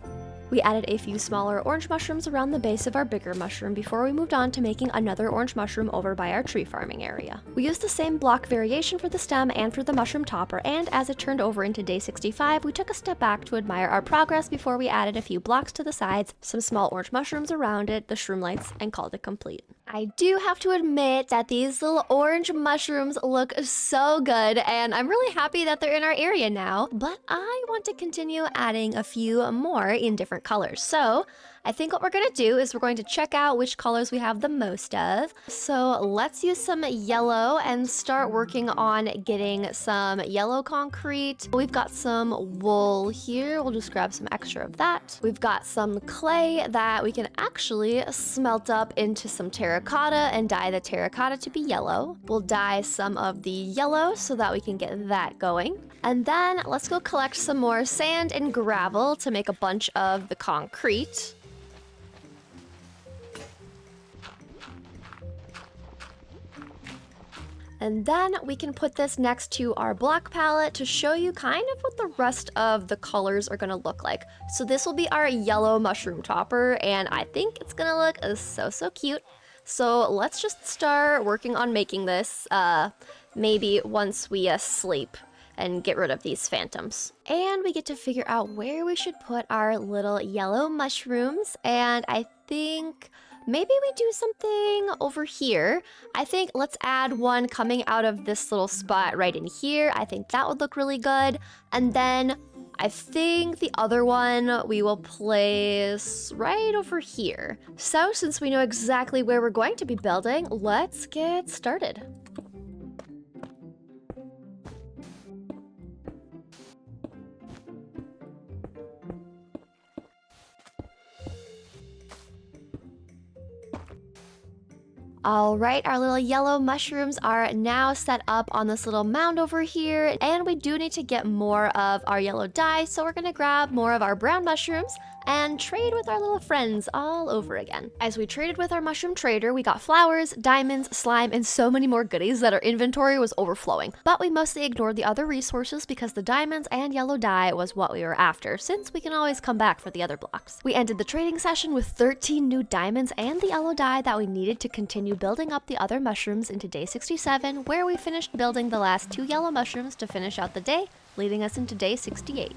Speaker 1: We added a few smaller orange mushrooms around the base of our bigger mushroom before we moved on to making another orange mushroom over by our tree farming area. We used the same block variation for the stem and for the mushroom topper, and as it turned over into day 65, we took a step back to admire our progress before we added a few blocks to the sides, some small orange mushrooms around it, the shroom lights, and called it complete. I do have to admit that these little orange mushrooms look so good, and I'm really happy that they're in our area now, but I want to continue adding a few more in different colors. So I think what we're gonna do is we're going to check out which colors we have the most of. So let's use some yellow and start working on getting some yellow concrete. We've got some wool here. We'll just grab some extra of that. We've got some clay that we can actually smelt up into some terracotta and dye the terracotta to be yellow. We'll dye some of the yellow so that we can get that going. And then let's go collect some more sand and gravel to make a bunch of the concrete. And then we can put this next to our block palette to show you kind of what the rest of the colors are gonna look like. So this will be our yellow mushroom topper, and I think it's gonna look so cute. So let's just start working on making this, maybe once we sleep and get rid of these phantoms. And we get to figure out where we should put our little yellow mushrooms, and I think maybe we do something over here. I think let's add one coming out of this little spot right in here. I think that would look really good. And then I think the other one we will place right over here. So since we know exactly where we're going to be building, let's get started. All right, our little yellow mushrooms are now set up on this little mound over here, and we do need to get more of our yellow dye, so we're gonna grab more of our brown mushrooms and trade with our little friends all over again. As we traded with our mushroom trader, we got flowers, diamonds, slime, and so many more goodies that our inventory was overflowing. But we mostly ignored the other resources because the diamonds and yellow dye was what we were after, since we can always come back for the other blocks. We ended the trading session with 13 new diamonds and the yellow dye that we needed to continue building up the other mushrooms into day 67, where we finished building the last 2 yellow mushrooms to finish out the day, leading us into day 68.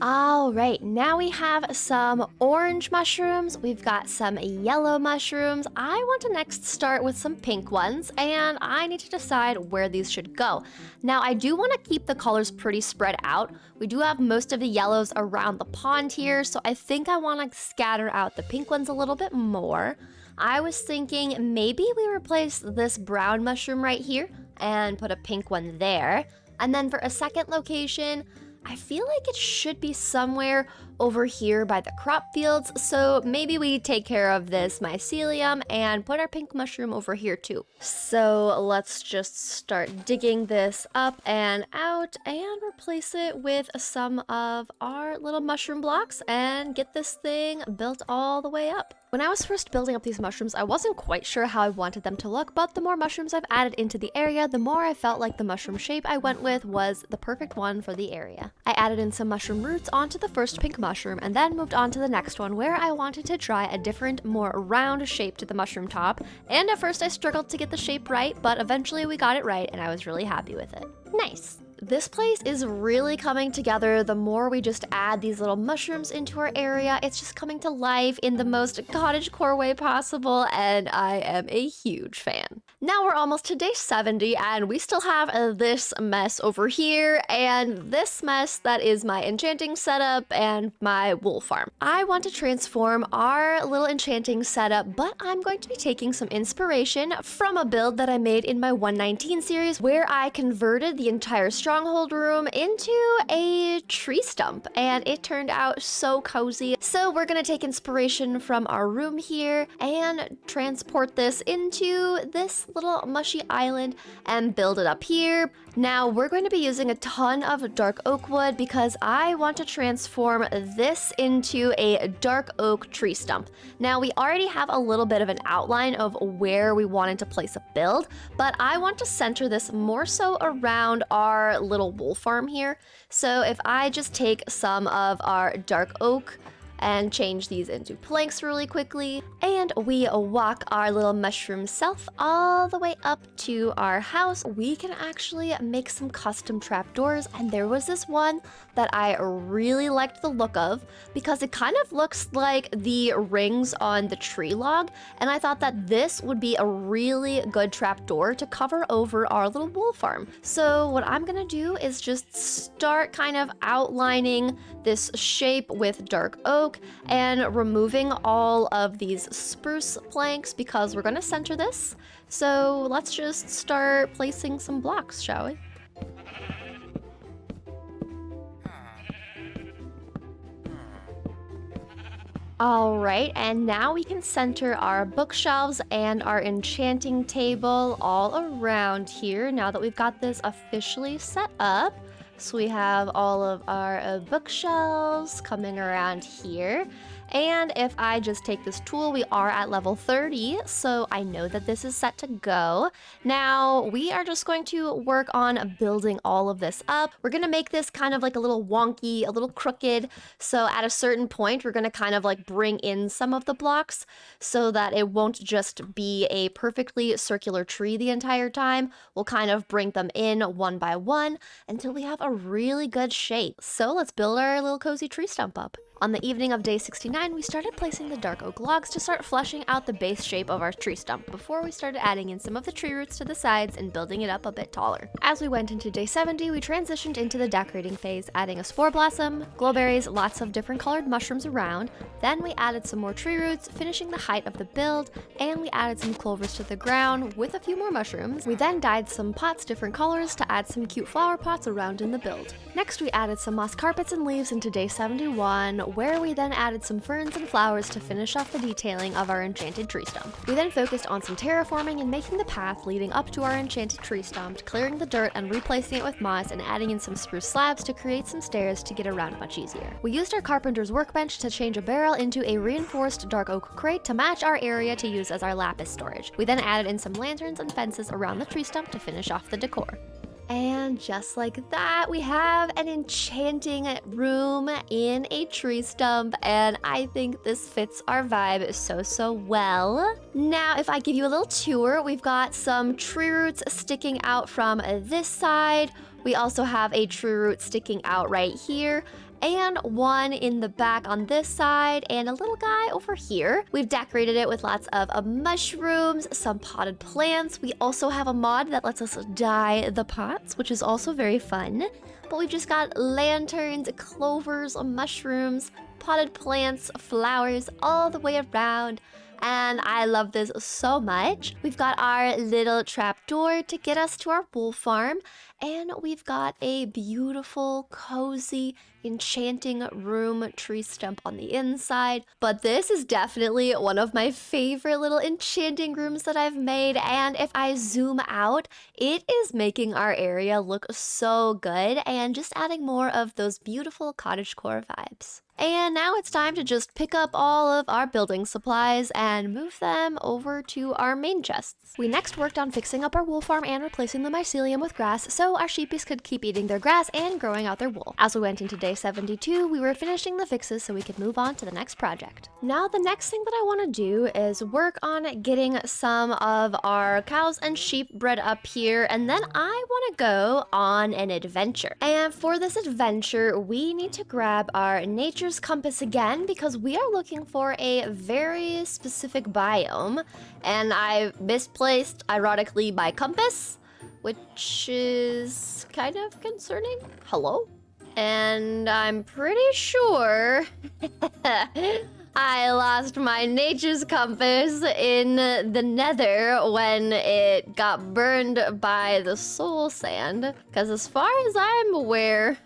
Speaker 1: All right, now we have some orange mushrooms. We've got some yellow mushrooms. I want to next start with some pink ones, and I need to decide where these should go. Now, I do want to keep the colors pretty spread out. We do have most of the yellows around the pond here, so I think I want to scatter out the pink ones a little bit more. I was thinking maybe we replace this brown mushroom right here and put a pink one there. And then for a second location, I feel like it should be somewhere over here by the crop fields, so maybe we take care of this mycelium and put our pink mushroom over here too. So let's just start digging this up and out and replace it with some of our little mushroom blocks and get this thing built all the way up. When I was first building up these mushrooms, I wasn't quite sure how I wanted them to look, but the more mushrooms I've added into the area, the more I felt like the mushroom shape I went with was the perfect one for the area. I added in some mushroom roots onto the first pink mushroom and then moved on to the next one where I wanted to try a different, more round shape to the mushroom top. And at first I struggled to get the shape right, but eventually we got it right and I was really happy with it. Nice! This place is really coming together the more we just add these little mushrooms into our area. It's just coming to life in the most cottagecore way possible, and I am a huge fan. Now we're almost to day 70, and we still have this mess over here, and this mess that is my enchanting setup and my wool farm. I want to transform our little enchanting setup, but I'm going to be taking some inspiration from a build that I made in my 119 series where I converted the entire stronghold room into a tree stump, and it turned out so cozy. So we're gonna take inspiration from our room here and transport this into this little mushy island and build it up here. Now we're going to be using a ton of dark oak wood because I want to transform this into a dark oak tree stump. Now we already have a little bit of an outline of where we wanted to place a build, but I want to center this more so around our little wool farm here. So if I just take some of our dark oak and change these into planks really quickly, and we walk our little mushroom self all the way up to our house, we can actually make some custom trapdoors. And there was this one that I really liked the look of because it kind of looks like the rings on the tree log, and I thought that this would be a really good trapdoor to cover over our little wool farm. So what I'm gonna do is just start kind of outlining this shape with dark oak and removing all of these spruce planks because we're gonna center this. So let's just start placing some blocks, shall we? All right, and now we can center our bookshelves and our enchanting table all around here now that we've got this officially set up. So we have all of our bookshelves coming around here. And if I just take this tool, we are at level 30, so I know that this is set to go. Now, we are just going to work on building all of this up. We're gonna make this kind of like a little wonky, a little crooked, so at a certain point, we're gonna kind of like bring in some of the blocks so that it won't just be a perfectly circular tree the entire time. We'll kind of bring them in one by one until we have a really good shape. So let's build our little cozy tree stump up. On the evening of day 69, we started placing the dark oak logs to start fleshing out the base shape of our tree stump before we started adding in some of the tree roots to the sides and building it up a bit taller. As we went into day 70, we transitioned into the decorating phase, adding a spore blossom, glowberries, lots of different colored mushrooms around. Then we added some more tree roots, finishing the height of the build, and we added some clovers to the ground with a few more mushrooms. We then dyed some pots different colors to add some cute flower pots around in the build. Next, we added some moss carpets and leaves into day 71, where we then added some ferns and flowers to finish off the detailing of our enchanted tree stump. We then focused on some terraforming and making the path leading up to our enchanted tree stump, clearing the dirt and replacing it with moss and adding in some spruce slabs to create some stairs to get around much easier. We used our carpenter's workbench to change a barrel into a reinforced dark oak crate to match our area to use as our lapis storage. We then added in some lanterns and fences around the tree stump to finish off the decor. And just like that, we have an enchanting room in a tree stump, and I think this fits our vibe so well. Now, if I give you a little tour, we've got some tree roots sticking out from this side. We also have a tree root sticking out right here. and one in the back on this side, and a little guy over here. We've decorated it with lots of mushrooms, some potted plants. We also have a mod that lets us dye the pots, which is also very fun. But we've just got lanterns, clovers, mushrooms, potted plants, flowers all the way around. And I love this so much. We've got our little trap door to get us to our wool farm. And we've got a beautiful, cozy, enchanting room tree stump on the inside. But this is definitely one of my favorite little enchanting rooms that I've made. And if I zoom out, it is making our area look so good and just adding more of those beautiful cottagecore vibes. And now it's time to just pick up all of our building supplies and move them over to our main chests. We next worked on fixing up our wool farm and replacing the mycelium with grass so our sheepies could keep eating their grass and growing out their wool. As we went into day 72, we were finishing the fixes so we could move on to the next project. Now the next thing that I want to do is work on getting some of our cows and sheep bred up here, and then I want to go on an adventure. And for this adventure, we need to grab our nature's compass again because we are looking for a very specific biome, and I misplaced, ironically, my compass, which is kind of concerning. Hello? And I'm pretty sure I lost my nature's compass in the nether when it got burned by the soul sand, because as far as I'm aware,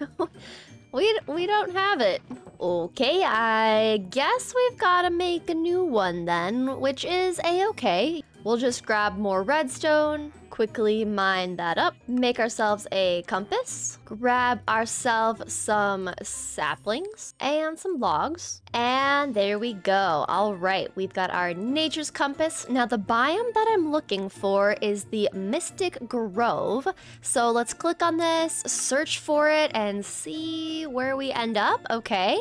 Speaker 1: we don't have it. Okay, I guess we've got to make a new one then, which is a-okay. We'll just grab more redstone, quickly mine that up, make ourselves a compass, grab ourselves some saplings and some logs, and there we go. All right, we've got our nature's compass. Now the biome that I'm looking for is the Mystic Grove. So let's click on this, search for it, and see where we end up. Okay,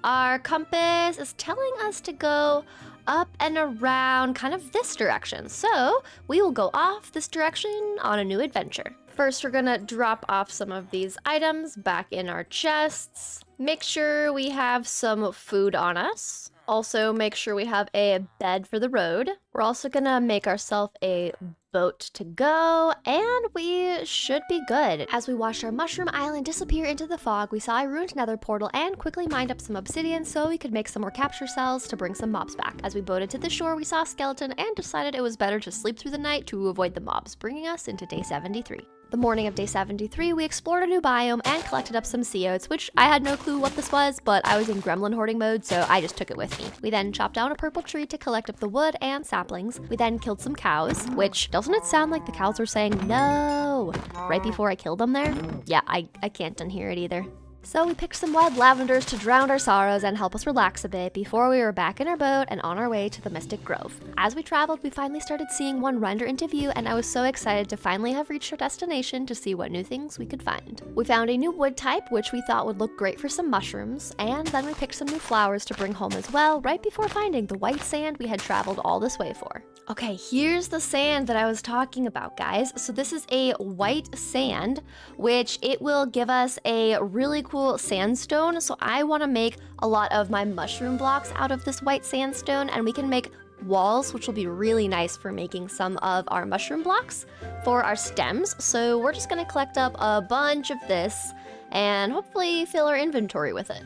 Speaker 1: our compass is telling us to go up and around kind of this direction. So we will go off this direction on a new adventure. First, we're gonna drop off some of these items back in our chests. Make sure we have some food on us. Also, make sure we have a bed for the road. We're also gonna make ourselves a boat to go, and we should be good. As we watched our mushroom island disappear into the fog, we saw a ruined nether portal and quickly mined up some obsidian so we could make some more capture cells to bring some mobs back. As we boated to the shore, we saw a skeleton and decided it was better to sleep through the night to avoid the mobs, bringing us into day 73. The morning of day 73, we explored a new biome and collected up some sea oats, which I had no clue what this was, but I was in gremlin hoarding mode, so I just took it with me. We then chopped down a purple tree to collect up the wood and saplings. We then killed some cows, which, doesn't it sound like the cows were saying no right before I killed them there? Yeah, I can't unhear it either. So we picked some wild lavenders to drown our sorrows and help us relax a bit before we were back in our boat and on our way to the Mystic Grove. As we traveled, we finally started seeing one render into view, and I was so excited to finally have reached our destination to see what new things we could find. We found a new wood type, which we thought would look great for some mushrooms, and then we picked some new flowers to bring home as well, right before finding the white sand we had traveled all this way for. Okay, here's the sand that I was talking about, guys. So this is a white sand, which it will give us a really cool sandstone. So I want to make a lot of my mushroom blocks out of this white sandstone, and we can make walls, which will be really nice for making some of our mushroom blocks for our stems. So we're just going to collect up a bunch of this and hopefully fill our inventory with it.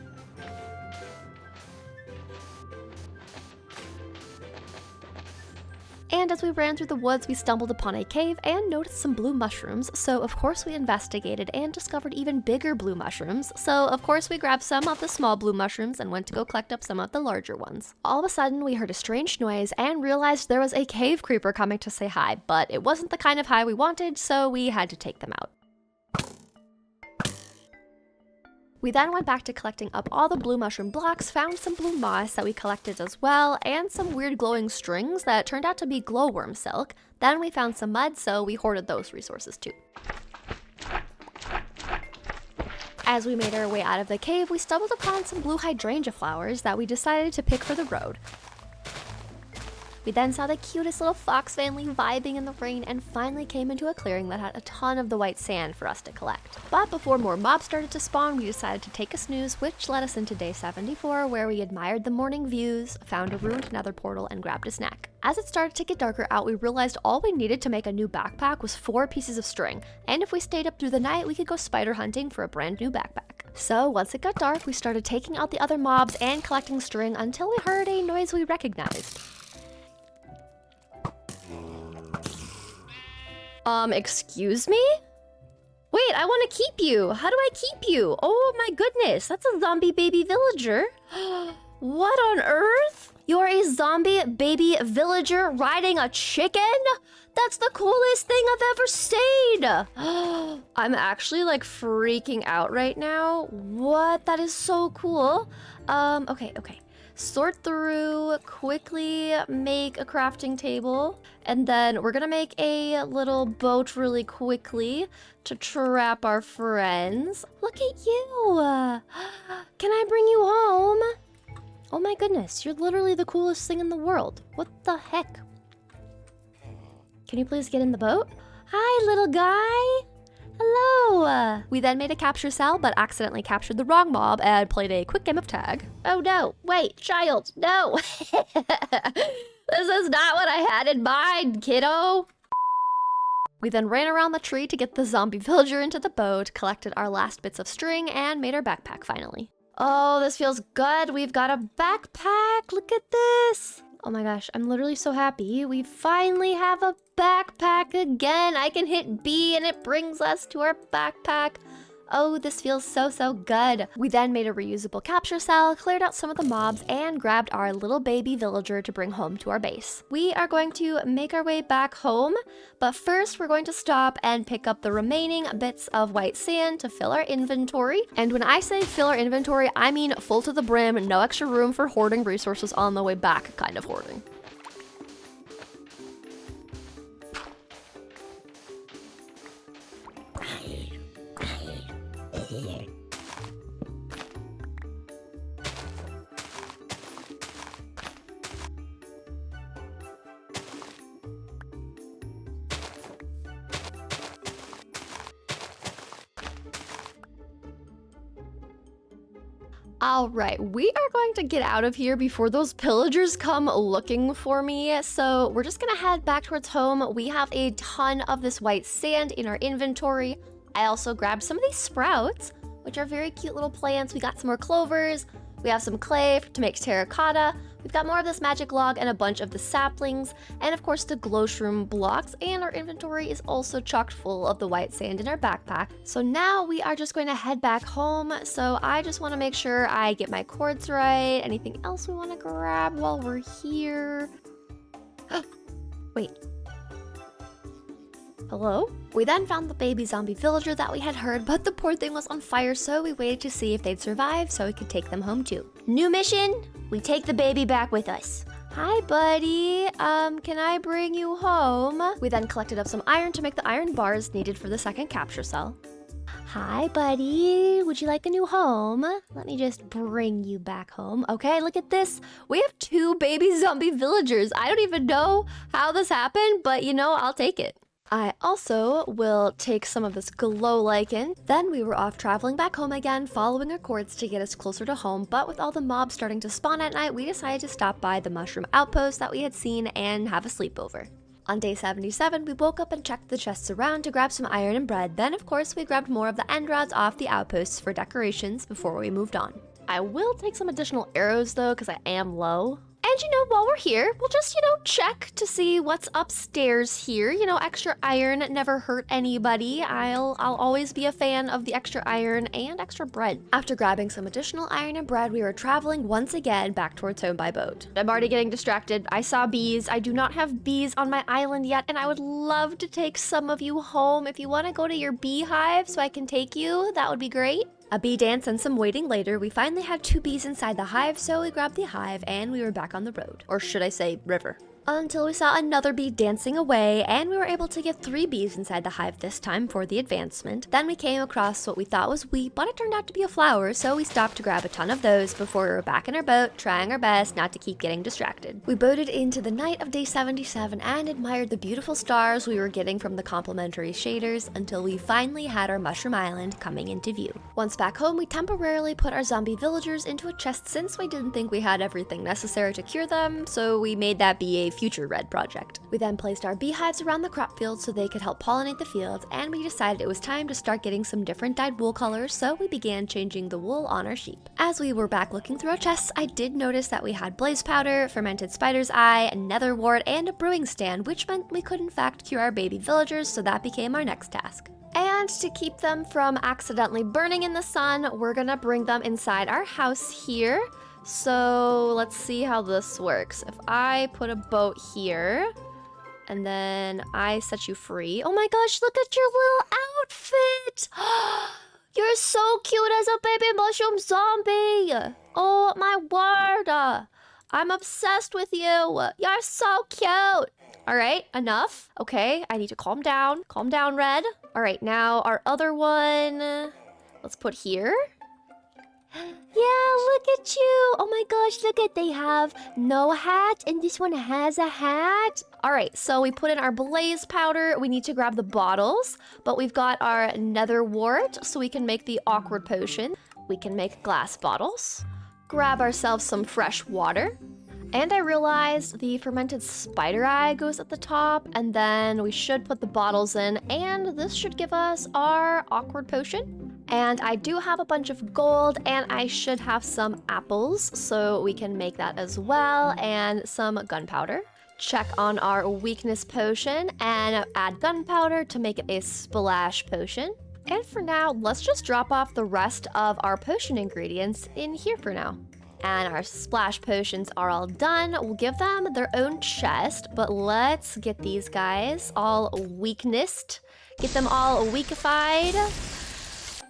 Speaker 1: And as we ran through the woods, we stumbled upon a cave and noticed some blue mushrooms, so of course we investigated and discovered even bigger blue mushrooms, so of course we grabbed some of the small blue mushrooms and went to go collect up some of the larger ones. All of a sudden, we heard a strange noise and realized there was a cave creeper coming to say hi, but it wasn't the kind of hi we wanted, so we had to take them out. We then went back to collecting up all the blue mushroom blocks, found some blue moss that we collected as well, and some weird glowing strings that turned out to be glowworm silk. Then we found some mud, so we hoarded those resources too. As we made our way out of the cave, we stumbled upon some blue hydrangea flowers that we decided to pick for the road. We then saw the cutest little fox family vibing in the rain and finally came into a clearing that had a ton of the white sand for us to collect. But before more mobs started to spawn, we decided to take a snooze, which led us into day 74, where we admired the morning views, found a ruined nether portal, and grabbed a snack. As it started to get darker out, we realized all we needed to make a new backpack was 4 pieces of string, and if we stayed up through the night, we could go spider hunting for a brand new backpack. So once it got dark, we started taking out the other mobs and collecting string until we heard a noise we recognized. Excuse me? Wait, I want to keep you. How do I keep you? Oh my goodness, that's a zombie baby villager. What on earth? You're a zombie baby villager riding a chicken? That's the coolest thing I've ever seen. I'm actually like freaking out right now. What? That is so cool. Okay. Sort through, quickly make a crafting table, and then we're gonna make a little boat really quickly to trap our friends. Look at you! Can I bring you home? Oh my goodness, you're literally the coolest thing in the world. What the heck? Can you please get in the boat? Hi, little guy! Hello! We then made a capture cell, but accidentally captured the wrong mob and played a quick game of tag. Oh no, wait, child, no! This is not what I had in mind, kiddo! We then ran around the tree to get the zombie villager into the boat, collected our last bits of string, and made our backpack finally. Oh, this feels good. We've got a backpack. Look at this. Oh my gosh, I'm literally so happy. We finally have a backpack again. I can hit B and it brings us to our backpack. Oh, this feels so good. We then made a reusable capture cell, cleared out some of the mobs, and grabbed our little baby villager to bring home to our base. We are going to make our way back home, but first we're going to stop and pick up the remaining bits of white sand to fill our inventory. And when I say fill our inventory, I mean full to the brim, no extra room for hoarding resources on the way back kind of hoarding. All right, we are going to get out of here before those pillagers come looking for me. So we're just gonna head back towards home. We have a ton of this white sand in our inventory. I also grabbed some of these sprouts, which are very cute little plants. We got some more clovers. We have some clay to make terracotta. We've got more of this magic log and a bunch of the saplings, and of course the glowshroom blocks, and our inventory is also chocked full of the white sand in our backpack. So now we are just going to head back home. So I just want to make sure I get my cords right. Anything else we want to grab while we're here? Wait. Hello? We then found the baby zombie villager that we had heard, but the poor thing was on fire, so we waited to see if they'd survive so we could take them home too. New mission, we take the baby back with us. Hi, buddy. Can I bring you home? We then collected up some iron to make the iron bars needed for the second capture cell. Hi, buddy. Would you like a new home? Let me just bring you back home. Okay, look at this. We have 2 baby zombie villagers. I don't even know how this happened, but you know, I'll take it. I also will take some of this glow lichen. Then we were off traveling back home again, following our cords to get us closer to home, but with all the mobs starting to spawn at night, we decided to stop by the Mooshroom outpost that we had seen and have a sleepover. On day 77, we woke up and checked the chests around to grab some iron and bread. Then, of course, we grabbed more of the end rods off the outposts for decorations before we moved on. I will take some additional arrows though, because I am low. And you know, while we're here, we'll just, check to see what's upstairs here. Extra iron never hurt anybody. I'll always be a fan of the extra iron and extra bread. After grabbing some additional iron and bread, we were traveling once again back towards home by boat. I'm already getting distracted. I saw bees. I do not have bees on my island yet, and I would love to take some of you home. If you want to go to your beehive so I can take you, that would be great. A bee dance and some waiting later, we finally had 2 bees inside the hive, so we grabbed the hive and we were back on the road. Or should I say river. until we saw another bee dancing away, and we were able to get 3 bees inside the hive this time for the advancement. Then we came across what we thought was wheat, but it turned out to be a flower, so we stopped to grab a ton of those before we were back in our boat, trying our best not to keep getting distracted. We boated into the night of day 77 and admired the beautiful stars we were getting from the complementary shaders until we finally had our mushroom island coming into view. Once back home, we temporarily put our zombie villagers into a chest since we didn't think we had everything necessary to cure them, so we made that be a future red project. We then placed our beehives around the crop fields so they could help pollinate the fields, and we decided it was time to start getting some different dyed wool colors, so we began changing the wool on our sheep. As we were back looking through our chests, I did notice that we had blaze powder, fermented spider's eye, nether wart, and a brewing stand, which meant we could in fact cure our baby villagers, so that became our next task. And to keep them from accidentally burning in the sun, we're gonna bring them inside our house here. So let's see how this works. If I put a boat here, and then I set you free. Oh my gosh, look at your little outfit! You're so cute as a baby mushroom zombie! Oh my word! I'm obsessed with you! You're so cute! Alright, enough. Okay, I need to calm down. Calm down, Red. Alright, now our other one, let's put here. Yeah, look at you. Oh my gosh, look at, they have no hat and this one has a hat. All right, so we put in our blaze powder. We need to grab the bottles, but we've got our nether wart so we can make the awkward potion. We can make glass bottles. Grab ourselves some fresh water. And I realized the fermented spider eye goes at the top, and then we should put the bottles in, and this should give us our awkward potion. And I do have a bunch of gold, and I should have some apples, so we can make that as well, and some gunpowder. Check on our weakness potion, and add gunpowder to make it a splash potion. And for now, let's just drop off the rest of our potion ingredients in here for now. And our splash potions are all done. We'll give them their own chest, but let's get these guys all weaknessed. Get them all weakified.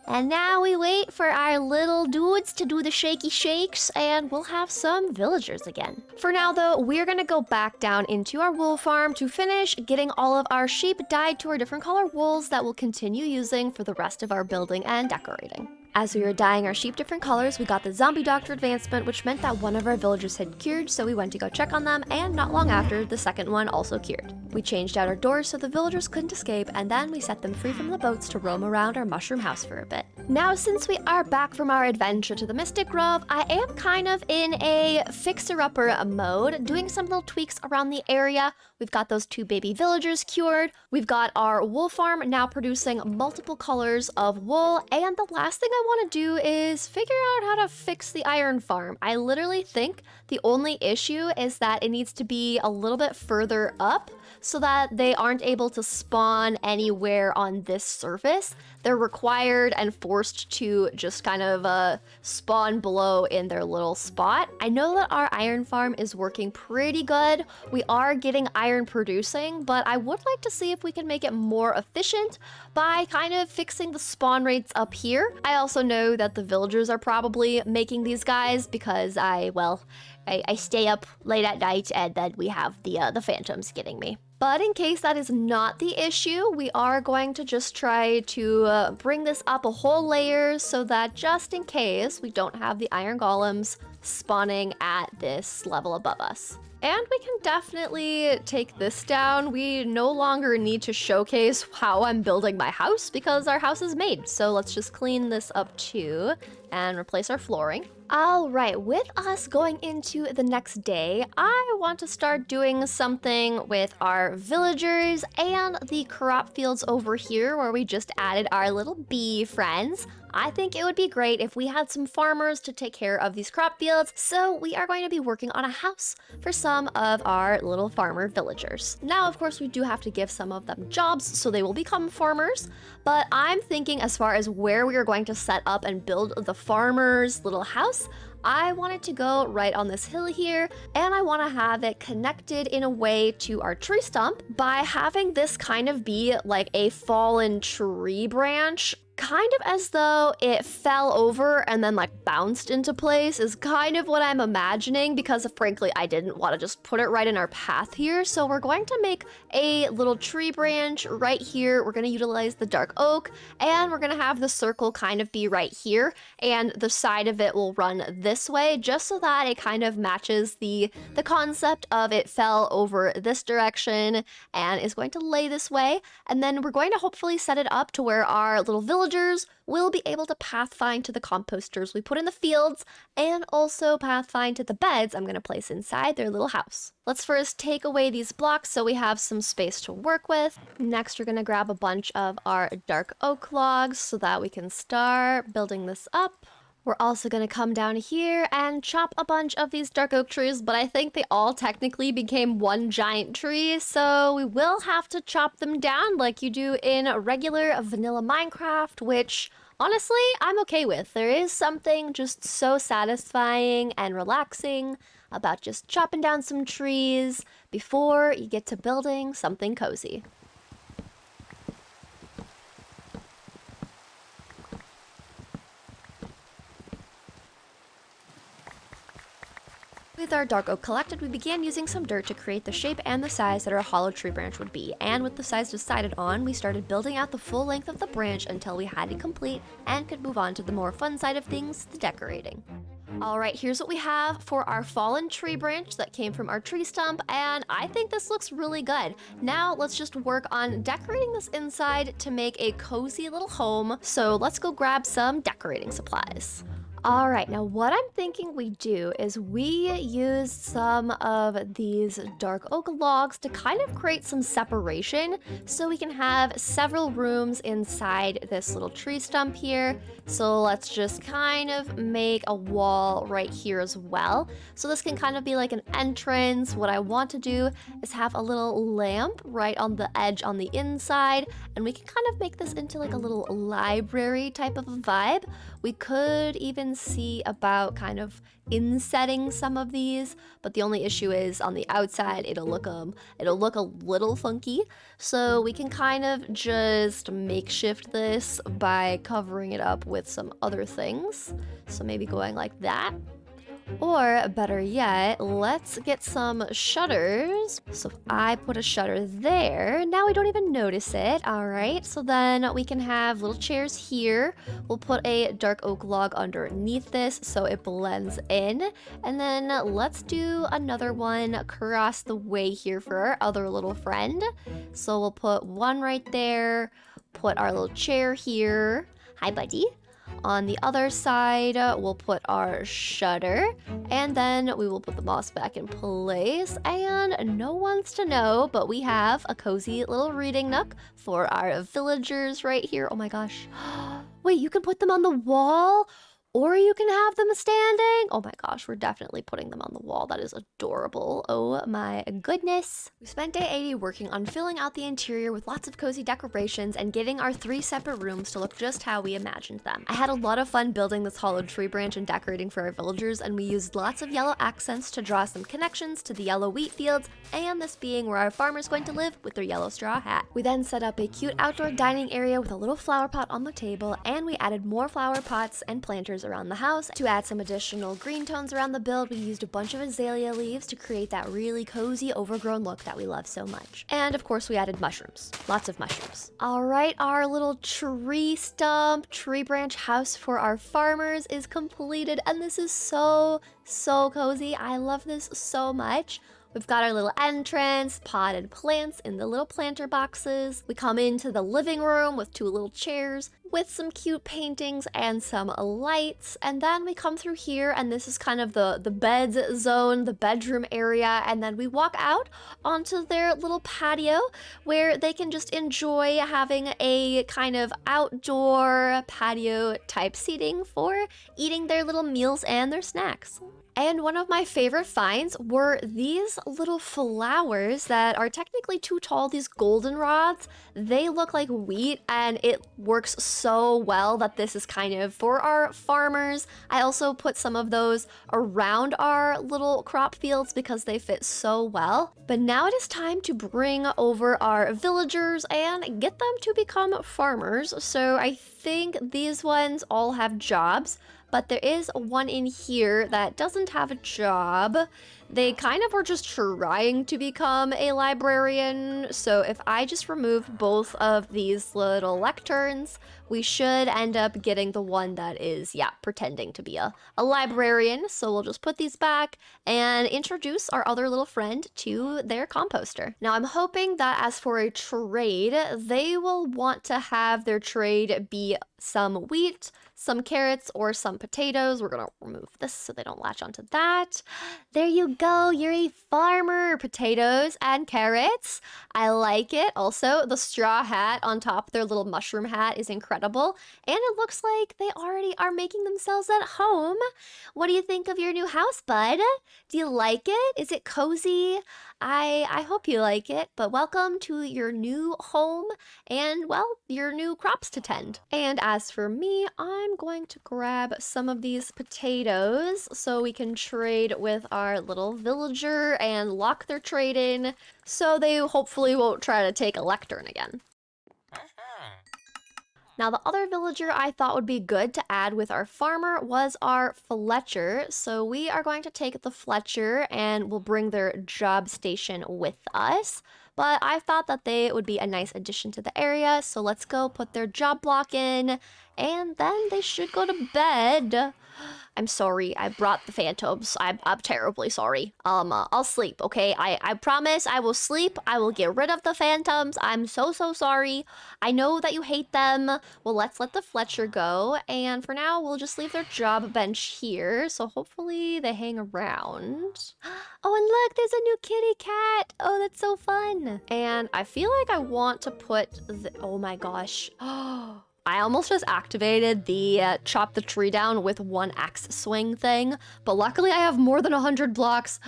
Speaker 1: And now we wait for our little dudes to do the shaky shakes, and we'll have some villagers again. For now though, we're gonna go back down into our wool farm to finish getting all of our sheep dyed to our different color wools that we'll continue using for the rest of our building and decorating. As we were dyeing our sheep different colors, we got the zombie doctor advancement, which meant that one of our villagers had cured, so we went to go check on them, and not long after, the second one also cured. We changed out our doors so the villagers couldn't escape, and then we set them free from the boats to roam around our mushroom house for a bit. Now, since we are back from our adventure to the Mystic Grove, I am kind of in a fixer-upper mode, doing some little tweaks around the area. We've got those 2 baby villagers cured. We've got our wool farm now producing multiple colors of wool, and the last thing I want to do is figure out how to fix the iron farm. I literally think the only issue is that it needs to be a little bit further up so that they aren't able to spawn anywhere on this surface. They're required and forced to just kind of spawn below in their little spot. I know that our iron farm is working pretty good. We are getting iron producing, but I would like to see if we can make it more efficient by kind of fixing the spawn rates up here. I also know that the villagers are probably making these guys because I stay up late at night, and then we have the phantoms getting me. But in case that is not the issue, we are going to just try to bring this up a whole layer so that just in case we don't have the iron golems spawning at this level above us. And we can definitely take this down. We no longer need to showcase how I'm building my house because our house is made. So let's just clean this up too and replace our flooring. All right, with us going into the next day, I want to start doing something with our villagers and the crop fields over here where we just added our little bee friends. I think it would be great if we had some farmers to take care of these crop fields, so we are going to be working on a house for some of our little farmer villagers. Now, of course, we do have to give some of them jobs, so they will become farmers, but I'm thinking as far as where we are going to set up and build the farmer's little house, I want it to go right on this hill here, and I want to have it connected in a way to our tree stump by having this kind of be like a fallen tree branch kind of as though it fell over and then like bounced into place is kind of what I'm imagining, because frankly I didn't want to just put it right in our path here. So we're going to make a little tree branch right here. We're going to utilize the dark oak, and we're going to have the circle kind of be right here, and the side of it will run this way just so that it kind of matches the concept of it fell over this direction and is going to lay this way. And then we're going to hopefully set it up to where our little villagers will be able to pathfind to the composters we put in the fields, and also pathfind to the beds I'm going to place inside their little house. Let's first take away these blocks so we have some space to work with. Next, we're going to grab a bunch of our dark oak logs so that we can start building this up. We're also going to come down here and chop a bunch of these dark oak trees, but I think they all technically became one giant tree, so we will have to chop them down like you do in regular vanilla Minecraft, which honestly I'm okay with. There is something just so satisfying and relaxing about just chopping down some trees before you get to building something cozy. With our dark oak collected, we began using some dirt to create the shape and the size that our hollow tree branch would be, and with the size decided on, we started building out the full length of the branch until we had it complete and could move on to the more fun side of things, the decorating. Alright, here's what we have for our fallen tree branch that came from our tree stump, and I think this looks really good. Now let's just work on decorating this inside to make a cozy little home, so let's go grab some decorating supplies. Alright, now what I'm thinking we do is we use some of these dark oak logs to kind of create some separation so we can have several rooms inside this little tree stump here. So let's just kind of make a wall right here as well. So this can kind of be like an entrance. What I want to do is have a little lamp right on the edge on the inside, and we can kind of make this into like a little library type of a vibe. We could even see about kind of insetting some of these, but the only issue is on the outside it'll look a little funky. So we can kind of just makeshift this by covering it up with some other things. So maybe going like that. Or better yet, let's get some shutters. So if I put a shutter there, now we don't even notice it. All right, so then we can have little chairs here. We'll put a dark oak log underneath this so it blends in. And then let's do another one across the way here for our other little friend. So we'll put one right there, put our little chair here. Hi, buddy. On the other side, we'll put our shutter, and then we will put the moss back in place, and no one's to know, but we have a cozy little reading nook for our villagers right here. Oh my gosh. Wait, you can put them on the wall? Or you can have them standing. Oh my gosh, we're definitely putting them on the wall. That is adorable. Oh my goodness. We spent day 80 working on filling out the interior with lots of cozy decorations and getting our 3 separate rooms to look just how we imagined them. I had a lot of fun building this hollowed tree branch and decorating for our villagers, and we used lots of yellow accents to draw some connections to the yellow wheat fields, and this being where our farmer's going to live with their yellow straw hat. We then set up a cute outdoor dining area with a little flower pot on the table, and we added more flower pots and planters around the house. To add some additional green tones around the build, we used a bunch of azalea leaves to create that really cozy overgrown look that we love so much. And of course we added mushrooms. Lots of mushrooms. Alright, our little tree stump, tree branch house for our farmers is completed, and this is so cozy. I love this so much. We've got our little entrance, potted plants in the little planter boxes. We come into the living room with 2 little chairs with some cute paintings and some lights. And then we come through here, and this is kind of the beds zone, the bedroom area. And then we walk out onto their little patio where they can just enjoy having a kind of outdoor patio type seating for eating their little meals and their snacks. And one of my favorite finds were these little flowers that are technically too tall, these goldenrods. They look like wheat and it works so well that this is kind of for our farmers. I also put some of those around our little crop fields because they fit so well. But now it is time to bring over our villagers and get them to become farmers. So I think these ones all have jobs. But there is one in here that doesn't have a job. They kind of were just trying to become a librarian. So if I just remove both of these little lecterns, we should end up getting the one that is, yeah, pretending to be a librarian. So we'll just put these back and introduce our other little friend to their composter. Now I'm hoping that as for a trade, they will want to have their trade be some wheat, some carrots, or some potatoes. We're gonna remove this so they don't latch onto that. There you go, you're a farmer. Potatoes and carrots. I like it. Also, the straw hat on top of their little mushroom hat is incredible. And it looks like they already are making themselves at home. What do you think of your new house, bud? Do you like it? Is it cozy? I hope you like it, but welcome to your new home and, well, your new crops to tend. And as for me, I'm going to grab some of these potatoes so we can trade with our little villager and lock their trade in so they hopefully won't try to take a lectern again. Now the other villager I thought would be good to add with our farmer was our Fletcher. So we are going to take the Fletcher and we'll bring their job station with us. But I thought that they would be a nice addition to the area. So let's go put their job block in and then they should go to bed. I'm sorry, I brought the phantoms. I'm terribly sorry. I'll sleep, okay? I promise I will sleep. I will get rid of the phantoms. I'm so sorry. I know that you hate them. Well, let's let the Fletcher go. And for now, we'll just leave their job bench here. So hopefully they hang around. Oh, and look, there's a new kitty cat. Oh, that's so fun. And I feel like I want to put oh my gosh. Oh. I almost just activated the chop the tree down with one axe swing thing, but luckily I have more than 100 blocks.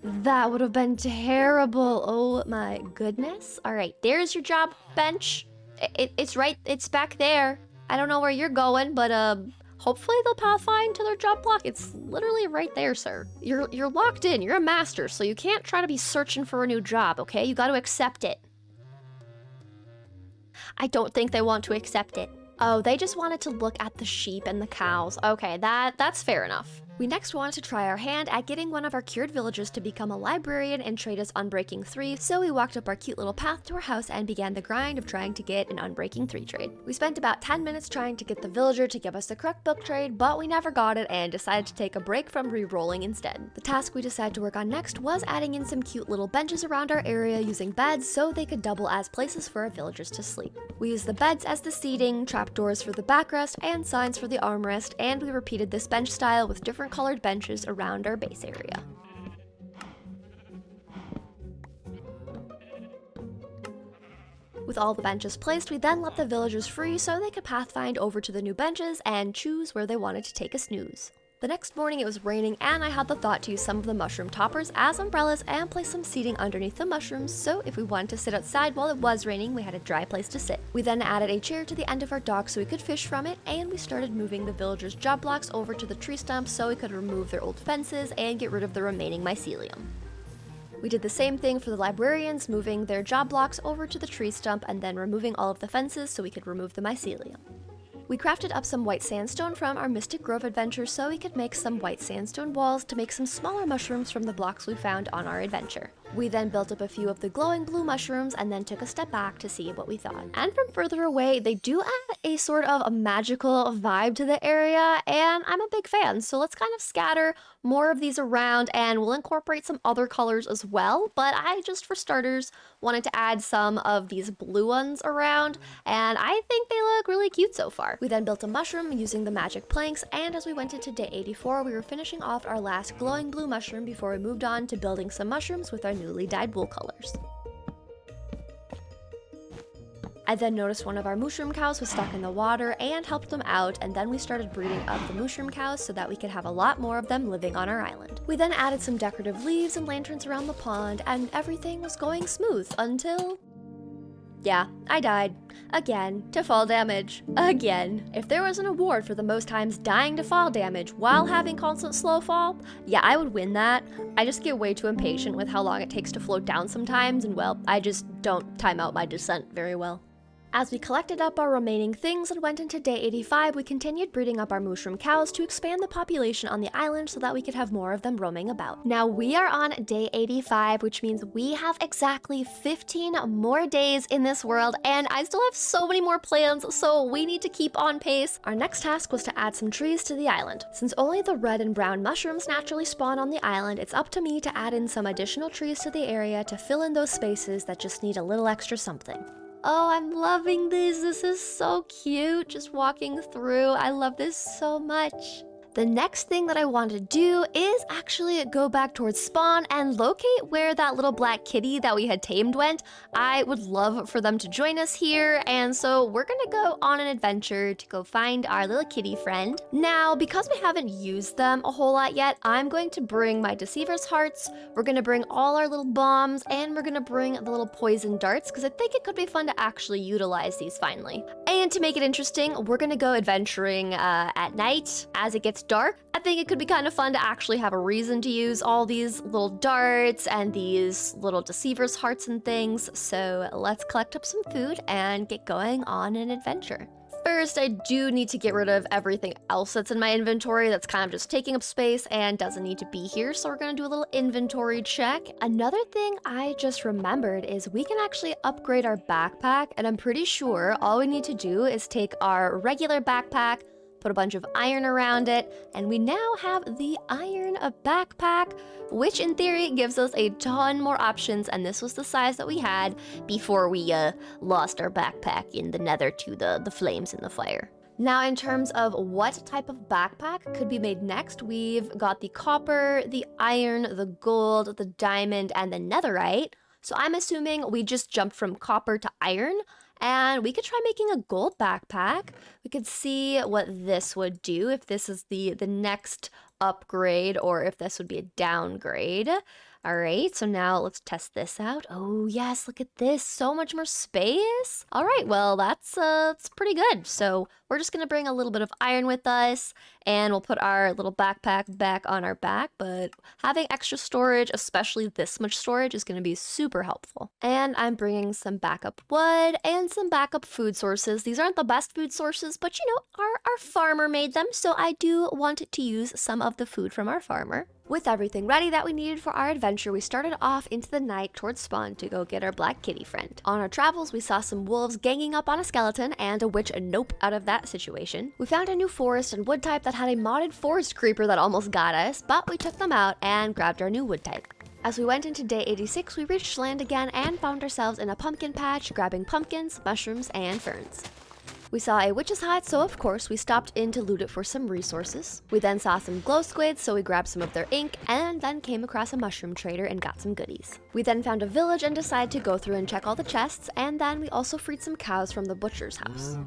Speaker 1: That would have been terrible. Oh my goodness. All right, there's your job bench. It's back there. I don't know where you're going, but hopefully they'll pathfind to their job block. It's literally right there, sir. You're locked in. You're a master, so you can't try to be searching for a new job, okay? You got to accept it. I don't think they want to accept it. Oh, they just wanted to look at the sheep and the cows. Okay, that's fair enough. We next wanted to try our hand at getting one of our cured villagers to become a librarian and trade us Unbreaking 3, so we walked up our cute little path to our house and began the grind of trying to get an Unbreaking 3 trade. We spent about 10 minutes trying to get the villager to give us the correct book trade, but we never got it and decided to take a break from re-rolling instead. The task we decided to work on next was adding in some cute little benches around our area using beds so they could double as places for our villagers to sleep. We used the beds as the seating, trapdoors for the backrest, and signs for the armrest, and we repeated this bench style with different colored benches around our base area. With all the benches placed, we then let the villagers free so they could pathfind over to the new benches and choose where they wanted to take a snooze. The next morning it was raining and I had the thought to use some of the mushroom toppers as umbrellas and place some seating underneath the mushrooms so if we wanted to sit outside while it was raining, we had a dry place to sit. We then added a chair to the end of our dock so we could fish from it, and we started moving the villagers' job blocks over to the tree stumps so we could remove their old fences and get rid of the remaining mycelium. We did the same thing for the librarians, moving their job blocks over to the tree stump and then removing all of the fences so we could remove the mycelium. We crafted up some white sandstone from our Mystic Grove adventure so we could make some white sandstone walls to make some smaller mushrooms from the blocks we found on our adventure. We then built up a few of the glowing blue mushrooms and then took a step back to see what we thought. And from further away, they do add a sort of a magical vibe to the area, and I'm a big fan, so let's kind of scatter more of these around and we'll incorporate some other colors as well, but I just, for starters, wanted to add some of these blue ones around, and I think they look really cute so far. We then built a mushroom using the magic planks, and as we went into day 84, we were finishing off our last glowing blue mushroom before we moved on to building some mushrooms with our newly dyed wool colors. I then noticed one of our Mooshroom cows was stuck in the water and helped them out, and then we started breeding up the Mooshroom cows so that we could have a lot more of them living on our island. We then added some decorative leaves and lanterns around the pond, and everything was going smooth until... yeah, I died. Again, to fall damage. Again. If there was an award for the most times dying to fall damage while having constant slow fall, yeah, I would win that. I just get way too impatient with how long it takes to float down sometimes, and well, I just don't time out my descent very well. As we collected up our remaining things and went into day 85, we continued breeding up our Mooshroom cows to expand the population on the island so that we could have more of them roaming about. Now we are on day 85, which means we have exactly 15 more days in this world, and I still have so many more plans, so we need to keep on pace. Our next task was to add some trees to the island. Since only the red and brown mushrooms naturally spawn on the island, it's up to me to add in some additional trees to the area to fill in those spaces that just need a little extra something. Oh, I'm loving this. This is so cute. Just walking through. I love this so much. The next thing that I want to do is actually go back towards spawn and locate where that little black kitty that we had tamed went. I would love for them to join us here, and so we're gonna go on an adventure to go find our little kitty friend. Now, because we haven't used them a whole lot yet, I'm going to bring my Deceiver's Hearts, we're gonna bring all our little bombs, and we're gonna bring the little poison darts, because I think it could be fun to actually utilize these finally. And to make it interesting, we're gonna go adventuring at night as it gets dark. I think it could be kind of fun to actually have a reason to use all these little darts and these little Deceiver's Hearts and things. So let's collect up some food and get going on an adventure. First, I do need to get rid of everything else that's in my inventory that's kind of just taking up space and doesn't need to be here, so we're gonna do a little inventory check. Another thing I just remembered is we can actually upgrade our backpack, and I'm pretty sure all we need to do is take our regular backpack, put a bunch of iron around it, and we now have the iron backpack, which in theory gives us a ton more options, and this was the size that we had before we lost our backpack in the nether to the flames in the fire. Now, in terms of what type of backpack could be made next, we've got the copper, the iron, the gold, the diamond, and the netherite. So I'm assuming we just jumped from copper to iron, and we could try making a gold backpack. We could see what this would do, if this is the next upgrade or if this would be a downgrade. All right, so now let's test this out. Oh yes, look at this, so much more space. All right, well, that's pretty good. So we're just gonna bring a little bit of iron with us, and we'll put our little backpack back on our back, but having extra storage, especially this much storage, is gonna be super helpful. And I'm bringing some backup wood and some backup food sources. These aren't the best food sources, but you know, our farmer made them, so I do want to use some of the food from our farmer. With everything ready that we needed for our adventure, we started off into the night towards spawn to go get our black kitty friend. On our travels, we saw some wolves ganging up on a skeleton and a witch nope out of that situation. We found a new forest and wood type that had a modded forest creeper that almost got us, but we took them out and grabbed our new wood type. As we went into day 86, we reached land again and found ourselves in a pumpkin patch, grabbing pumpkins, mushrooms, and ferns. We saw a witch's hut, so of course we stopped in to loot it for some resources. We then saw some glow squids, so we grabbed some of their ink, and then came across a mushroom trader and got some goodies. We then found a village and decided to go through and check all the chests, and then we also freed some cows from the butcher's house.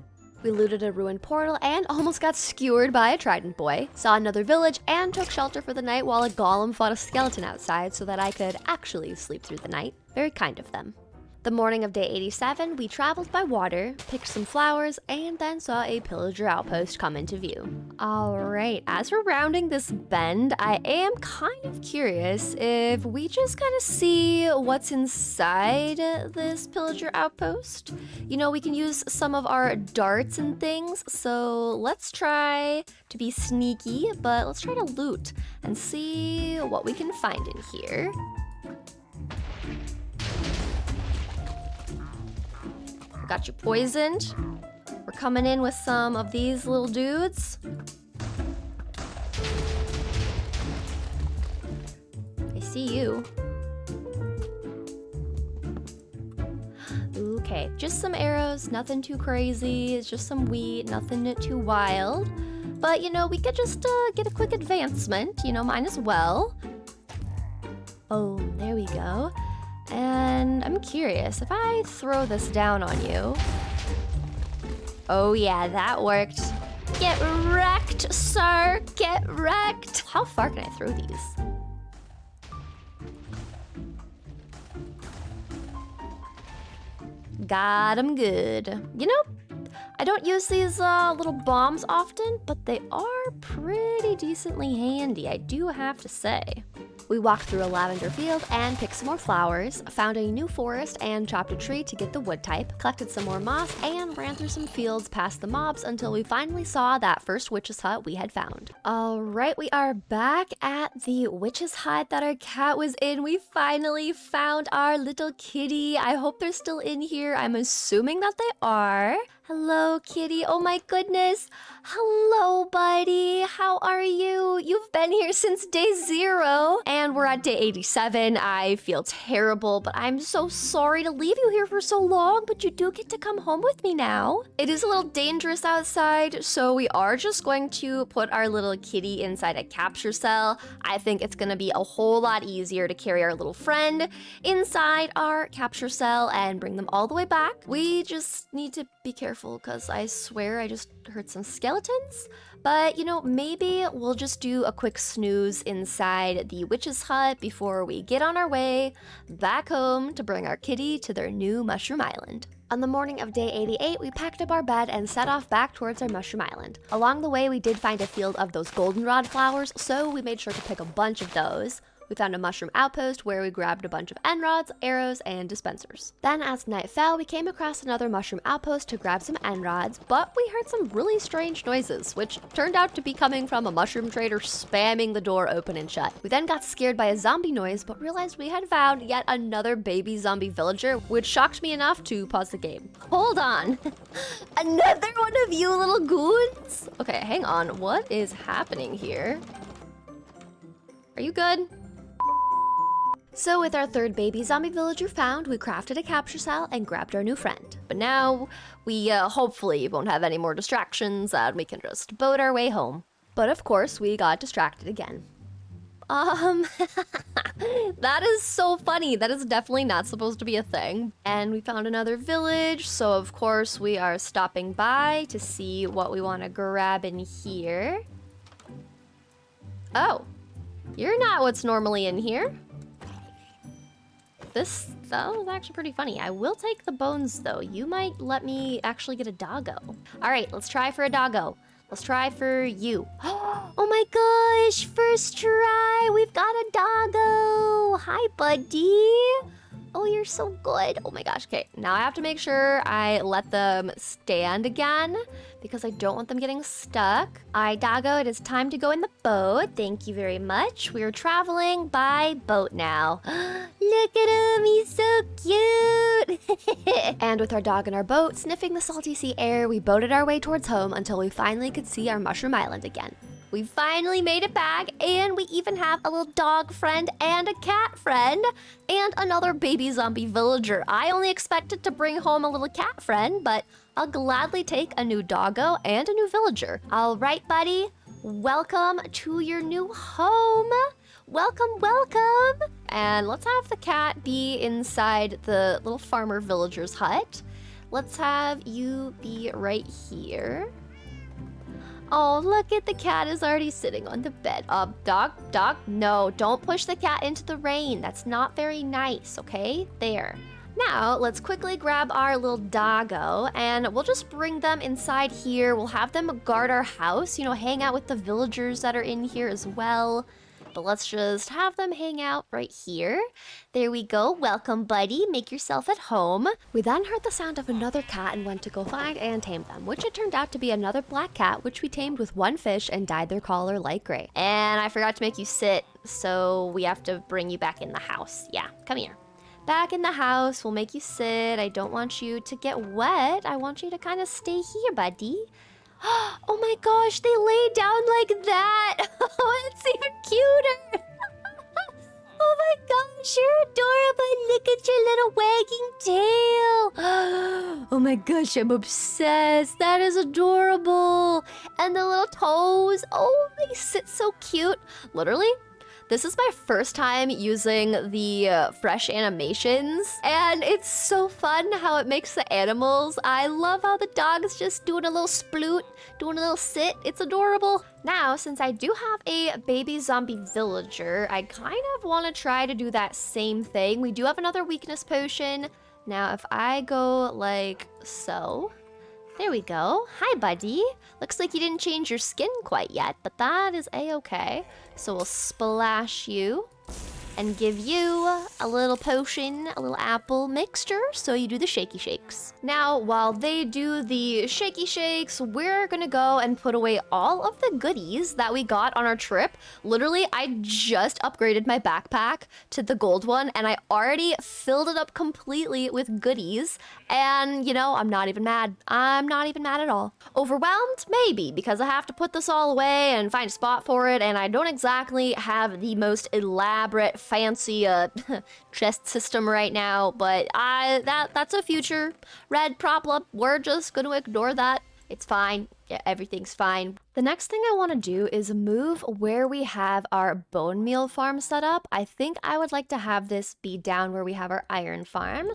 Speaker 1: We looted a ruined portal and almost got skewered by a trident boy, saw another village, and took shelter for the night while a golem fought a skeleton outside so that I could actually sleep through the night. Very kind of them. The morning of day 87, we traveled by water, picked some flowers, and then saw a pillager outpost come into view. Alright, as we're rounding this bend, I am kind of curious if we just kind of see what's inside this pillager outpost. You know, we can use some of our darts and things, so let's try to be sneaky, but let's try to loot and see what we can find in here. Got you poisoned. We're coming in with some of these little dudes. I see you. Okay, just some arrows, nothing too crazy. It's just some wheat, nothing too wild. But you know, we could just get a quick advancement, you know, might as well. Oh, there we go. And I'm curious, if I throw this down on you... Oh yeah, that worked. Get wrecked, sir! Get wrecked! How far can I throw these? Got 'em good. You know, I don't use these little bombs often, but they are pretty decently handy, I do have to say. We walked through a lavender field and picked some more flowers, found a new forest and chopped a tree to get the wood type, collected some more moss, and ran through some fields past the mobs until we finally saw that first witch's hut we had found. Alright, we are back at the witch's hut that our cat was in. We finally found our little kitty. I hope they're still in here. I'm assuming that they are. Hello, kitty. Oh my goodness. Hello, buddy. How are you? You've been here since day 0, and we're at day 87. I feel terrible, but I'm so sorry to leave you here for so long, but you do get to come home with me now. It is a little dangerous outside, so we are just going to put our little kitty inside a capture cell. I think it's gonna be a whole lot easier to carry our little friend inside our capture cell and bring them all the way back. We just need to be careful, because I swear I just heard some skeletons. But, you know, maybe we'll just do a quick snooze inside the witch's hut before we get on our way back home to bring our kitty to their new Mushroom Island. On the morning of day 88, we packed up our bed and set off back towards our Mushroom Island. Along the way, we did find a field of those goldenrod flowers, so we made sure to pick a bunch of those. We found a mushroom outpost where we grabbed a bunch of end rods, arrows, and dispensers. Then as night fell, we came across another mushroom outpost to grab some end rods, but we heard some really strange noises, which turned out to be coming from a mushroom trader spamming the door open and shut. We then got scared by a zombie noise, but realized we had found yet another baby zombie villager, which shocked me enough to pause the game. Hold on. Another one of you little goons? Okay, hang on. What is happening here? Are you good? So with our third baby zombie villager found, we crafted a capture cell and grabbed our new friend. But now we hopefully won't have any more distractions and we can just boat our way home. But of course, we got distracted again. That is so funny. That is definitely not supposed to be a thing. And we found another village, so of course we are stopping by to see what we want to grab in here. Oh, you're not what's normally in here. That was actually pretty funny. I will take the bones, though. You might let me actually get a doggo. All right, let's try for a doggo. Let's try for you. Oh my gosh, first try. We've got a doggo. Hi, buddy. Oh, you're so good. Oh my gosh. Okay, now I have to make sure I let them stand again because I don't want them getting stuck. All right, doggo, it is time to go in the boat. Thank you very much. We are traveling by boat now. Look at him, he's so cute. And with our dog in our boat, sniffing the salty sea air, we boated our way towards home until we finally could see our Mushroom Island again. We finally made it back, and we even have a little dog friend and a cat friend and another baby zombie villager. I only expected to bring home a little cat friend, but I'll gladly take a new doggo and a new villager. All right, buddy, welcome to your new home. Welcome, welcome. And let's have the cat be inside the little farmer villager's hut. Let's have you be right here. Oh, look at the cat is already sitting on the bed. Dog, no, don't push the cat into the rain. That's not very nice, okay? There. Now, let's quickly grab our little doggo and we'll just bring them inside here. We'll have them guard our house, you know, hang out with the villagers that are in here as well. But let's just have them hang out right here. There we go. Welcome, buddy. Make yourself at home. We then heard the sound of another cat and went to go find and tame them, which it turned out to be another black cat, which we tamed with one fish and dyed their collar light gray. And I forgot to make you sit, so we have to bring you back in the house. Yeah, come here. Back in the house, we'll make you sit. I don't want you to get wet. I want you to kind of stay here, buddy. Oh my gosh, they lay down like that. Oh, it's even cuter. Oh my gosh, you're adorable. Look at your little wagging tail. Oh my gosh, I'm obsessed. That is adorable. And the little toes. Oh, they sit so cute. Literally, This is my first time using the fresh animations, and it's so fun how it makes the animals. I love how the dog is just doing a little sploot, doing a little sit. It's adorable. Now, since I do have a baby zombie villager, I kind of want to try to do that same thing. We do have another weakness potion. Now, if I go like so, there we go. Hi, buddy. Looks like you didn't change your skin quite yet, but that is a-okay. So we'll splash you and give you a little potion, a little apple mixture, so you do the shaky shakes. Now, while they do the shaky shakes, we're gonna go and put away all of the goodies that we got on our trip. Literally, I just upgraded my backpack to the gold one, and I already filled it up completely with goodies. And, you know, I'm not even mad. I'm not even mad at all. Overwhelmed? Maybe, because I have to put this all away and find a spot for it, and I don't exactly have the most elaborate, fancy chest system right now, but that's a future red problem. We're just gonna ignore that. It's fine. Yeah, everything's fine. The next thing I want to do is move where we have our bone meal farm set up. I think I would like to have this be down where we have our iron farm.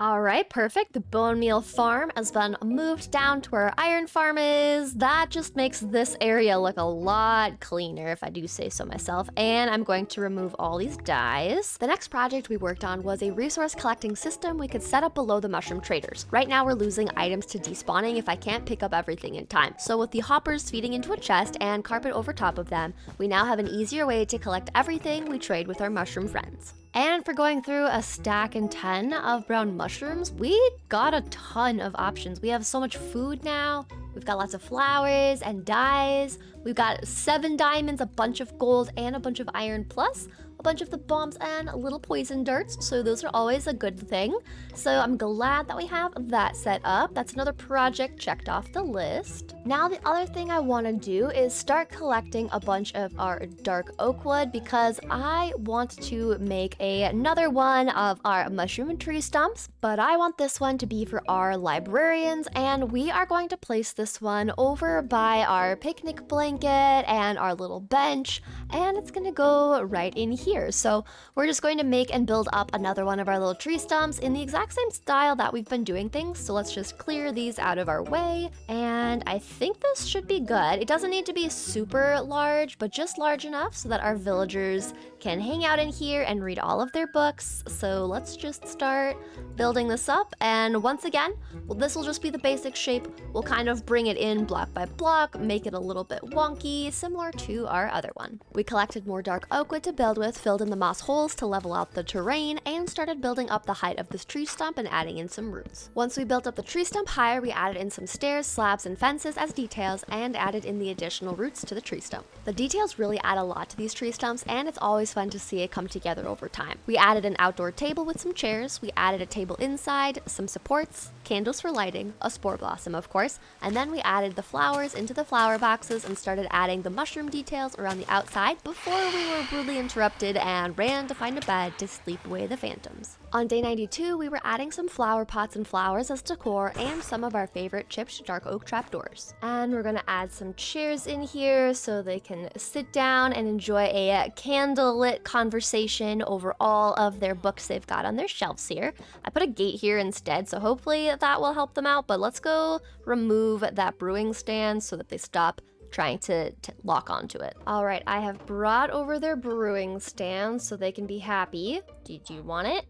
Speaker 1: All right, perfect. The bone meal farm has been moved down to where our iron farm is. That just makes this area look a lot cleaner, if I do say so myself. And I'm going to remove all these dyes. The next project we worked on was a resource collecting system we could set up below the mushroom traders. Right now, we're losing items to despawning if I can't pick up everything in time. So with the hoppers feeding into a chest and carpet over top of them, we now have an easier way to collect everything we trade with our mushroom friends. And for going through a stack and 10 of brown mushrooms, we got a ton of options. We have so much food now. We've got lots of flowers and dyes. We've got 7 diamonds, a bunch of gold, and a bunch of iron, plus a bunch of the bombs and little poison darts. So those are always a good thing. So I'm glad that we have that set up. That's another project checked off the list. Now the other thing I want to do is start collecting a bunch of our dark oak wood, because I want to make another one of our mushroom and tree stumps, but I want this one to be for our librarians, and we are going to place this one over by our picnic blanket and our little bench, and it's gonna go right in here. So we're just going to make and build up another one of our little tree stumps in the exact same style that we've been doing things. So let's just clear these out of our way, and I think this should be good. It doesn't need to be super large, but just large enough so that our villagers can hang out in here and read all of their books. So let's just start building this up, and once again, well, this will just be the basic shape. We'll kind of bring it in block by block, make it a little bit wonky, similar to our other one. We collected more dark oak wood to build with, filled in the moss holes to level out the terrain, and started building up the height of this tree stump and adding in some roots. Once we built up the tree stump higher, we added in some stairs, slabs, and fences as details, and added in the additional roots to the tree stump. The details really add a lot to these tree stumps, and it's always fun to see it come together over time. We added an outdoor table with some chairs, we added a table inside, some supports, candles for lighting, a spore blossom of course, and then we added the flowers into the flower boxes and started adding the mushroom details around the outside before we were rudely interrupted and ran to find a bed to sleep away the phantoms. On day 92, we were adding some flower pots and flowers as decor and some of our favorite chipped dark oak trapdoors. And we're gonna add some chairs in here so they can sit down and enjoy a candlelit conversation over all of their books they've got on their shelves here. I put a gate here instead, so hopefully that will help them out, but let's go remove that brewing stand so that they stop trying to lock onto it. All right, I have brought over their brewing stand so they can be happy. Do you want it?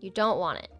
Speaker 1: You don't want it.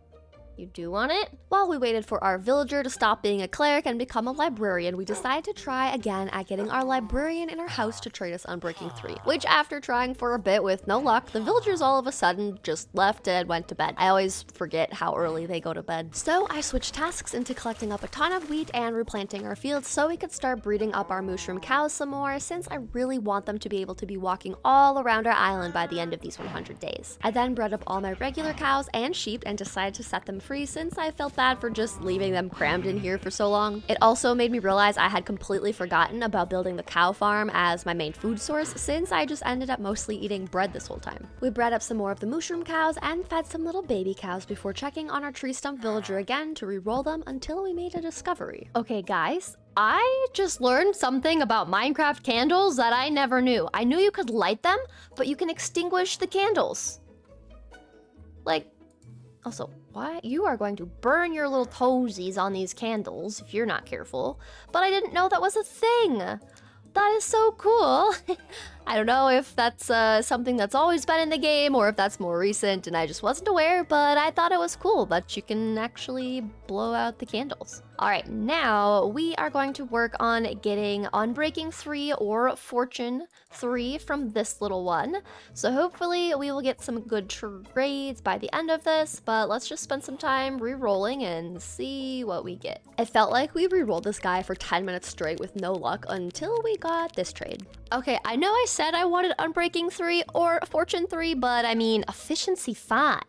Speaker 1: You do want it? While we waited for our villager to stop being a cleric and become a librarian, we decided to try again at getting our librarian in our house to trade us Unbreaking 3, which after trying for a bit with no luck, the villagers all of a sudden just left and went to bed. I always forget how early they go to bed. So I switched tasks into collecting up a ton of wheat and replanting our fields so we could start breeding up our Mooshroom cows some more, since I really want them to be able to be walking all around our island by the end of these 100 days. I then bred up all my regular cows and sheep and decided to set them free since I felt bad for just leaving them crammed in here for so long. It also made me realize I had completely forgotten about building the cow farm as my main food source since I just ended up mostly eating bread this whole time. We bred up some more of the Mooshroom cows and fed some little baby cows before checking on our tree stump villager again to re-roll them until we made a discovery. Okay guys, I just learned something about Minecraft candles that I never knew. I knew you could light them, but you can extinguish the candles. Like, also, why? You are going to burn your little toesies on these candles if you're not careful. But I didn't know that was a thing. That is so cool. I don't know if that's something that's always been in the game or if that's more recent and I just wasn't aware, but I thought it was cool that you can actually blow out the candles. All right, now we are going to work on getting Unbreaking 3 or Fortune 3 from this little one. So hopefully we will get some good trades by the end of this, but let's just spend some time re-rolling and see what we get. It felt like we re-rolled this guy for 10 minutes straight with no luck until we got this trade. Okay, I know I said I wanted Unbreaking 3 or Fortune 3, but I mean Efficiency 5.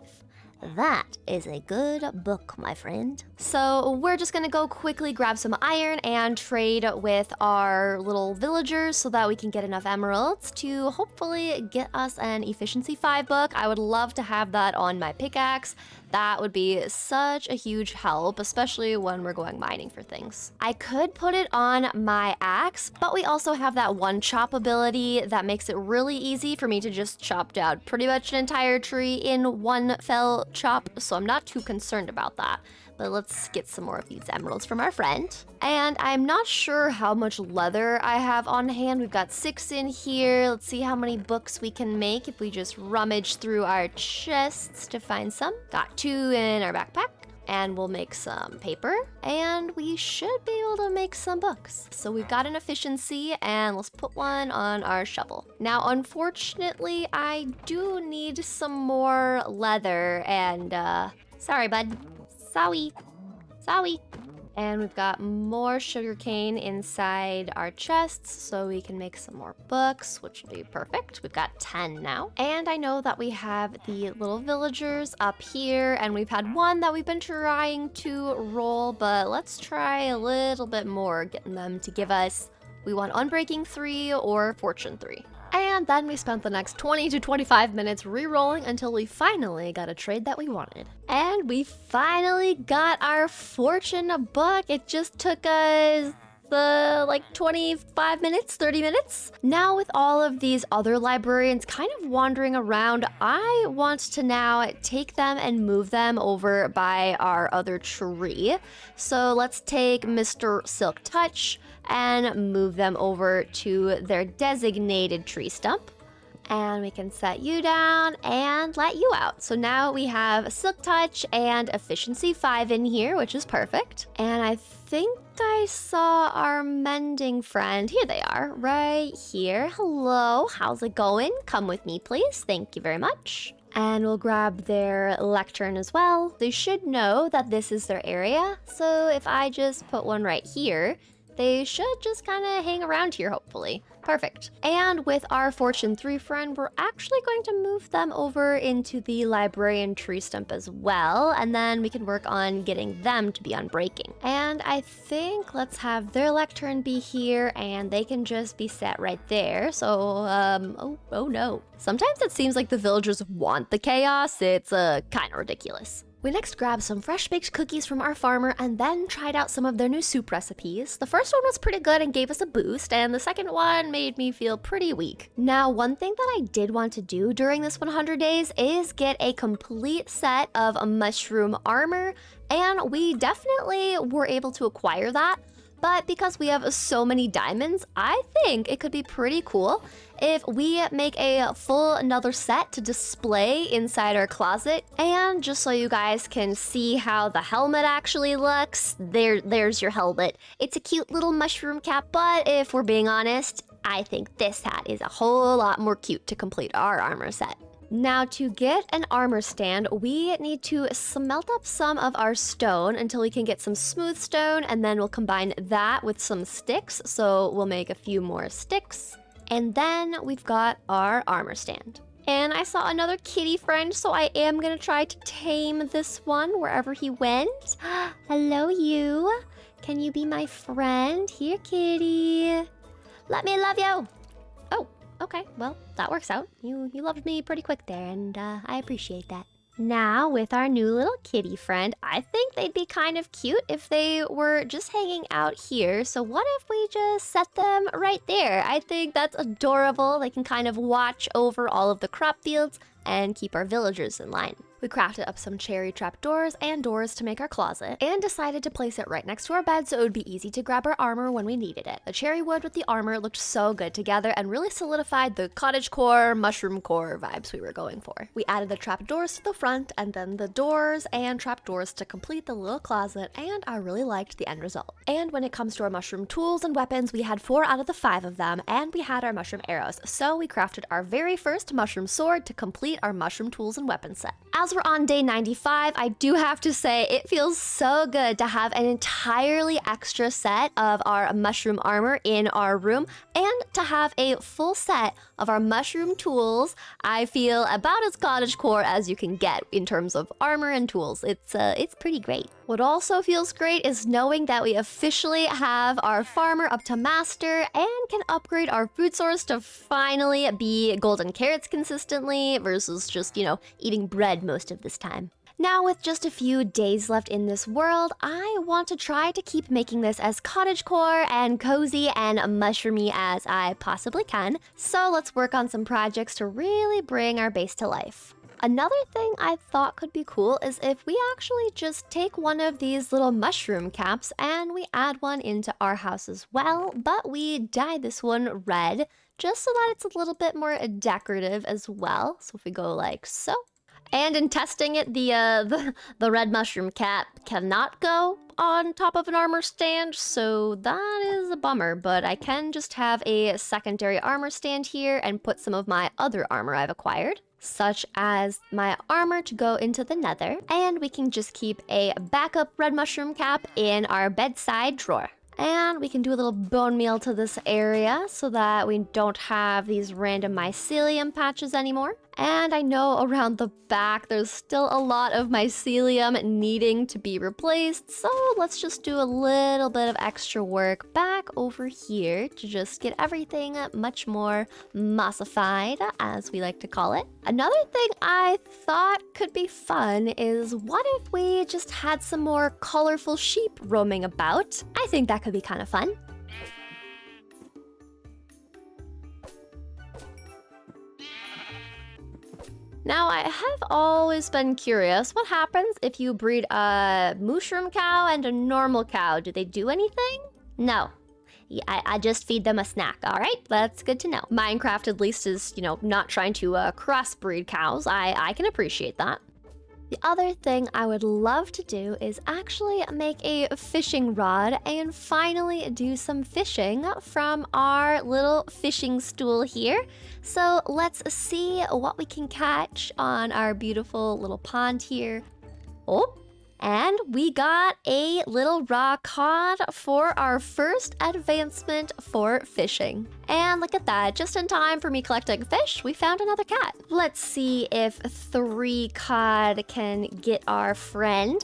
Speaker 1: That is a good book, my friend. So we're just gonna go quickly grab some iron and trade with our little villagers so that we can get enough emeralds to hopefully get us an Efficiency 5 book. I would love to have that on my pickaxe. That would be such a huge help, especially when we're going mining for things. I could put it on my axe, but we also have that one chop ability that makes it really easy for me to just chop down pretty much an entire tree in one fell chop, so I'm not too concerned about that. But let's get some more of these emeralds from our friend. And I'm not sure how much leather I have on hand. We've got 6 in here. Let's see how many books we can make if we just rummage through our chests to find some. Got 2 in our backpack. And we'll make some paper. And we should be able to make some books. So we've got an efficiency, and let's put one on our shovel. Now, unfortunately, I do need some more leather and, sorry, bud. Sorry. And we've got more sugarcane inside our chests, so we can make some more books, which will be perfect. We've got 10 now. And I know that we have the little villagers up here, and we've had one that we've been trying to roll, but let's try a little bit more, getting them to give us, we want Unbreaking 3 or Fortune 3. And then we spent the next 20 to 25 minutes re-rolling until we finally got a trade that we wanted. And we finally got our fortune book. It just took us like 25 minutes, 30 minutes. Now with all of these other librarians kind of wandering around, I want to now take them and move them over by our other tree. So let's take Mr. Silk Touch and move them over to their designated tree stump. And we can set you down and let you out. So now we have Silk Touch and Efficiency 5 in here, which is perfect. And I think I saw our mending friend. Here they are, right here. Hello, how's it going? Come with me, please. Thank you very much. And we'll grab their lectern as well. They should know that this is their area. So if I just put one right here, they should just kind of hang around here, hopefully. Perfect. And with our Fortune 3 friend, we're actually going to move them over into the librarian tree stump as well, and then we can work on getting them to be unbreaking. And I think let's have their lectern be here, and they can just be set right there. So, oh no. Sometimes it seems like the villagers want the chaos. It's kind of ridiculous. We next grabbed some fresh baked cookies from our farmer and then tried out some of their new soup recipes. The first one was pretty good and gave us a boost, and the second one made me feel pretty weak. Now, one thing that I did want to do during this 100 days is get a complete set of mushroom armor, and we definitely were able to acquire that. But because we have so many diamonds, I think it could be pretty cool if we make a full another set to display inside our closet. And just so you guys can see how the helmet actually looks, there's your helmet. It's a cute little mushroom cap, but if we're being honest, I think this hat is a whole lot more cute to complete our armor set. Now, to get an armor stand, we need to smelt up some of our stone until we can get some smooth stone, and then we'll combine that with some sticks. So we'll make a few more sticks, and then we've got our armor stand. And I saw another kitty friend, so I am gonna try to tame this one wherever he went. Hello, you. Can you be my friend? Here, kitty. Let me love you. Oh, okay. Well, that works out. You loved me pretty quick there, and I appreciate that. Now, with our new little kitty friend, I think they'd be kind of cute if they were just hanging out here. So what if we just set them right there? I think that's adorable. They can kind of watch over all of the crop fields and keep our villagers in line. We crafted up some cherry trapdoors and doors to make our closet, and decided to place it right next to our bed so it would be easy to grab our armor when we needed it. The cherry wood with the armor looked so good together and really solidified the cottagecore, mushroom core vibes we were going for. We added the trapdoors to the front, and then the doors and trapdoors to complete the little closet, and I really liked the end result. And when it comes to our mushroom tools and weapons, we had 4 out of the 5 of them, and we had our mushroom arrows. So we crafted our very first mushroom sword to complete our mushroom tools and weapon set. As we're on day 95, I do have to say it feels so good to have an entirely extra set of our mushroom armor in our room, and to have a full set of our mushroom tools. I feel about as cottagecore as you can get in terms of armor and tools. It's pretty great. What also feels great is knowing that we officially have our farmer up to master and can upgrade our food source to finally be golden carrots consistently versus just, eating bread most of this time. Now, with just a few days left in this world, I want to try to keep making this as cottagecore and cozy and mushroomy as I possibly can. So let's work on some projects to really bring our base to life. Another thing I thought could be cool is if we actually just take one of these little mushroom caps and we add one into our house as well, but we dye this one red just so that it's a little bit more decorative as well. So if we go like so. And in testing it, the red mushroom cap cannot go on top of an armor stand, so that is a bummer, but I can just have a secondary armor stand here and put some of my other armor I've acquired, such as my armor to go into the nether, and we can just keep a backup red mushroom cap in our bedside drawer. And we can do a little bone meal to this area so that we don't have these random mycelium patches anymore. And I know around the back there's still a lot of mycelium needing to be replaced, so let's just do a little bit of extra work back over here to just get everything much more mossified, as we like to call it. Another thing I thought could be fun is what if we just had some more colorful sheep roaming about? I think that could be kind of fun. Now, I have always been curious, what happens if you breed a Mooshroom cow and a normal cow? Do they do anything? No. Yeah, I just feed them a snack, all right? That's good to know. Minecraft at least is, not trying to crossbreed cows. I can appreciate that. The other thing I would love to do is actually make a fishing rod and finally do some fishing from our little fishing stool here. So let's see what we can catch on our beautiful little pond here. Oh, and we got a little raw cod for our first advancement for fishing. And look at that, just in time for me collecting fish, we found another cat. Let's see if 3 cod can get our friend.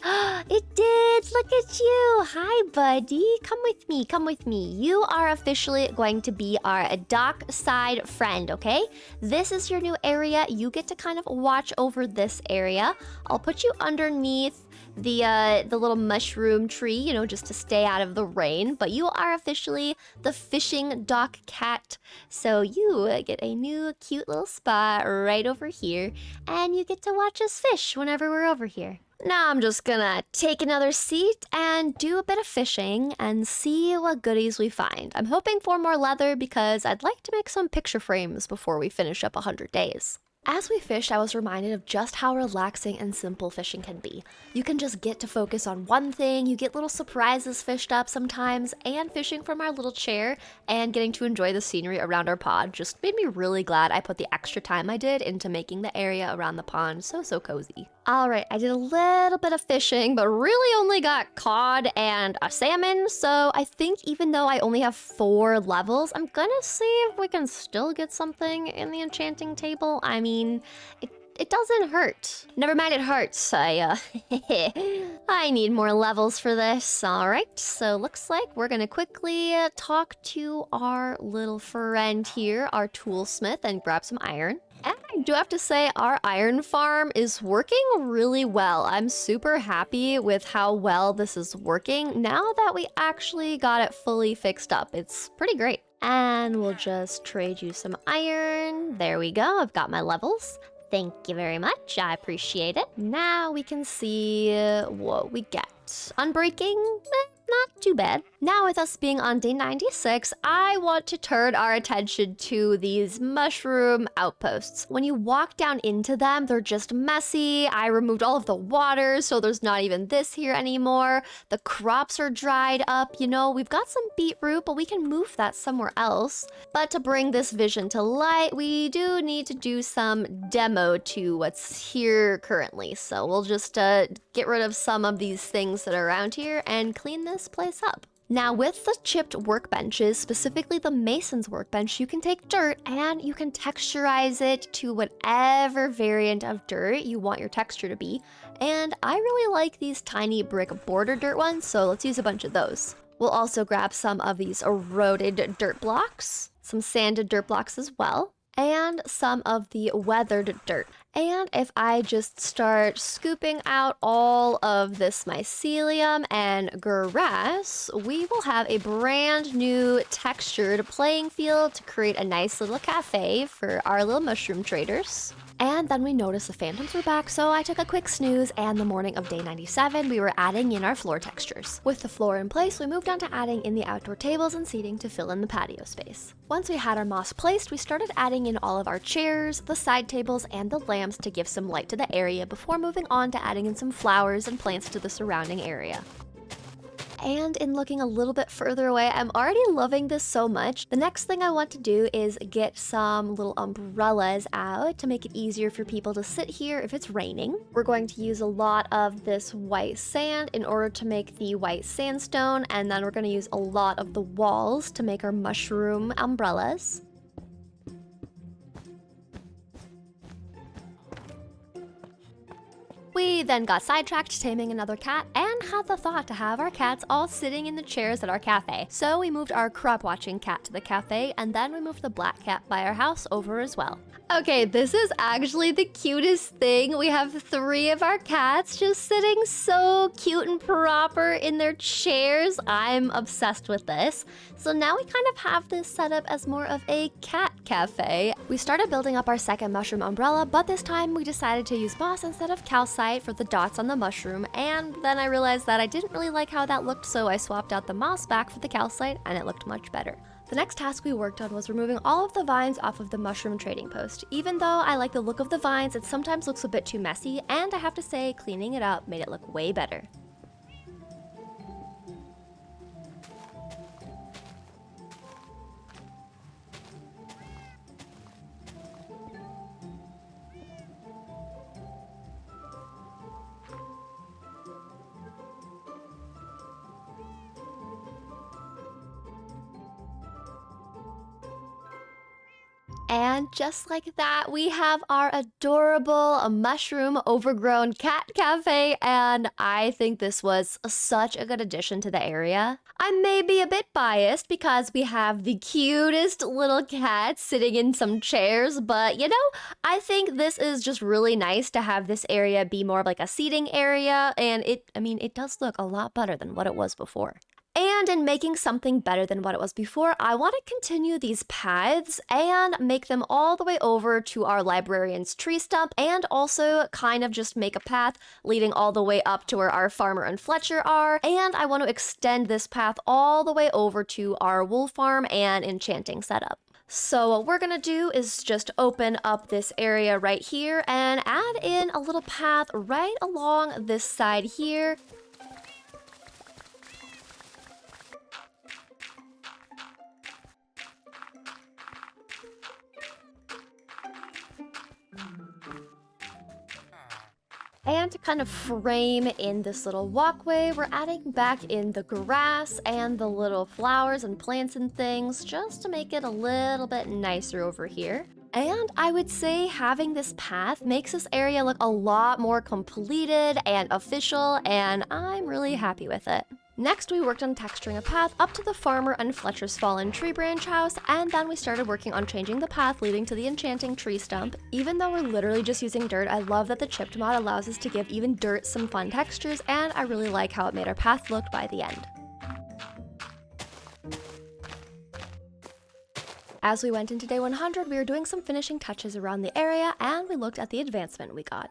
Speaker 1: It did, look at you. Hi, buddy, come with me, come with me. You are officially going to be our dockside friend, okay? This is your new area. You get to kind of watch over this area. I'll put you underneath the little mushroom tree, just to stay out of the rain, but you are officially the fishing dock cat. So you get a new cute little spot right over here, and you get to watch us fish whenever we're over here. Now I'm just gonna take another seat and do a bit of fishing and see what goodies we find. I'm hoping for more leather because I'd like to make some picture frames before we finish up 100 days. As we fished, I was reminded of just how relaxing and simple fishing can be. You can just get to focus on one thing, you get little surprises fished up sometimes, and fishing from our little chair and getting to enjoy the scenery around our pond just made me really glad I put the extra time I did into making the area around the pond so cozy. All right, I did a little bit of fishing, but really only got cod and a salmon. So I think even though I only have 4 levels, I'm gonna see if we can still get something in the enchanting table. I mean, it doesn't hurt. Never mind, it hurts. I need more levels for this. All right, so looks like we're gonna quickly talk to our little friend here, our toolsmith, and grab some iron. And I do have to say, our iron farm is working really well. I'm super happy with how well this is working now that we actually got it fully fixed up. It's pretty great. And we'll just trade you some iron. There we go, I've got my levels. Thank you very much, I appreciate it. Now we can see what we get. Unbreaking? Not too bad. Now with us being on day 96, I want to turn our attention to these mushroom outposts. When you walk down into them, they're just messy. I removed all of the water, so there's not even this here anymore. The crops are dried up. You know, we've got some beetroot, but we can move that somewhere else. But to bring this vision to light, we do need to do some demo to what's here currently. So we'll just get rid of some of these things that are around here and clean this place up. Now with the chipped workbenches, specifically the mason's workbench, you can take dirt and you can texturize it to whatever variant of dirt you want your texture to be. And I really like these tiny brick border dirt ones, so let's use a bunch of those. We'll also grab some of these eroded dirt blocks, some sanded dirt blocks as well, and some of the weathered dirt. And if I just start scooping out all of this mycelium and grass, we will have a brand new textured playing field to create a nice little cafe for our little mushroom traders. And then we noticed the phantoms were back, so I took a quick snooze, and the morning of day 97, we were adding in our floor textures. With the floor in place, we moved on to adding in the outdoor tables and seating to fill in the patio space. Once we had our moss placed, we started adding in all of our chairs, the side tables, and the lamps to give some light to the area before moving on to adding in some flowers and plants to the surrounding area. And in looking a little bit further away, I'm already loving this so much. The next thing I want to do is get some little umbrellas out to make it easier for people to sit here if it's raining. We're going to use a lot of this white sand in order to make the white sandstone, and then we're going to use a lot of the walls to make our mushroom umbrellas. We then got sidetracked taming another cat and had the thought to have our cats all sitting in the chairs at our cafe. So we moved our crop watching cat to the cafe, and then we moved the black cat by our house over as well. Okay, this is actually the cutest thing. We have 3 of our cats just sitting so cute and proper in their chairs. I'm obsessed with this. So now we kind of have this set up as more of a cat cafe. We started building up our second mushroom umbrella, but this time we decided to use moss instead of calcite for the dots on the mushroom, and then I realized that I didn't really like how that looked, so I swapped out the moss back for the calcite, and it looked much better. The next task we worked on was removing all of the vines off of the mushroom trading post. Even though I like the look of the vines, it sometimes looks a bit too messy, and I have to say, cleaning it up made it look way better. And just like that, we have our adorable mushroom overgrown cat cafe, and I think this was such a good addition to the area. I may be a bit biased because we have the cutest little cat sitting in some chairs, but you know, I think this is just really nice to have this area be more of like a seating area, and it does look a lot better than what it was before. And in making something better than what it was before, I want to continue these paths and make them all the way over to our librarian's tree stump, and also kind of just make a path leading all the way up to where our farmer and Fletcher are. And I want to extend this path all the way over to our wool farm and enchanting setup. So what we're gonna do is just open up this area right here and add in a little path right along this side here. And to kind of frame in this little walkway, we're adding back in the grass and the little flowers and plants and things just to make it a little bit nicer over here. And I would say having this path makes this area look a lot more completed and official, and I'm really happy with it. Next, we worked on texturing a path up to the farmer and Fletcher's fallen tree branch house, and then we started working on changing the path leading to the enchanting tree stump. Even though we're literally just using dirt, I love that the chipped mod allows us to give even dirt some fun textures, and I really like how it made our path look by the end. As we went into day 100, we were doing some finishing touches around the area, and we looked at the advancement we got.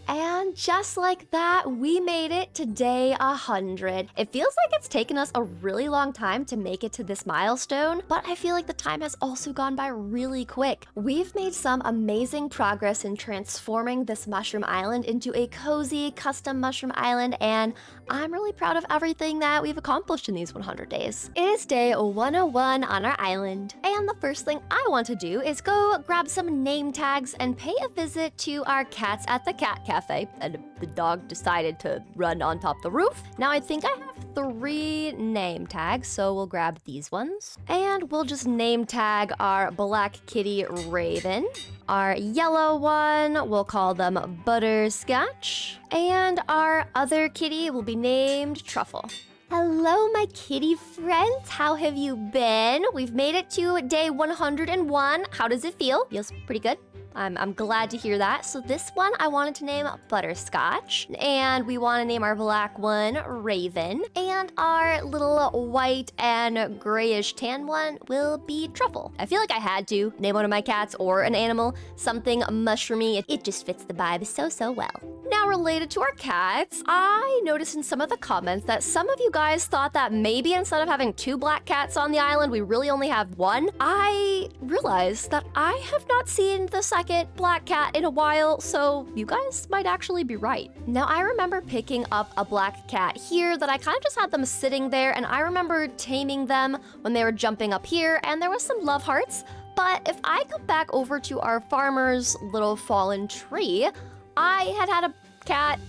Speaker 1: And just like that, we made it to day 100. It feels like it's taken us a really long time to make it to this milestone, but I feel like the time has also gone by really quick. We've made some amazing progress in transforming this mushroom island into a cozy, custom mushroom island, and I'm really proud of everything that we've accomplished in these 100 days. It is day 101 on our island, and the first thing I want to do is go grab some name tags and pay a visit to our cats at the cat cafe, and the dog decided to run on top the roof. Now I think I have 3 name tags, so we'll grab these ones. And we'll just name tag our black kitty Raven. Our yellow one, we'll call them Butterscotch. And our other kitty will be named Truffle. Hello, my kitty friends. How have you been? We've made it to day 101. How does it feel? Feels pretty good. I'm glad to hear that. So this one I wanted to name Butterscotch, and we want to name our black one Raven, and our little white and grayish tan one will be Truffle. I feel like I had to name one of my cats or an animal something mushroomy. It just fits the vibe so well. Now, related to our cats, I noticed in some of the comments that some of you guys thought that maybe instead of having 2 black cats on the island, we really only have 1. I realized that I have not seen the second black cat in a while, so you guys might actually be right. Now, I remember picking up a black cat here that I kind of just had them sitting there, and I remember taming them when they were jumping up here, and there was some love hearts. But if I come back over to our farmer's little fallen tree, I had a cat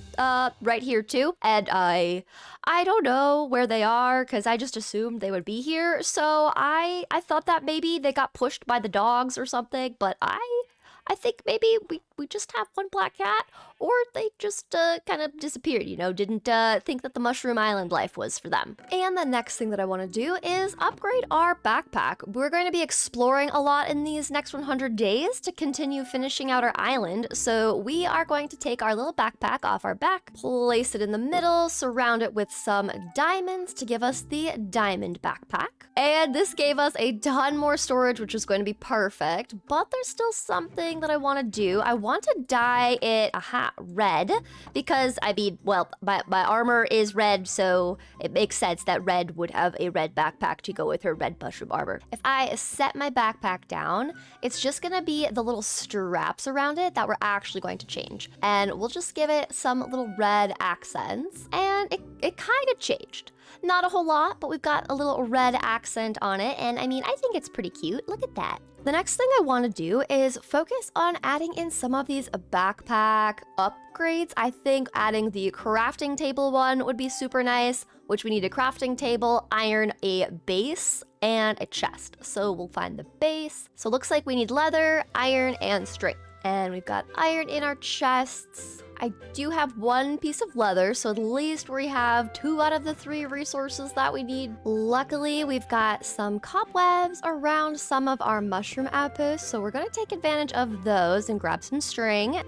Speaker 1: right here too, and I don't know where they are because I just assumed they would be here, so I thought that maybe they got pushed by the dogs or something, but I think maybe we just have 1 black cat, or they just kind of disappeared, you know, didn't think that the Mushroom Island life was for them. And the next thing that I want to do is upgrade our backpack. We're going to be exploring a lot in these next 100 days to continue finishing out our island, so we are going to take our little backpack off our back, place it in the middle, surround it with some diamonds to give us the diamond backpack. And this gave us a ton more storage, which is going to be perfect, but there's still something that I want to do. I want to dye it red because, I mean, well, my armor is red, so it makes sense that red would have a red backpack to go with her red mushroom armor. If I set my backpack down, it's just gonna be the little straps around it that we're actually going to change. And we'll just give it some little red accents, and it kind of changed. Not a whole lot, but we've got a little red accent on it, and I mean, I think it's pretty cute. Look at that. The next thing I want to do is focus on adding in some of these backpack upgrades. I think adding the crafting table one would be super nice, which we need a crafting table, iron, a base, and a chest. So we'll find the base. So it looks like we need leather, iron, and string. And we've got iron in our chests. I do have 1 piece of leather, so at least we have 2 out of the 3 resources that we need. Luckily, we've got some cobwebs around some of our mushroom outposts, so we're gonna take advantage of those and grab some string.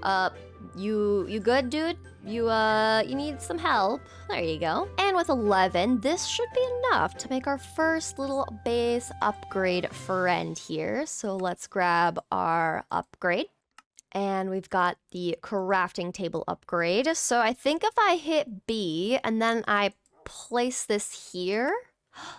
Speaker 1: You good, dude? You need some help. There you go. And with 11, this should be enough to make our first little base upgrade friend here. So let's grab our upgrade. And we've got the crafting table upgrade. So I think if I hit B and then I place this here.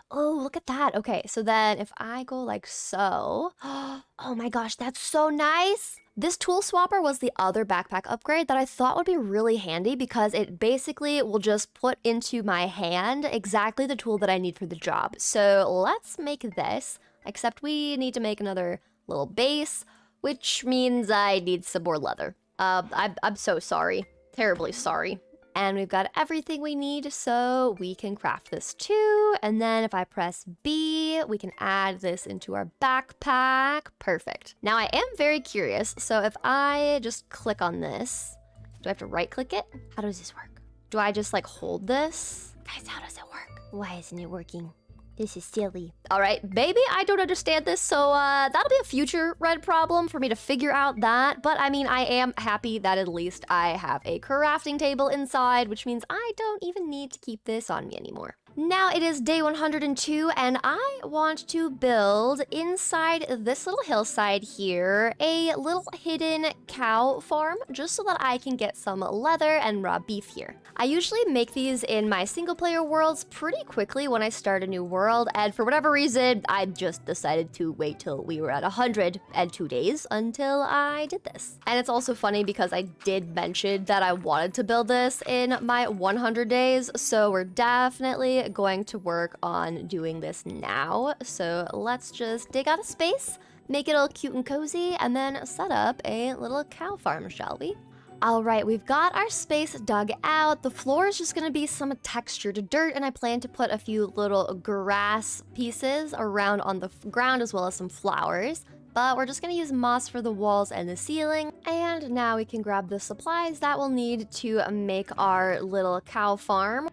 Speaker 1: Oh, look at that. Okay, so then if I go like so. Oh my gosh, that's so nice. This tool swapper was the other backpack upgrade that I thought would be really handy because it basically will just put into my hand exactly the tool that I need for the job. So let's make this, except we need to make another little base, which means I need some more leather. I'm so sorry. Terribly sorry. And we've got everything we need so we can craft this too. And then if I press B, we can add this into our backpack. Perfect. Now I am very curious. So if I just click on this, do I have to right click it? How does this work? Do I just like hold this? Guys, how does it work? Why isn't it working? This is silly. All right, maybe I don't understand this, so that'll be a future red problem for me to figure out that. But I mean, I am happy that at least I have a crafting table inside, which means I don't even need to keep this on me anymore. Now it is day 102, and I want to build inside this little hillside here a little hidden cow farm, just so that I can get some leather and raw beef here. I usually make these in my single player worlds pretty quickly when I start a new world, and for whatever reason, I just decided to wait till we were at 102 days until I did this. And it's also funny because I did mention that I wanted to build this in my 100 days, so we're definitely going to work on doing this now. So let's just dig out a space, make it all cute and cozy, and then set up a little cow farm, shall we? All right, we've got our space dug out. The floor is just gonna be some textured dirt, and I plan to put a few little grass pieces around on the ground as well as some flowers. But we're just gonna use moss for the walls and the ceiling. And now we can grab the supplies that we'll need to make our little cow farm.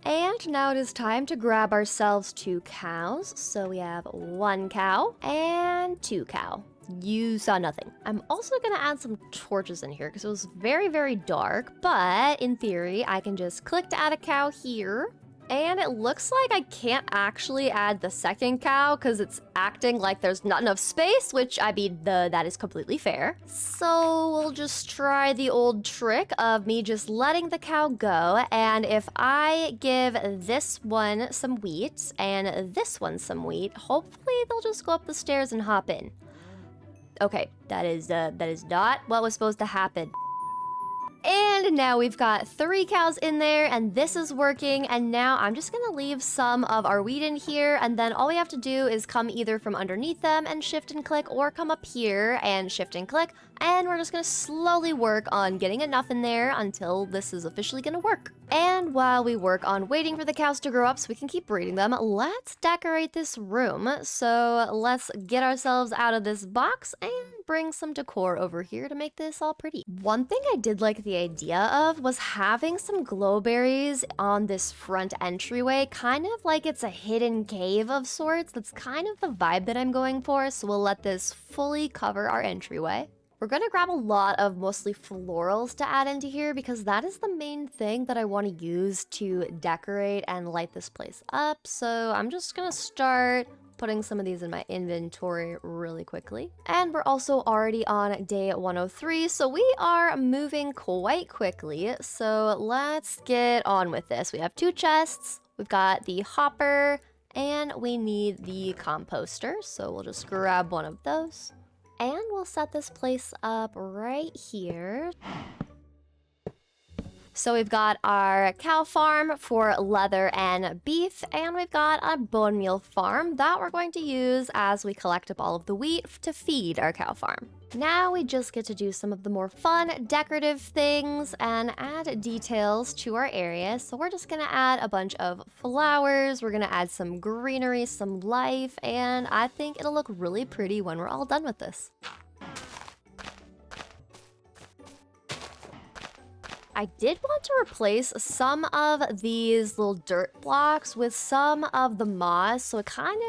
Speaker 1: And now it is time to grab ourselves 2 cows. So we have 1 cow and 2 cow. You saw nothing. I'm also gonna add some torches in here because it was very, very dark. But in theory, I can just click to add a cow here. And it looks like I can't actually add the second cow because it's acting like there's not enough space, which, I mean, that is completely fair. So we'll just try the old trick of me just letting the cow go. And if I give this one some wheat and this one some wheat, hopefully they'll just go up the stairs and hop in. Okay, that is not what was supposed to happen. And now we've got 3 cows in there, and this is working. And now I'm just gonna leave some of our wheat in here, and then all we have to do is come either from underneath them and shift and click, or come up here and shift and click. And we're just gonna slowly work on getting enough in there until this is officially gonna work. And while we work on waiting for the cows to grow up so we can keep breeding them, let's decorate this room. So let's get ourselves out of this box and bring some decor over here to make this all pretty. One thing I did like the idea of was having some glowberries on this front entryway, kind of like it's a hidden cave of sorts. That's kind of the vibe that I'm going for, so we'll let this fully cover our entryway. We're gonna grab a lot of mostly florals to add into here because that is the main thing that I want to use to decorate and light this place up. So I'm just gonna start putting some of these in my inventory really quickly. And we're also already on day 103, so we are moving quite quickly. So let's get on with this. We have 2 chests, we've got the hopper, and we need the composter. So we'll just grab one of those. And we'll set this place up right here. So we've got our cow farm for leather and beef, and we've got a bone meal farm that we're going to use as we collect up all of the wheat to feed our cow farm. Now we just get to do some of the more fun decorative things and add details to our area. So we're just gonna add a bunch of flowers, we're gonna add some greenery, some life, and I think it'll look really pretty when we're all done with this. I did want to replace some of these little dirt blocks with some of the moss, so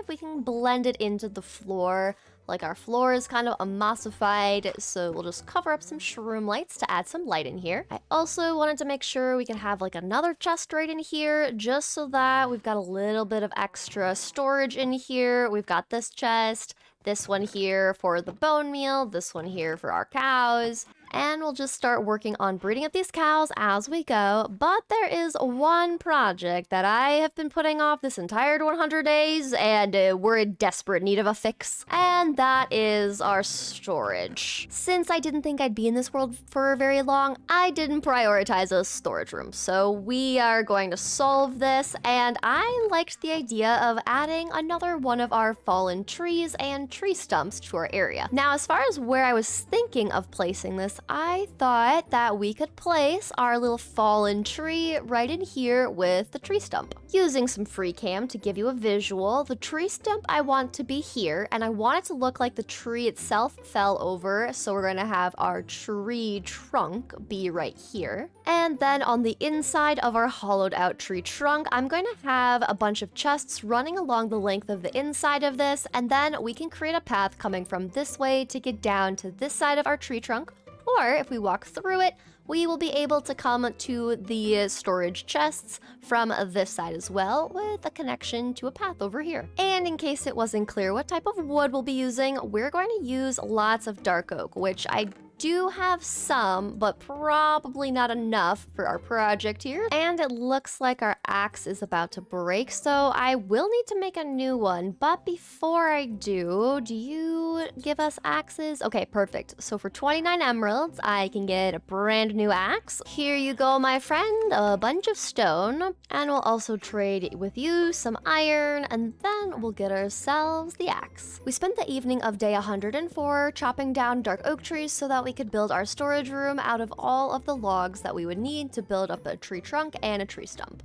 Speaker 1: we can blend it into the floor. Like our floor is kind of emulsified, so we'll just cover up some shroom lights to add some light in here. I also wanted to make sure we can have like another chest right in here, just so that we've got a little bit of extra storage in here. We've got this chest, this one here for the bone meal, this one here for our cows. and we'll just start working on breeding up these cows as we go. But there is one project that I have been putting off this entire 100 days, and we're in desperate need of a fix, and that is our storage. Since I didn't think I'd be in this world for very long, I didn't prioritize a storage room, so we are going to solve this, and I liked the idea of adding another one of our fallen trees and tree stumps to our area. Now, as far as where I was thinking of placing this, I thought that we could place our little fallen tree right in here with the tree stump. Using some free cam to give you a visual, the tree stump I want to be here, and I want it to look like the tree itself fell over, so we're gonna have our tree trunk be right here. And then on the inside of our hollowed out tree trunk, I'm going to have a bunch of chests running along the length of the inside of this, and then we can create a path coming from this way to get down to this side of our tree trunk. Or if we walk through it, we will be able to come to the storage chests from this side as well, with a connection to a path over here. And in case it wasn't clear what type of wood we'll be using, we're going to use lots of dark oak, which I do have some, but probably not enough for our project here. And it looks like our axe is about to break, so I will need to make a new one. But before I do you give us axes? Okay, perfect. So for 29 emeralds, I can get a brand new axe. Here you go, my friend, a bunch of stone. And we'll also trade with you some iron, and then we'll get ourselves the axe. We spent the evening of day 104 chopping down dark oak trees so that we could build our storage room out of all of the logs that we would need to build up a tree trunk and a tree stump.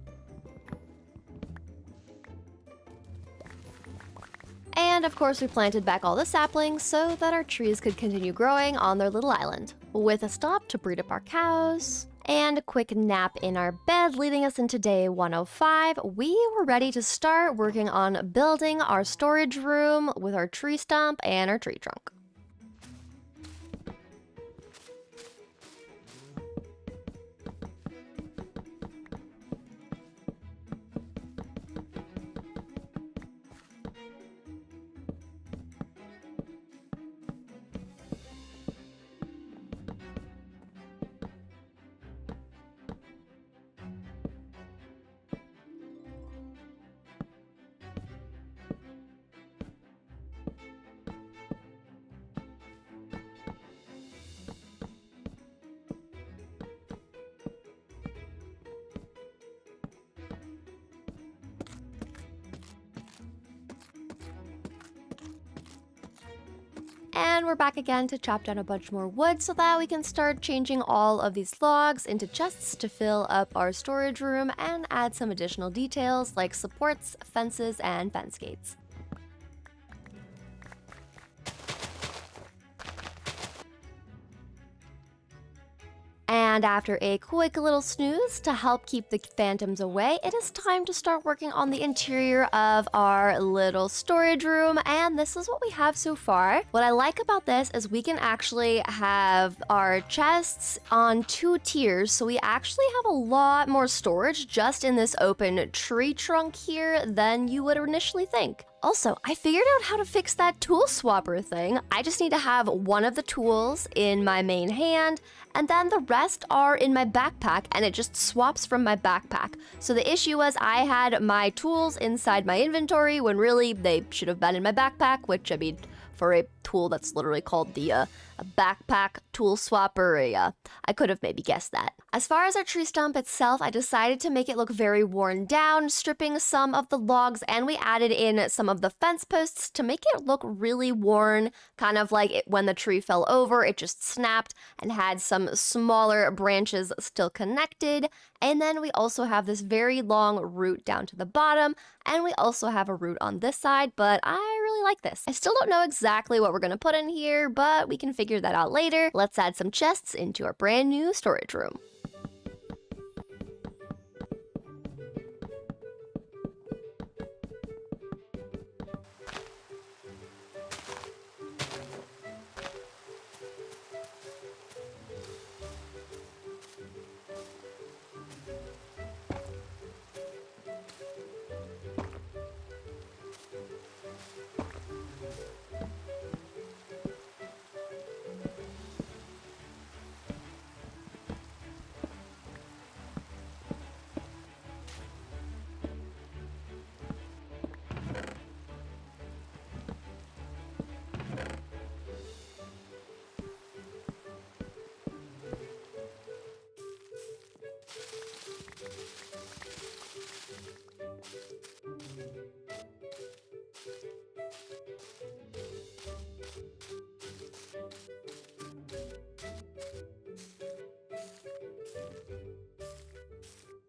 Speaker 1: And of course, we planted back all the saplings so that our trees could continue growing on their little island. With a stop to breed up our cows, and a quick nap in our bed leading us into day 105, we were ready to start working on building our storage room with our tree stump and our tree trunk. And we're back again to chop down a bunch more wood so that we can start changing all of these logs into chests to fill up our storage room and add some additional details like supports, fences, and fence gates. And after a quick little snooze to help keep the phantoms away, it is time to start working on the interior of our little storage room, and this is what we have so far. What I like about this is we can actually have our chests on 2 tiers, so we actually have a lot more storage just in this open tree trunk here than you would initially think. Also, I figured out how to fix that tool swapper thing. I just need to have one of the tools in my main hand, and then the rest are in my backpack, and it just swaps from my backpack. So the issue was I had my tools inside my inventory when really they should have been in my backpack, which, I mean, for a tool that's literally called the a backpack tool swapper, I could have maybe guessed that. As far as our tree stump itself, I decided to make it look very worn down, stripping some of the logs, and we added in some of the fence posts to make it look really worn, kind of like when the tree fell over, it just snapped and had some smaller branches still connected. And then we also have this very long root down to the bottom, and we also have a root on this side, but I really like this. I still don't know exactly what we're gonna put in here, but we can figure that out later. Let's add some chests into our brand new storage room.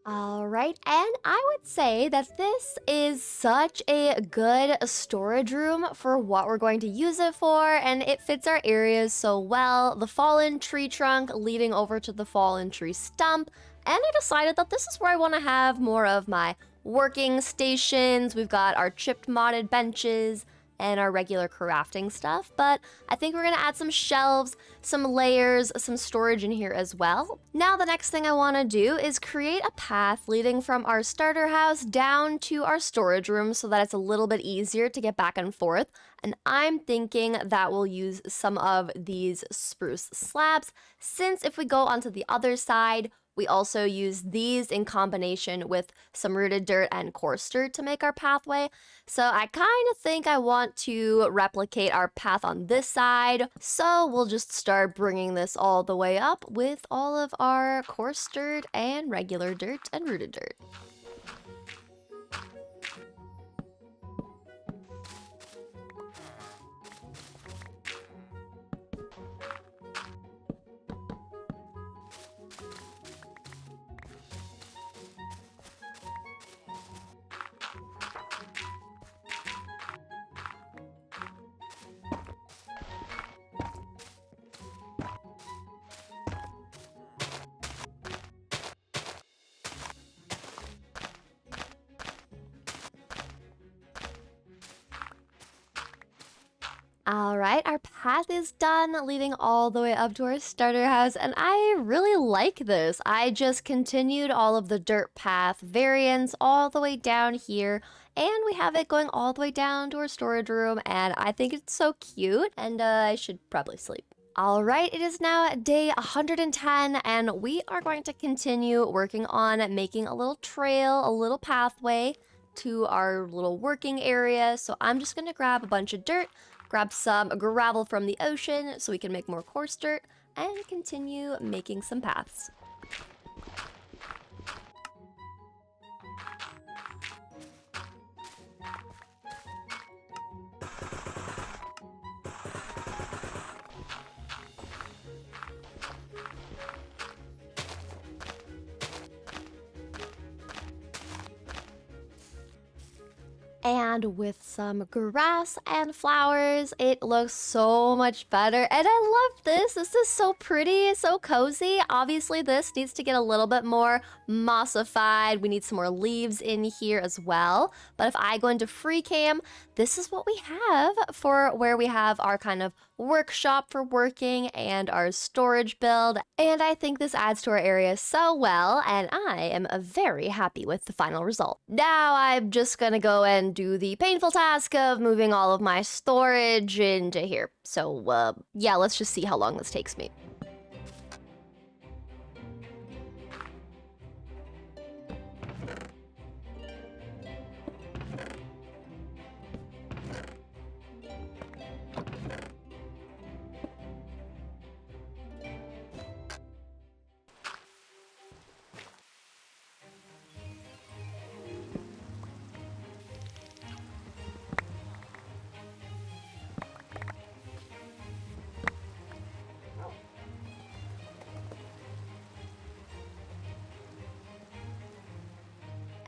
Speaker 1: All right, and I would say that this is such a good storage room for what we're going to use it for, and it fits our areas so well. The fallen tree trunk leading over to the fallen tree stump, and I decided that this is where I want to have more of my working stations. We've got our chipped modded benches and our regular crafting stuff, but I think we're gonna add some shelves, some layers, some storage in here as well. Now the next thing I wanna do is create a path leading from our starter house down to our storage room so that it's a little bit easier to get back and forth. And I'm thinking that we'll use some of these spruce slabs, since if we go onto the other side, we also use these in combination with some rooted dirt and coarse dirt to make our pathway. So I kind of think I want to replicate our path on this side. So we'll just start bringing this all the way up with all of our coarse dirt and regular dirt and rooted dirt. All right, our path is done, leading all the way up to our starter house, and I really like this. I just continued all of the dirt path variants all the way down here, and we have it going all the way down to our storage room, and I think it's so cute, and I should probably sleep. All right, it is now day 110, and we are going to continue working on making a little trail, a little pathway to our little working area. So I'm just gonna grab a bunch of dirt, grab some gravel from the ocean so we can make more coarse dirt, and continue making some paths. And with some grass and flowers, it looks so much better. And I love this. This is so pretty, so cozy. Obviously, this needs to get a little bit more mossified. We need some more leaves in here as well. But if I go into free cam, this is what we have for where we have our kind of workshop for working and our storage build. And I think this adds to our area so well, and I am very happy with the final result. Now I'm just gonna go and do the painful task of moving all of my storage into here. So yeah, let's just see how long this takes me.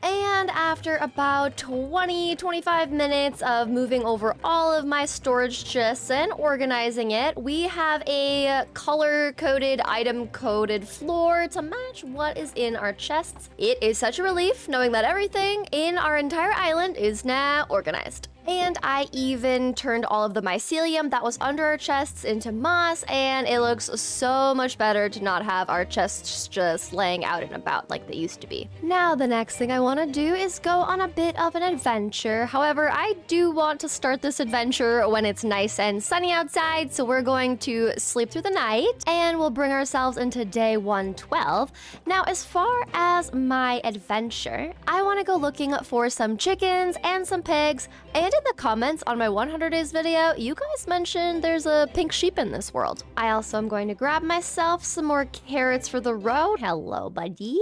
Speaker 1: And after about 20-25 minutes of moving over all of my storage chests and organizing it, we have a color-coded, item-coded floor to match what is in our chests. It is such a relief knowing that everything in our entire island is now organized. And I even turned all of the mycelium that was under our chests into moss, and it looks so much better to not have our chests just laying out and about like they used to be. Now the next thing I want to do is go on a bit of an adventure. However, I do want to start this adventure when it's nice and sunny outside, so we're going to sleep through the night, and we'll bring ourselves into day 112. Now, as far as my adventure, I want to go looking for some chickens and some pigs, and in the comments on my 100 days video, you guys mentioned there's a pink sheep in this world. I also am going to grab myself some more carrots for the road. Hello, buddy.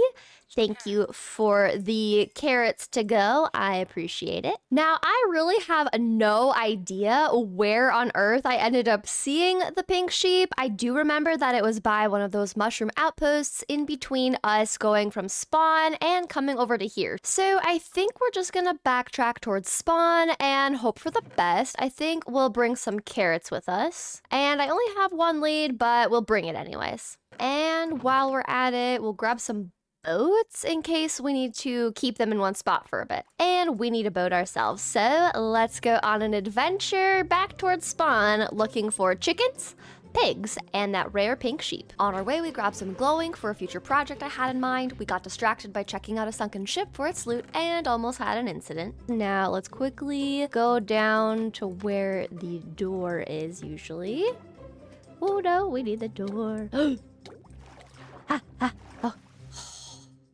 Speaker 1: Thank you for the carrots to go. I appreciate it. Now, I really have no idea where on earth I ended up seeing the pink sheep. I do remember that it was by one of those mushroom outposts in between us going from spawn and coming over to here. So I think we're just gonna backtrack towards spawn and hope for the best. I think we'll bring some carrots with us. And I only have one lead, but we'll bring it anyways. And while we're at it, we'll grab some boats in case we need to keep them in one spot for a bit. And we need a boat ourselves. So let's go on an adventure back towards spawn looking for chickens, pigs, and that rare pink sheep. On our way, we grabbed some glowing for a future project I had in mind. We got distracted by checking out a sunken ship for its loot and almost had an incident. Now let's quickly go down to where the door is usually. Oh no, we need the door.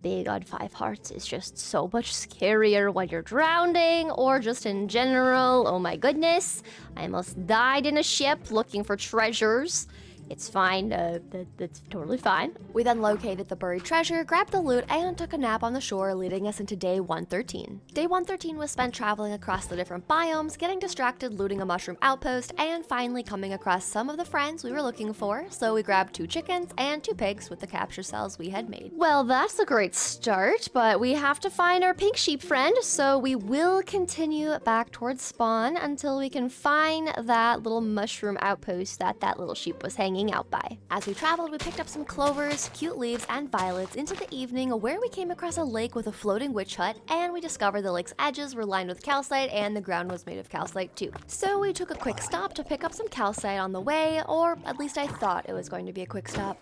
Speaker 1: Big on 5 hearts is just so much scarier when you're drowning or just in general. Oh my goodness. I almost died in a ship looking for treasures. It's fine, that's totally fine. We then located the buried treasure, grabbed the loot, and took a nap on the shore, leading us into day 113. Day 113 was spent traveling across the different biomes, getting distracted, looting a mushroom outpost, and finally coming across some of the friends we were looking for, so we grabbed 2 chickens and 2 pigs with the capture cells we had made. Well, that's a great start, but we have to find our pink sheep friend, so we will continue back towards spawn until we can find that little mushroom outpost that little sheep was hanging out by. As we traveled, we picked up some clovers, cute leaves, and violets into the evening where we came across a lake with a floating witch hut, and we discovered the lake's edges were lined with calcite and the ground was made of calcite too. So we took a quick stop to pick up some calcite on the way, or at least I thought it was going to be a quick stop.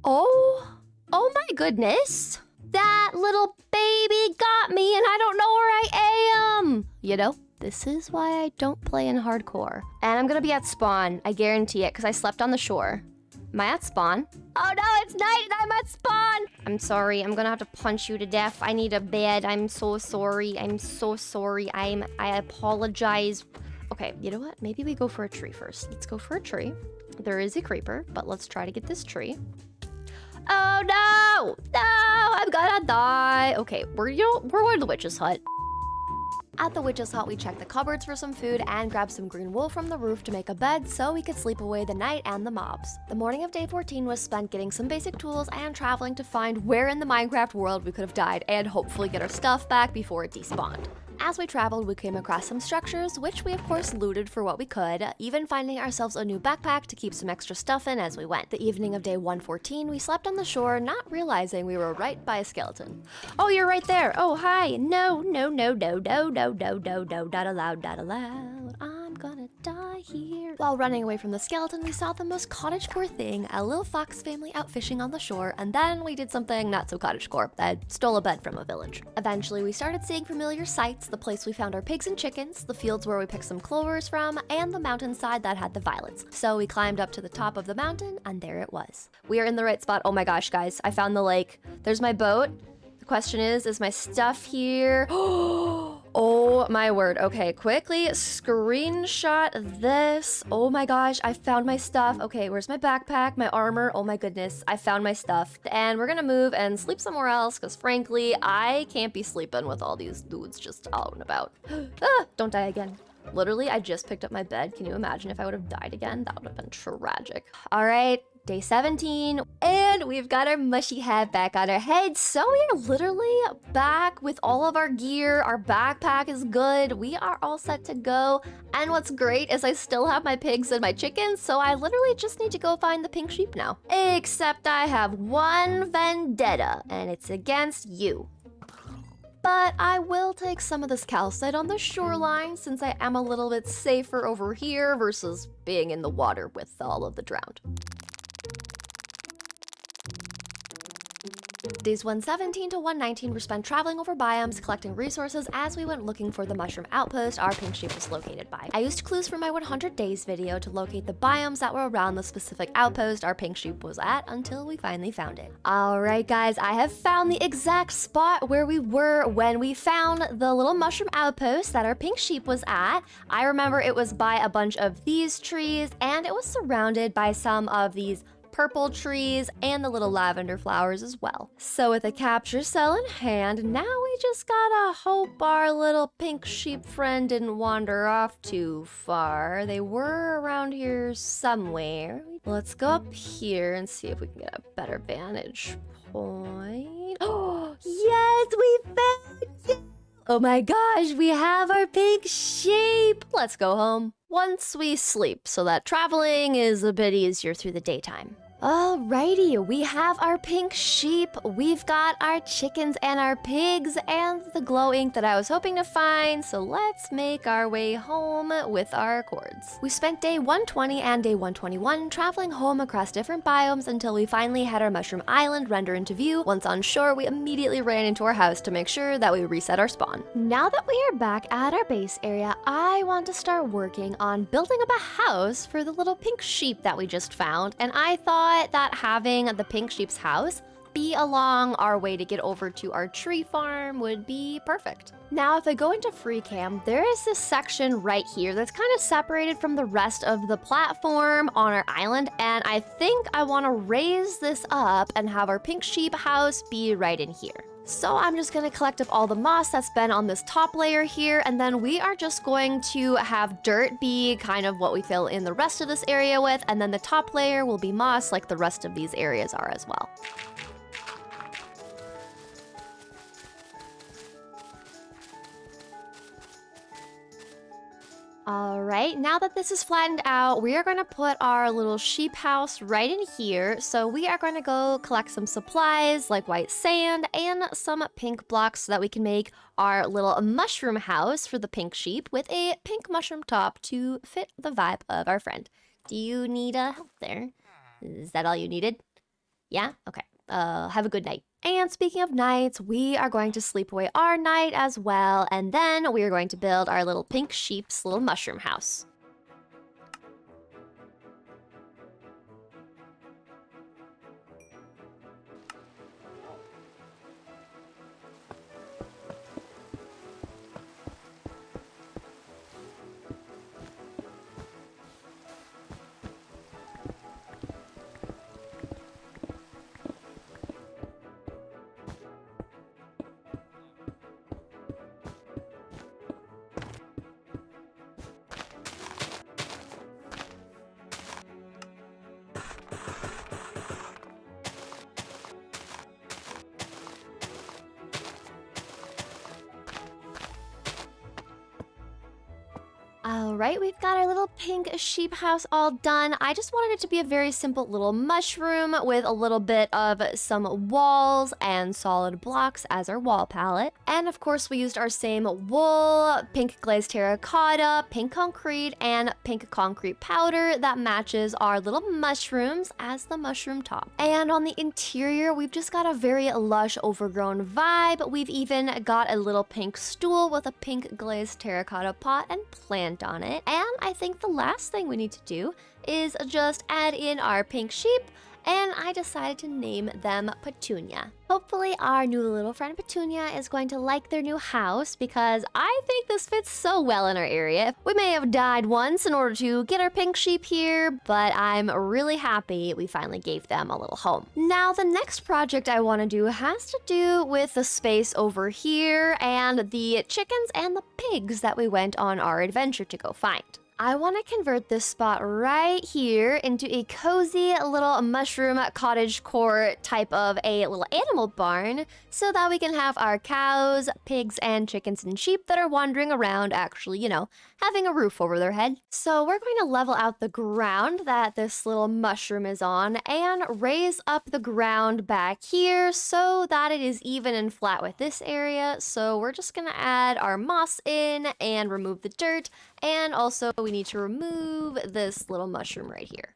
Speaker 1: Oh my goodness! That little baby got me and I don't know where I am! You know? This is why I don't play in hardcore. And I'm gonna be at spawn, I guarantee it, because I slept on the shore. Am I at spawn? Oh no, it's night and I'm at spawn! I'm sorry, I'm gonna have to punch you to death. I need a bed, I'm so sorry, I'm so sorry, I apologize. Okay, you know what? Maybe we go for a tree first. Let's go for a tree. There is a creeper, but let's try to get this tree. Oh no! No, I'm gonna die. Okay, we're going to the witch's hut. At the witch's hut, we checked the cupboards for some food and grabbed some green wool from the roof to make a bed so we could sleep away the night and the mobs. The morning of day 14 was spent getting some basic tools and traveling to find where in the Minecraft world we could have died and hopefully get our stuff back before it despawned. As we traveled, we came across some structures, which we of course looted for what we could, even finding ourselves a new backpack to keep some extra stuff in as we went. The evening of day 114, we slept on the shore, not realizing we were right by a skeleton. Oh, you're right there. Oh, hi. No, not allowed, not allowed. I'm gonna die here. While running away from the skeleton, we saw the most cottagecore thing, a little fox family out fishing on the shore, and then we did something not so cottagecore. I stole a bed from a village. Eventually, we started seeing familiar sights, the place we found our pigs and chickens, the fields where we picked some clovers from, and the mountainside that had the violets. So we climbed up to the top of the mountain, and there it was. We are in the right spot. Oh my gosh, guys, I found the lake. There's my boat. The question is my stuff here? Oh my word. Okay, quickly screenshot this. Oh my gosh, I found my stuff. Okay, where's my backpack, my armor? Oh my goodness, I found my stuff. And we're gonna move and sleep somewhere else because frankly, I can't be sleeping with all these dudes just out and about. Don't die again. Literally, I just picked up my bed. Can you imagine if I would have died again? That would have been tragic. All right. Day 17, and we've got our mushy hat back on our heads, so we're literally back with all of our gear. Our backpack is good. We are all set to go, and what's great is I still have my pigs and my chickens, so I literally just need to go find the pink sheep now. Except I have one vendetta, and it's against you. But I will take some of this calcite on the shoreline since I am a little bit safer over here versus being in the water with all of the drowned. Days 117 to 119 were spent traveling over biomes, collecting resources as we went looking for the mushroom outpost our pink sheep was located by. I used clues from my 100 days video to locate the biomes that were around the specific outpost our pink sheep was at until we finally found it. Alright guys, I have found the exact spot where we were when we found the little mushroom outpost that our pink sheep was at. I remember it was by a bunch of these trees and it was surrounded by some of these purple trees and the little lavender flowers as well. So with a capture cell in hand, now we just gotta hope our little pink sheep friend didn't wander off too far. They were around here somewhere. Let's go up here and see if we can get a better vantage point. Oh, yes, we found you! Oh my gosh, we have our pink sheep! Let's go home once we sleep so that traveling is a bit easier through the daytime. Alrighty, we have our pink sheep, we've got our chickens and our pigs, and the glow ink that I was hoping to find, so let's make our way home with our cords. We spent day 120 and day 121 traveling home across different biomes until we finally had our mushroom island render into view. Once on shore, we immediately ran into our house to make sure that we reset our spawn. Now that we are back at our base area, I want to start working on building up a house for the little pink sheep that we just found, and I thought that having the pink sheep's house be along our way to get over to our tree farm would be perfect. Now, if I go into free cam, there is this section right here that's kind of separated from the rest of the platform on our island, and I think I want to raise this up and have our pink sheep house be right in here. So I'm just gonna collect up all the moss that's been on this top layer here, and then we are just going to have dirt be kind of what we fill in the rest of this area with, and then the top layer will be moss like the rest of these areas are as well. All right, now that this is flattened out, we are going to put our little sheep house right in here. So we are going to go collect some supplies like white sand and some pink blocks so that we can make our little mushroom house for the pink sheep with a pink mushroom top to fit the vibe of our friend. Do you need help there? Is that all you needed? Yeah? Okay. Have a good night. And speaking of nights, we are going to sleep away our night as well, and then we are going to build our little pink sheep's little mushroom house. All right, we've got our little pink sheep house all done. I just wanted it to be a very simple little mushroom with a little bit of some walls and solid blocks as our wall palette. And of course, we used our same wool, pink glazed terracotta, pink concrete, and pink concrete powder that matches our little mushrooms as the mushroom top. And on the interior, we've just got a very lush, overgrown vibe. We've even got a little pink stool with a pink glazed terracotta pot and plant on it. And I think the last thing we need to do is just add in our pink sheep, and I decided to name them Petunia. Hopefully our new little friend Petunia is going to like their new house because I think this fits so well in our area. We may have died once in order to get our pink sheep here, but I'm really happy we finally gave them a little home. Now the next project I want to do has to do with the space over here and the chickens and the pigs that we went on our adventure to go find. I want to convert this spot right here into a cozy little mushroom cottagecore type of a little animal barn so that we can have our cows, pigs, and chickens and sheep that are wandering around actually, having a roof over their head. So we're going to level out the ground that this little mushroom is on and raise up the ground back here so that it is even and flat with this area. So we're just going to add our moss in and remove the dirt, and also we need to remove this little mushroom right here.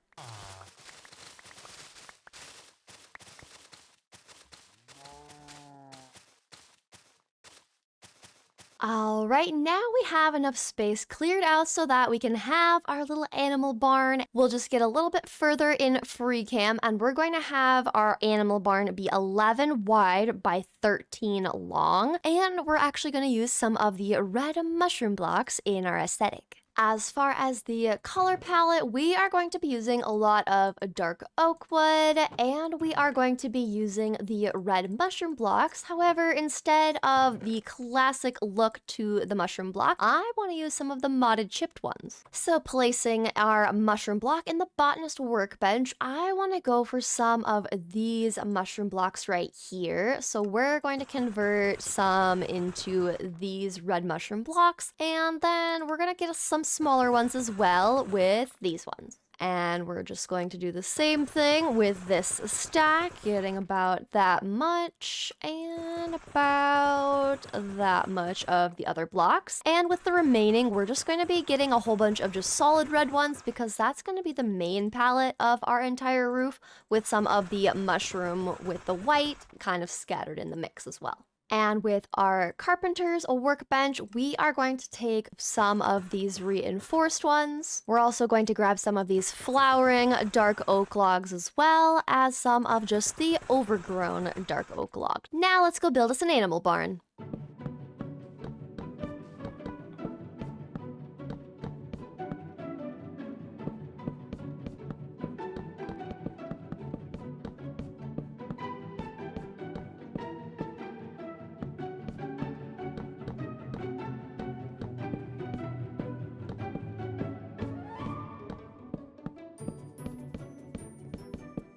Speaker 1: All right, now we have enough space cleared out so that we can have our little animal barn. We'll just get a little bit further in free cam, and we're going to have our animal barn be 11 wide by 13 long. And we're actually going to use some of the red mushroom blocks in our aesthetic. As far as the color palette, we are going to be using a lot of dark oak wood, and we are going to be using the red mushroom blocks. However, instead of the classic look to the mushroom block, I want to use some of the modded chipped ones. So placing our mushroom block in the botanist workbench, I want to go for some of these mushroom blocks right here. So we're going to convert some into these red mushroom blocks, and then we're going to get some smaller ones as well with these ones. And we're just going to do the same thing with this stack, getting about that much and about that much of the other blocks. And with the remaining, we're just going to be getting a whole bunch of just solid red ones because that's going to be the main palette of our entire roof, with some of the mushroom with the white kind of scattered in the mix as well. And with our carpenter's workbench, we are going to take some of these reinforced ones. We're also going to grab some of these flowering dark oak logs as well as some of just the overgrown dark oak log. Now let's go build us an animal barn.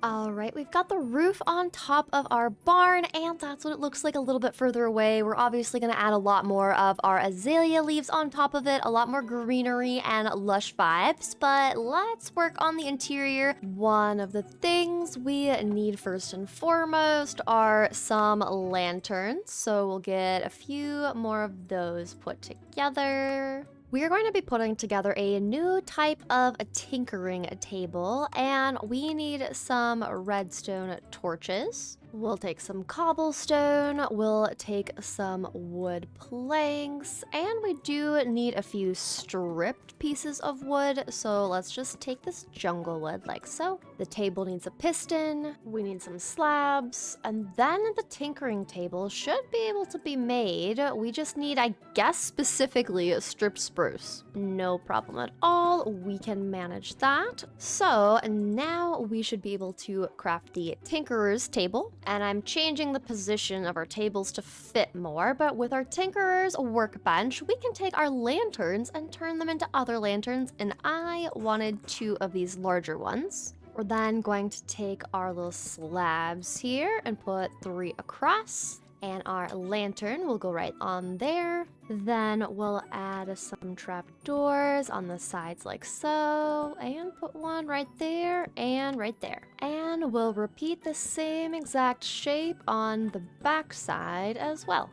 Speaker 1: All right, we've got the roof on top of our barn, and that's what it looks like a little bit further away. We're obviously going to add a lot more of our azalea leaves on top of it, a lot more greenery and lush vibes, but let's work on the interior. One of the things we need first and foremost are some lanterns, so we'll get a few more of those put together. We are going to be putting together a new type of a tinkering table, and we need some redstone torches. We'll take some cobblestone, we'll take some wood planks, and we do need a few stripped pieces of wood, so let's just take this jungle wood like so. The table needs a piston, we need some slabs, and then the tinkering table should be able to be made. We just need, I guess, specifically a stripped spruce. No problem at all, we can manage that. So now we should be able to craft the tinkerer's table. And I'm changing the position of our tables to fit more, but with our tinkerer's workbench, we can take our lanterns and turn them into other lanterns, and I wanted 2 of these larger ones. We're then going to take our little slabs here and put 3 across, and our lantern will go right on there. Then we'll add some trapdoors on the sides like so, and put one right there and right there. And we'll repeat the same exact shape on the back side as well.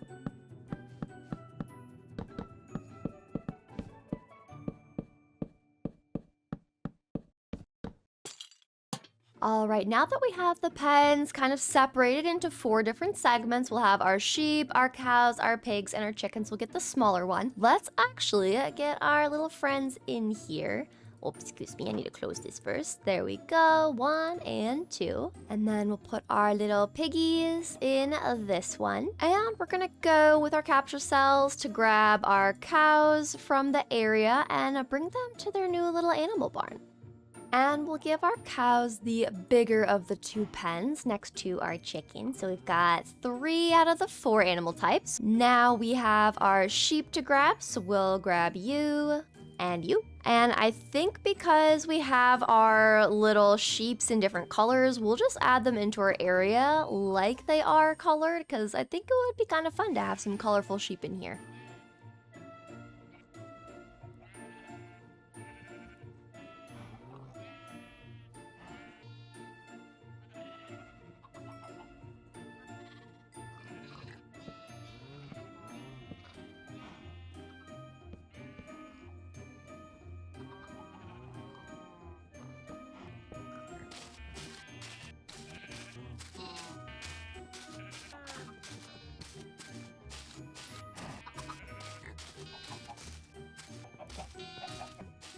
Speaker 1: All right, now that we have the pens kind of separated into 4 different segments, we'll have our sheep, our cows, our pigs, and our chickens. We'll get the smaller one. Let's actually get our little friends in here. Oops, excuse me, I need to close this first. There we go, 1 and 2. And then we'll put our little piggies in this one. And we're gonna go with our capture cells to grab our cows from the area and bring them to their new little animal barn. And we'll give our cows the bigger of the 2 pens next to our chicken. So we've got 3 out of the 4 animal types. Now we have our sheep to grab, so we'll grab you and you. And I think because we have our little sheeps in different colors, we'll just add them into our area like they are colored, because I think it would be kind of fun to have some colorful sheep in here.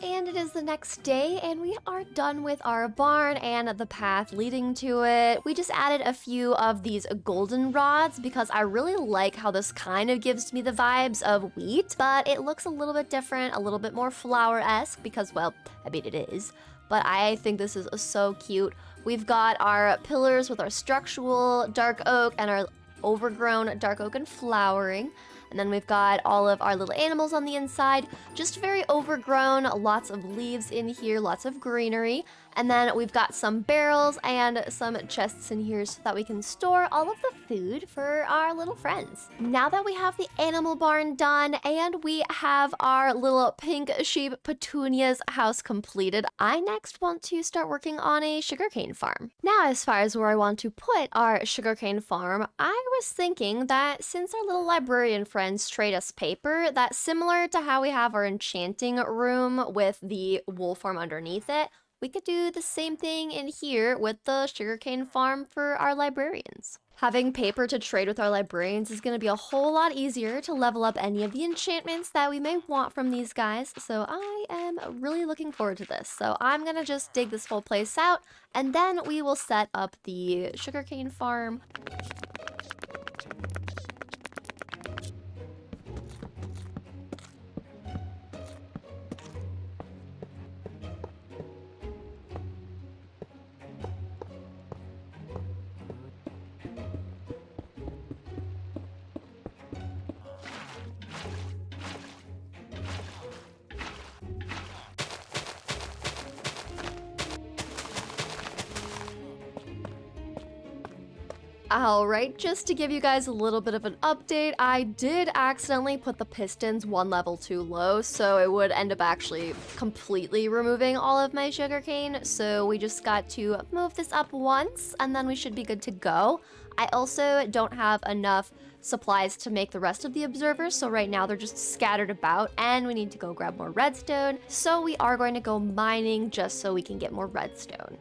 Speaker 1: And it is the next day, and we are done with our barn and the path leading to it. We just added a few of these golden rods because I really like how this kind of gives me the vibes of wheat, but it looks a little bit different, a little bit more flower-esque because, well, I mean, it is. But I think this is so cute. We've got our pillars with our structural dark oak and our overgrown dark oak and flowering. And then we've got all of our little animals on the inside, just very overgrown, lots of leaves in here, lots of greenery. And then we've got some barrels and some chests in here so that we can store all of the food for our little friends. Now that we have the animal barn done and we have our little pink sheep petunias house completed, I next want to start working on a sugarcane farm. Now, as far as where I want to put our sugarcane farm, I was thinking that since our little librarian friends trade us paper, that similar to how we have our enchanting room with the wool farm underneath it, we could do the same thing in here with the sugarcane farm for our librarians. Having paper to trade with our librarians is going to be a whole lot easier to level up any of the enchantments that we may want from these guys, so I am really looking forward to this. So I'm going to just dig this whole place out, and then we will set up the sugarcane farm. Alright, just to give you guys a little bit of an update, I did accidentally put the pistons one level too low, so it would end up actually completely removing all of my sugarcane, so we just got to move this up once, and then we should be good to go. I also don't have enough supplies to make the rest of the observers, so right now they're just scattered about, and we need to go grab more redstone, so we are going to go mining just so we can get more redstone.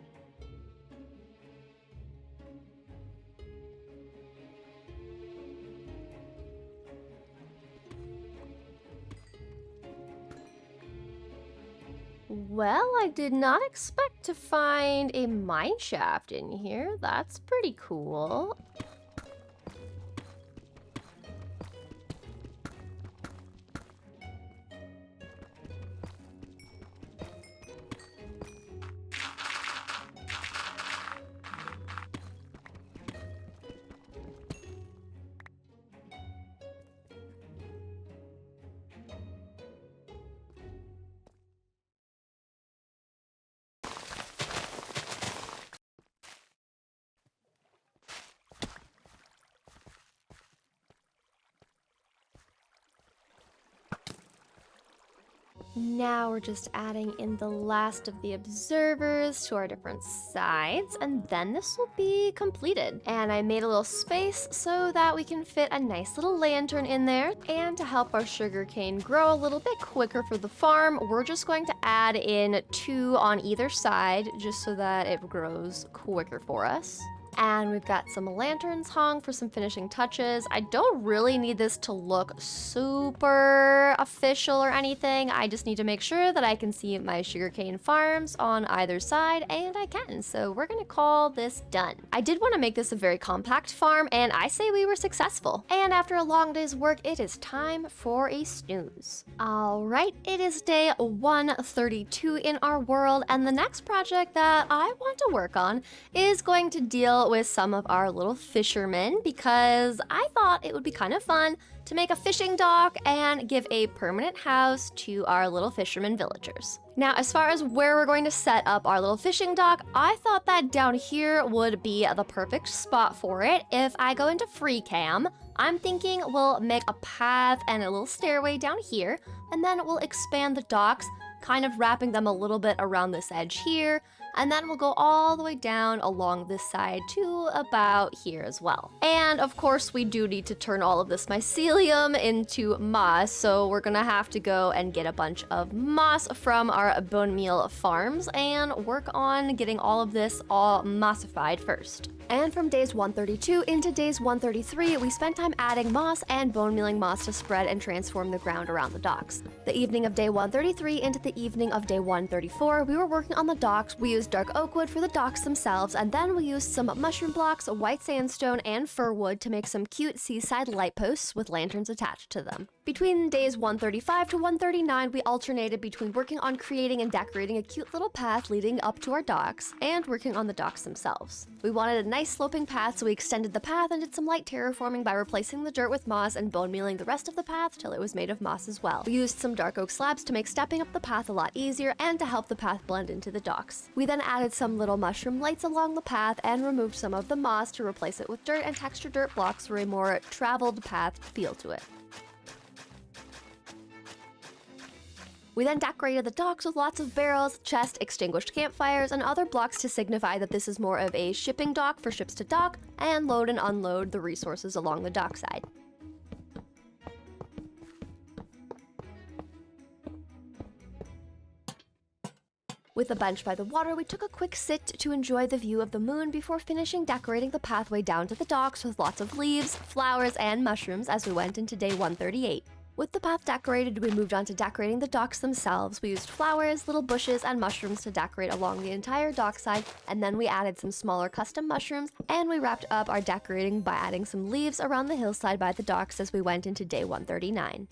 Speaker 1: Well, I did not expect to find a mine shaft in here. That's pretty cool. Now we're just adding in the last of the observers to our different sides, and then this will be completed. And I made a little space so that we can fit a nice little lantern in there. And to help our sugarcane grow a little bit quicker for the farm, we're just going to add in 2 on either side just so that it grows quicker for us. And we've got some lanterns hung for some finishing touches. I don't really need this to look super official or anything. I just need to make sure that I can see my sugarcane farms on either side, and I can. So we're gonna call this done. I did want to make this a very compact farm, and I say we were successful. And after a long day's work, it is time for a snooze. All right, it is day 132 in our world, and the next project that I want to work on is going to deal with some of our little fishermen, because I thought it would be kind of fun to make a fishing dock and give a permanent house to our little fisherman villagers. Now, as far as where we're going to set up our little fishing dock, I thought that down here would be the perfect spot for it. If I go into free cam, I'm thinking we'll make a path and a little stairway down here, and then we'll expand the docks, kind of wrapping them a little bit around this edge here, and then we'll go all the way down along this side to about here as well. And of course, we do need to turn all of this mycelium into moss, so we're gonna have to go and get a bunch of moss from our bone meal farms and work on getting all of this all mossified first. And from days 132 into days 133, we spent time adding moss and bone mealing moss to spread and transform the ground around the docks. The evening of day 133 into the evening of day 134, we were working on the docks. We used dark oak wood for the docks themselves, and then we used some mushroom blocks, white sandstone, and fir wood to make some cute seaside light posts with lanterns attached to them. Between days 135 to 139, we alternated between working on creating and decorating a cute little path leading up to our docks and working on the docks themselves. We wanted a nice sloping path, so we extended the path and did some light terraforming by replacing the dirt with moss and bone mealing the rest of the path till it was made of moss as well. We used some dark oak slabs to make stepping up the path a lot easier and to help the path blend into the docks. We then added some little mushroom lights along the path and removed some of the moss to replace it with dirt and textured dirt blocks for a more traveled path feel to it. We then decorated the docks with lots of barrels, chests, extinguished campfires, and other blocks to signify that this is more of a shipping dock for ships to dock and load and unload the resources along the dockside. With a bench by the water, we took a quick sit to enjoy the view of the moon before finishing decorating the pathway down to the docks with lots of leaves, flowers, and mushrooms as we went into day 138. With the path decorated, we moved on to decorating the docks themselves. We used flowers, little bushes, and mushrooms to decorate along the entire dockside, and then we added some smaller custom mushrooms, and we wrapped up our decorating by adding some leaves around the hillside by the docks as we went into day 139.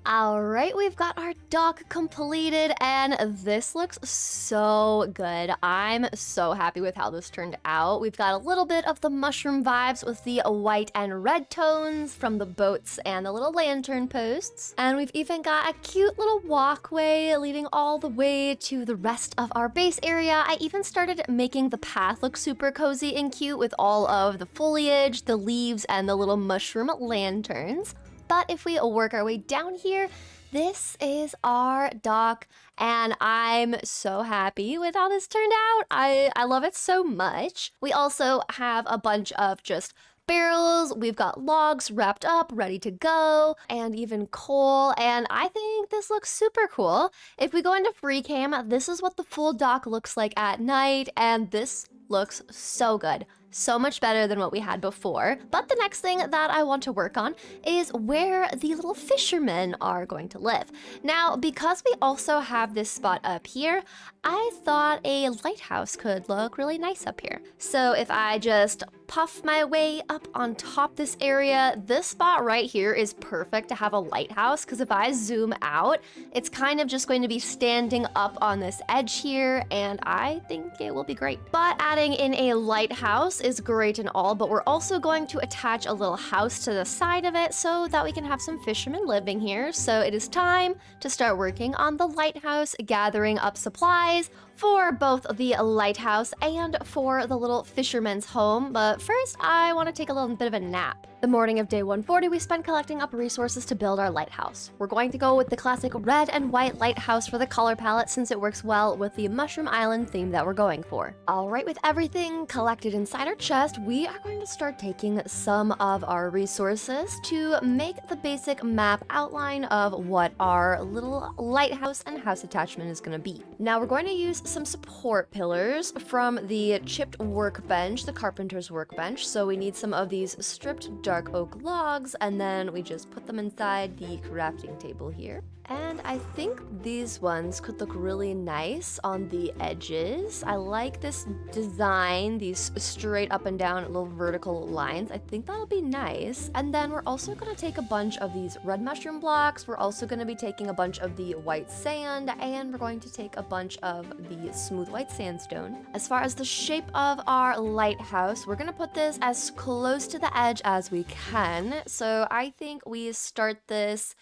Speaker 1: Alright, we've got our dock completed, and this looks so good. I'm so happy with how this turned out. We've got a little bit of the mushroom vibes with the white and red tones from the boats and the little lantern posts. And we've even got a cute little walkway leading all the way to the rest of our base area. I even started making the path look super cozy and cute with all of the foliage, the leaves, and the little mushroom lanterns. But if we work our way down here, this is our dock, and I'm so happy with how this turned out. I love it so much. We also have a bunch of just barrels, we've got logs wrapped up, ready to go, and even coal, and I think this looks super cool. If we go into free cam, this is what the full dock looks like at night, and this looks so good. So much better than what we had before. But the next thing that I want to work on is where the little fishermen are going to live. Now, because we also have this spot up here, I thought a lighthouse could look really nice up here. So if I just puff my way up on top this area, this spot right here is perfect to have a lighthouse, because if I zoom out, it's kind of just going to be standing up on this edge here, and I think it will be great. But adding in a lighthouse is great and all, but we're also going to attach a little house to the side of it so that we can have some fishermen living here. So it is time to start working on the lighthouse, gathering up supplies for both the lighthouse and for the little fisherman's home. But first, I want to take a little bit of a nap. The morning of day 140, we spent collecting up resources to build our lighthouse. We're going to go with the classic red and white lighthouse for the color palette since it works well with the Mushroom Island theme that we're going for. Alright, with everything collected inside our chest, we are going to start taking some of our resources to make the basic map outline of what our little lighthouse and house attachment is going to be. Now we're going to use some support pillars from the chipped workbench, the carpenter's workbench. So we need some of these stripped dark oak logs, and then we just put them inside the crafting table here. And I think these ones could look really nice on the edges. I like this design, these straight up and down little vertical lines. I think that'll be nice. And then we're also going to take a bunch of these red mushroom blocks. We're also going to be taking a bunch of the white sand, and we're going to take a bunch of the smooth white sandstone. As far as the shape of our lighthouse, we're going to put this as close to the edge as we can. So I think we start this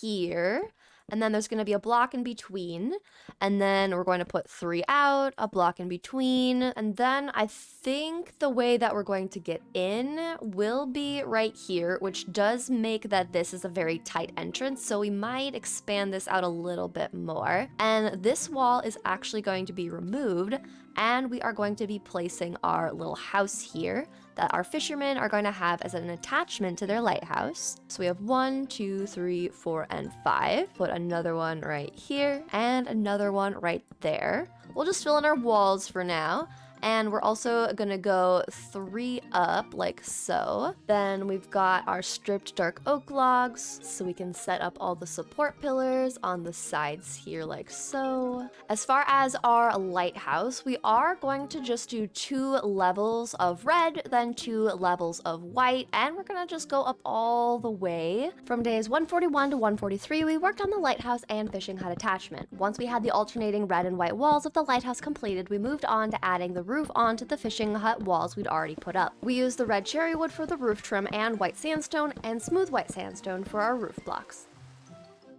Speaker 1: here, and then there's going to be a block in between, and then we're going to put 3 out, a block in between, and then I think the way that we're going to get in will be right here, which does make that this is a very tight entrance, so we might expand this out a little bit more. And this wall is actually going to be removed, and we are going to be placing our little house here that our fishermen are going to have as an attachment to their lighthouse. So we have 1, 2, 3, 4, and 5. Put another one right here and another one right there. We'll just fill in our walls for now. And we're also gonna go 3 up like so. Then we've got our stripped dark oak logs, so we can set up all the support pillars on the sides here like so. As far as our lighthouse, we are going to just do 2 levels of red, then 2 levels of white, and we're gonna just go up all the way. From days 141 to 143, we worked on the lighthouse and fishing hut attachment. Once we had the alternating red and white walls of the lighthouse completed, we moved on to adding the roof onto the fishing hut walls we'd already put up. We used the red cherry wood for the roof trim and white sandstone and smooth white sandstone for our roof blocks.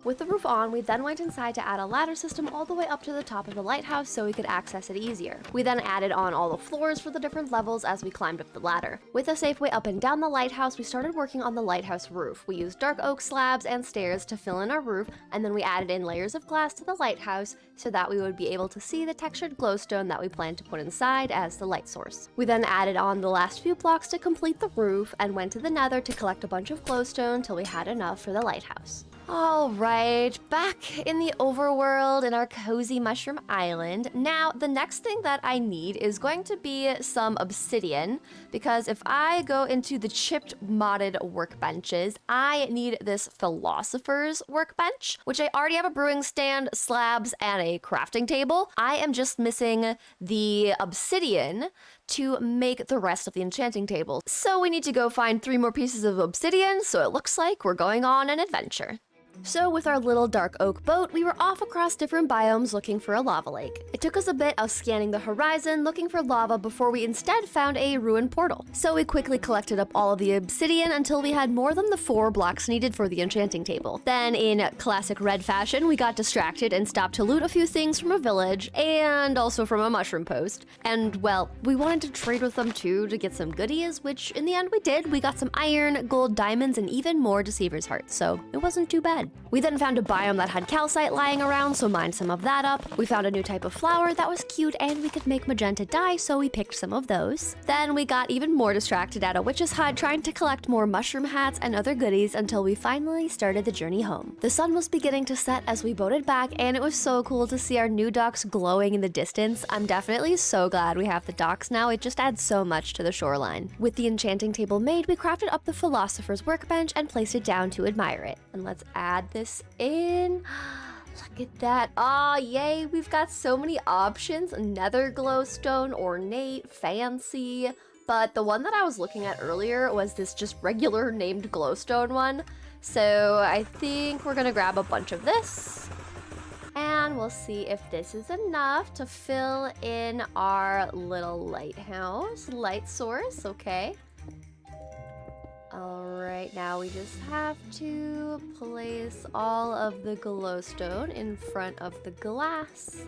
Speaker 1: With the roof on, we then went inside to add a ladder system all the way up to the top of the lighthouse so we could access it easier. We then added on all the floors for the different levels as we climbed up the ladder. With a safe way up and down the lighthouse, we started working on the lighthouse roof. We used dark oak slabs and stairs to fill in our roof, and then we added in layers of glass to the lighthouse so that we would be able to see the textured glowstone that we planned to put inside as the light source. We then added on the last few blocks to complete the roof and went to the nether to collect a bunch of glowstone till we had enough for the lighthouse. Alright, back in the overworld in our cozy mushroom island. Now, the next thing that I need is going to be some obsidian, because if I go into the chipped modded workbenches, I need this philosopher's workbench, which I already have a brewing stand, slabs, and a crafting table. I am just missing the obsidian to make the rest of the enchanting table. So we need to go find 3 more pieces of obsidian, so it looks like we're going on an adventure. So with our little dark oak boat, we were off across different biomes looking for a lava lake. It took us a bit of scanning the horizon looking for lava before we instead found a ruined portal. So we quickly collected up all of the obsidian until we had more than the 4 blocks needed for the enchanting table. Then in classic red fashion, we got distracted and stopped to loot a few things from a village and also from a mushroom post. And well, we wanted to trade with them too to get some goodies, which in the end we did. We got some iron, gold, diamonds, and even more deceiver's hearts, so it wasn't too bad. We then found a biome that had calcite lying around, so mined some of that up. We found a new type of flower that was cute and we could make magenta dye, so we picked some of those. Then we got even more distracted at a witch's hut trying to collect more mushroom hats and other goodies until we finally started the journey home. The sun was beginning to set as we boated back, and it was so cool to see our new docks glowing in the distance. I'm definitely so glad we have the docks now. It just adds so much to the shoreline. With the enchanting table made, we crafted up the philosopher's workbench and placed it down to admire it. And let's add this in. Look at that. Ah, yay, we've got so many options. Nether glowstone, ornate, fancy. But the one that I was looking at earlier was this just regular named glowstone one. So I think we're gonna grab a bunch of this. And we'll see if this is enough to fill in our little lighthouse. Light source, okay. Alright, now we just have to place all of the glowstone in front of the glass.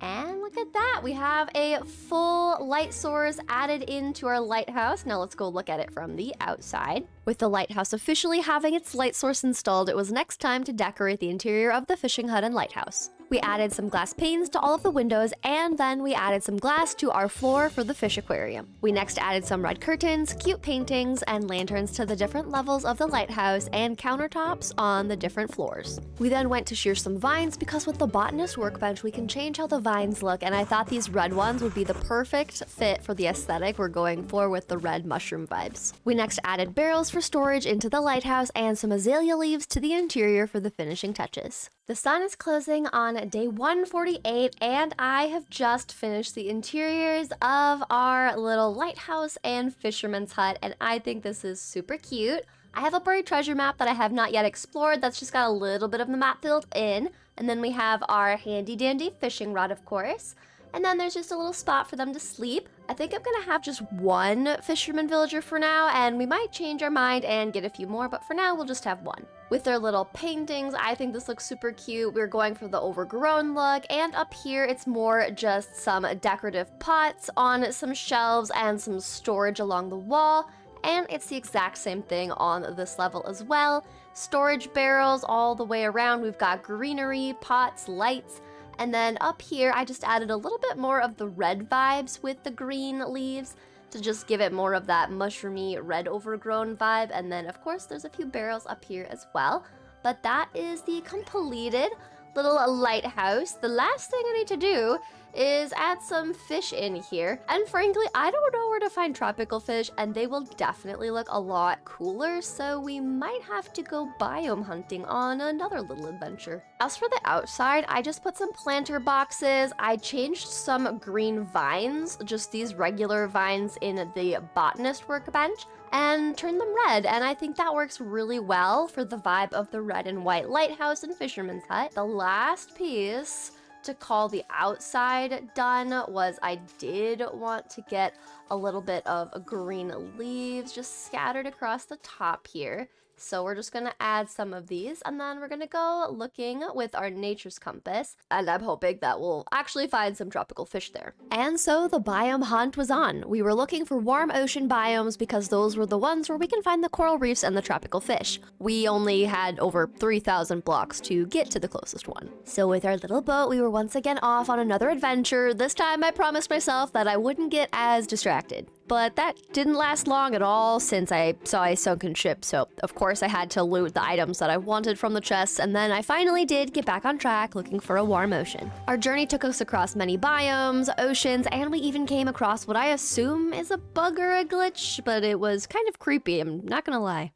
Speaker 1: And look at that, we have a full light source added into our lighthouse. Now let's go look at it from the outside. With the lighthouse officially having its light source installed, it was next time to decorate the interior of the fishing hut and lighthouse. We added some glass panes to all of the windows, and then we added some glass to our floor for the fish aquarium. We next added some red curtains, cute paintings, and lanterns to the different levels of the lighthouse and countertops on the different floors. We then went to shear some vines because with the botanist workbench we can change how the vines look, and I thought these red ones would be the perfect fit for the aesthetic we're going for with the red mushroom vibes. We next added barrels for storage into the lighthouse and some azalea leaves to the interior for the finishing touches. The sun is closing on day 148, and I have just finished the interiors of our little lighthouse and fisherman's hut, and I think this is super cute. I have a buried treasure map that I have not yet explored that's just got a little bit of the map filled in, and then we have our handy dandy fishing rod, of course. And then there's just a little spot for them to sleep. I think I'm gonna have just one fisherman villager for now, and we might change our mind and get a few more, but for now we'll just have one. With their little paintings, I think this looks super cute. We're going for the overgrown look, and up here it's more just some decorative pots on some shelves and some storage along the wall. And it's the exact same thing on this level as well. Storage barrels all the way around. We've got greenery, pots, lights. And then up here, I just added a little bit more of the red vibes with the green leaves to just give it more of that mushroomy red overgrown vibe. And then of course, there's a few barrels up here as well. But that is the completed little lighthouse. The last thing I need to do is add some fish in here. And frankly, I don't know where to find tropical fish, and they will definitely look a lot cooler, so we might have to go biome hunting on another little adventure. As for the outside, I just put some planter boxes. I changed some green vines, just these regular vines in the botanist workbench, and turned them red, and I think that works really well for the vibe of the red and white lighthouse and fisherman's hut. The last piece to call the outside done was I did want to get a little bit of green leaves just scattered across the top here. So we're just gonna add some of these, and then we're gonna go looking with our nature's compass, and I'm hoping that we'll actually find some tropical fish there. And so the biome hunt was on. We were looking for warm ocean biomes because those were the ones where we can find the coral reefs and the tropical fish. We only had over 3,000 blocks to get to the closest one. So with our little boat, we were once again off on another adventure. This time I promised myself that I wouldn't get as distracted. But that didn't last long at all since I saw a sunken ship, so of course I had to loot the items that I wanted from the chests, and then I finally did get back on track looking for a warm ocean. Our journey took us across many biomes, oceans, and we even came across what I assume is a bug or a glitch, but it was kind of creepy, I'm not gonna lie.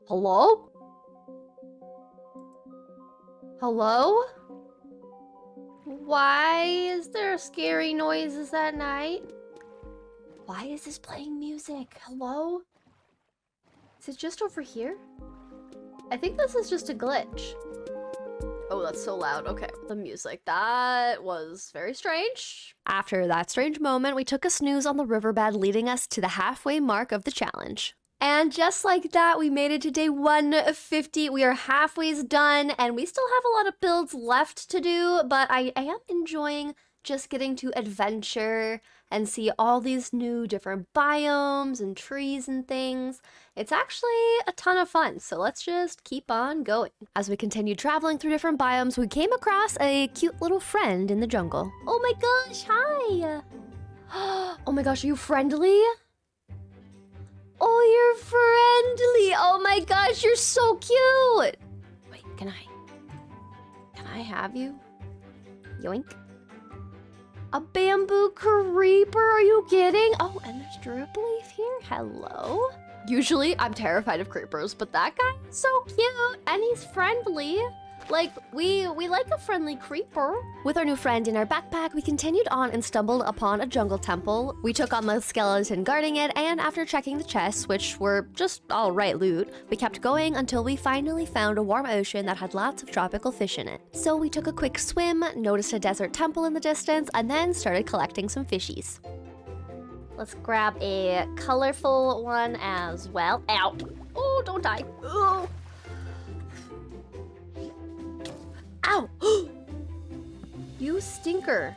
Speaker 1: Hello? Hello? Why is there scary noises at night? Why is this playing music? Hello? Is it just over here? I think this is just a glitch. Oh, that's so loud. Okay, the music. That was very strange. After that strange moment, we took a snooze on the riverbed, leading us to the halfway mark of the challenge. And just like that, we made it to day 150. We are halfway done, and we still have a lot of builds left to do, but I am enjoying just getting to adventure and see all these new different biomes and trees and things. It's actually a ton of fun, so let's just keep on going. As we continued traveling through different biomes, we came across a cute little friend in the jungle. Oh my gosh, hi! Oh my gosh, are you friendly? Oh, you're friendly. Oh my gosh, you're so cute. Wait, can I have you? Yoink. A bamboo creeper, are you kidding? Oh, and there's drip leaf here, hello. Usually I'm terrified of creepers, but that guy is so cute and he's friendly. Like, we like a friendly creeper. With our new friend in our backpack, we continued on and stumbled upon a jungle temple. We took on the skeleton guarding it, and after checking the chests, which were just alright loot, we kept going until we finally found a warm ocean that had lots of tropical fish in it. So we took a quick swim, noticed a desert temple in the distance, and then started collecting some fishies. Let's grab a colorful one as well. Ow! Oh, don't die. Oh. Ow! You stinker.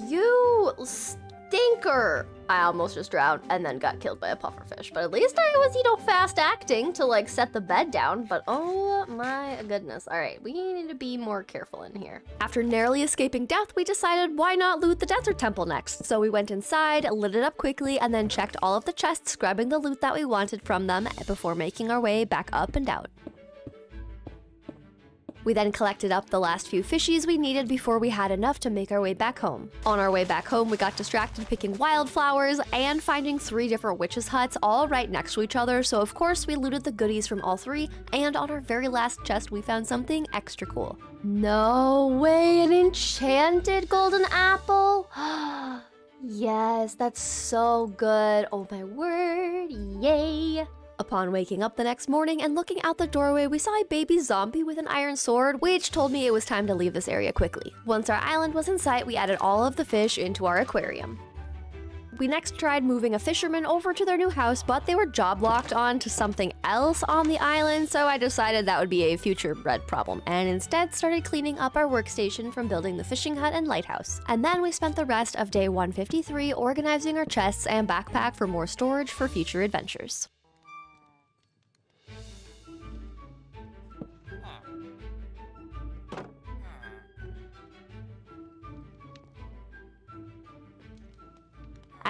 Speaker 1: You stinker. I almost just drowned and then got killed by a pufferfish, but at least I was, fast acting to like set the bed down, but oh my goodness. All right, we need to be more careful in here. After narrowly escaping death, we decided why not loot the desert temple next. So we went inside, lit it up quickly, and then checked all of the chests, grabbing the loot that we wanted from them before making our way back up and out. We then collected up the last few fishies we needed before we had enough to make our way back home. On our way back home, we got distracted picking wildflowers and finding 3 different witches' huts all right next to each other, so of course we looted the goodies from all 3, and on our very last chest we found something extra cool. No way, an enchanted golden apple? Yes, that's so good. Oh my word, yay! Upon waking up the next morning and looking out the doorway, we saw a baby zombie with an iron sword, which told me it was time to leave this area quickly. Once our island was in sight, we added all of the fish into our aquarium. We next tried moving a fisherman over to their new house, but they were job locked on to something else on the island, so I decided that would be a future red problem, and instead started cleaning up our workstation from building the fishing hut and lighthouse. And then we spent the rest of day 153 organizing our chests and backpack for more storage for future adventures.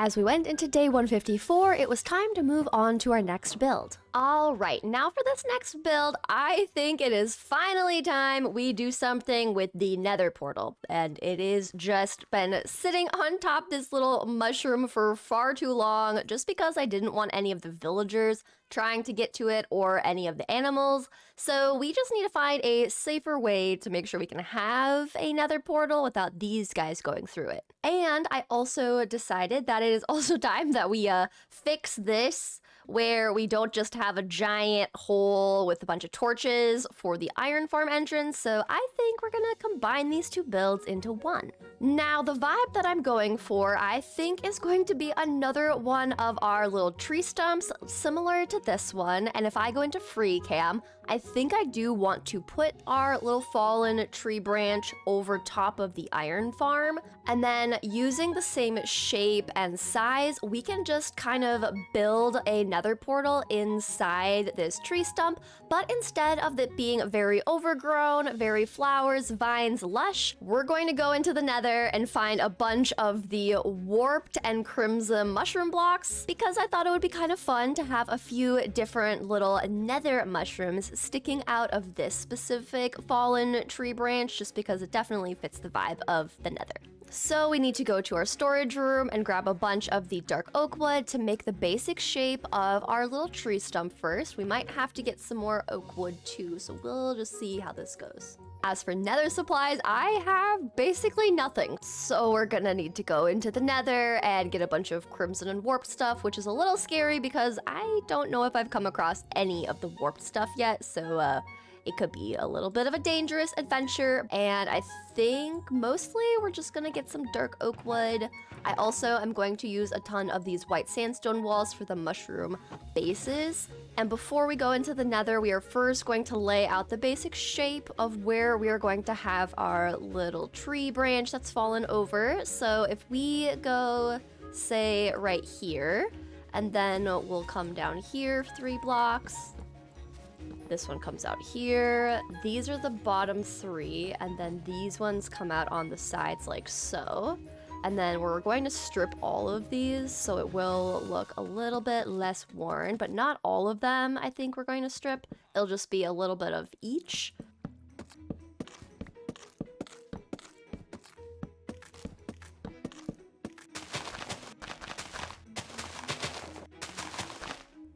Speaker 1: As we went into day 154, it was time to move on to our next build. All right, now for this next build, I think it is finally time we do something with the nether portal. And it is just been sitting on top this little mushroom for far too long, just because I didn't want any of the villagers trying to get to it or any of the animals. So we just need to find a safer way to make sure we can have a nether portal without these guys going through it. And I also decided that it is also time that we fix this, where we don't just have a giant hole with a bunch of torches for the iron farm entrance. So I think we're gonna combine these two builds into one. Now, the vibe that I'm going for, I think, is going to be another one of our little tree stumps, similar to this one. And if I go into free cam, I think I do want to put our little fallen tree branch over top of the iron farm. And then using the same shape and size, we can just kind of build a nether portal inside this tree stump. But instead of it being very overgrown, very flowers, vines, lush, we're going to go into the nether and find a bunch of the warped and crimson mushroom blocks, because I thought it would be kind of fun to have a few different little nether mushrooms sticking out of this specific fallen tree branch, just because it definitely fits the vibe of the nether. So we need to go to our storage room and grab a bunch of the dark oak wood to make the basic shape of our little tree stump first. We might have to get some more oak wood too, so we'll just see how this goes. As for nether supplies, I have basically nothing. So we're gonna need to go into the nether and get a bunch of crimson and warped stuff, which is a little scary because I don't know if I've come across any of the warped stuff yet, so it could be a little bit of a dangerous adventure, and I think mostly we're just gonna get some dark oak wood. I also am going to use a ton of these white sandstone walls for the mushroom bases. And before we go into the nether, we are first going to lay out the basic shape of where we are going to have our little tree branch that's fallen over. So if we go, say, right here, and then we'll come down here 3 blocks. This one comes out here. These are the bottom 3, and then these ones come out on the sides like so. And then we're going to strip all of these so it will look a little bit less worn, but not all of them I think we're going to strip. It'll just be a little bit of each.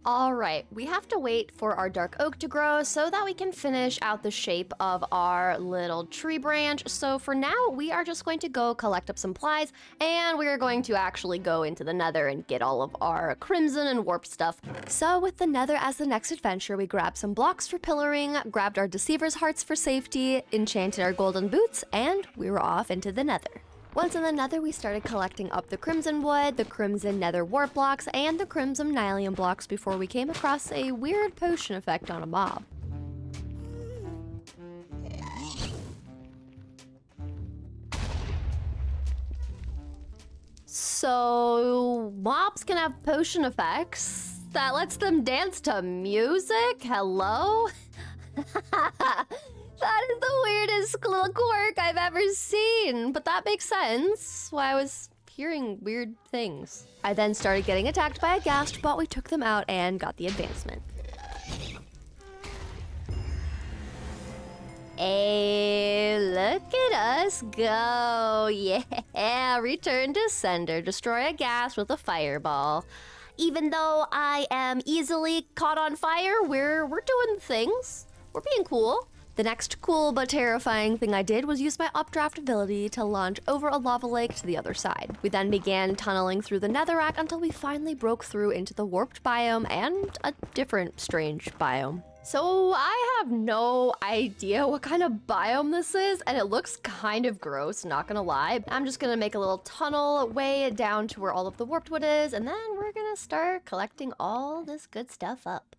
Speaker 1: All right, we have to wait for our dark oak to grow so that we can finish out the shape of our little tree branch. So for now, we are just going to go collect up some supplies, and we are going to actually go into the nether and get all of our crimson and warp stuff. So with the nether as the next adventure, we grabbed some blocks for pillaring, grabbed our deceiver's hearts for safety, enchanted our golden boots, and we were off into the nether. Once in the nether, we started collecting up the crimson wood, the crimson nether warp blocks, and the crimson nylium blocks before we came across a weird potion effect on a mob. So, mobs can have potion effects that lets them dance to music? Hello? That is the weirdest little quirk I've ever seen, but that makes sense why I was hearing weird things. I then started getting attacked by a ghast, but we took them out and got the advancement. Hey, look at us go. Yeah, return to sender. Destroy a ghast with a fireball. Even though I am easily caught on fire, we're doing things. We're being cool. The next cool but terrifying thing I did was use my updraft ability to launch over a lava lake to the other side. We then began tunneling through the netherrack until we finally broke through into the warped biome and a different strange biome. So I have no idea what kind of biome this is, and it looks kind of gross, not gonna lie. I'm just gonna make a little tunnel way down to where all of the warped wood is, and then we're gonna start collecting all this good stuff up.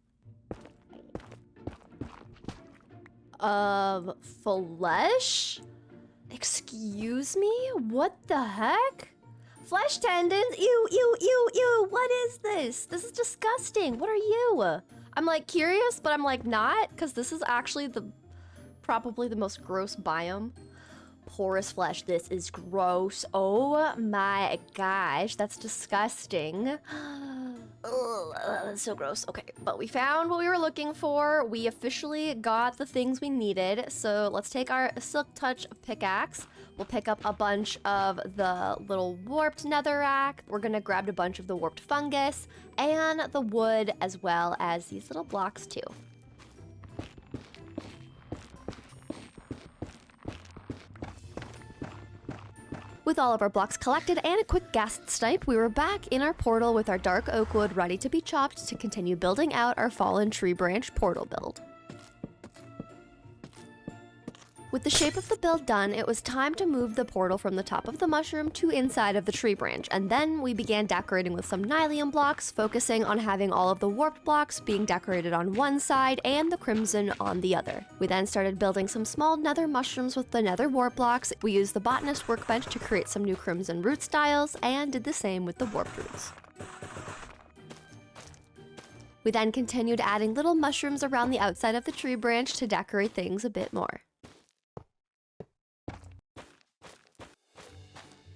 Speaker 1: Flesh? Excuse me? What the heck? Flesh tendons? Ew, ew, ew, ew. What is this? This is disgusting. What are you? I'm like curious, but I'm like not, because this is actually probably the most gross biome. Porous flesh. This is gross. Oh my gosh, that's disgusting. Oh, that's so gross. Okay, but we found what we were looking for. We officially got the things we needed. So let's take our Silk Touch pickaxe. We'll pick up a bunch of the little warped netherrack. We're gonna grab a bunch of the warped fungus and the wood, as well as these little blocks too. With all of our blocks collected and a quick ghast snipe, we were back in our portal with our dark oak wood ready to be chopped to continue building out our fallen tree branch portal build. With the shape of the build done, it was time to move the portal from the top of the mushroom to inside of the tree branch, and then we began decorating with some nylium blocks, focusing on having all of the warped blocks being decorated on one side and the crimson on the other. We then started building some small nether mushrooms with the nether warp blocks. We used the botanist workbench to create some new crimson root styles, and did the same with the warped roots. We then continued adding little mushrooms around the outside of the tree branch to decorate things a bit more.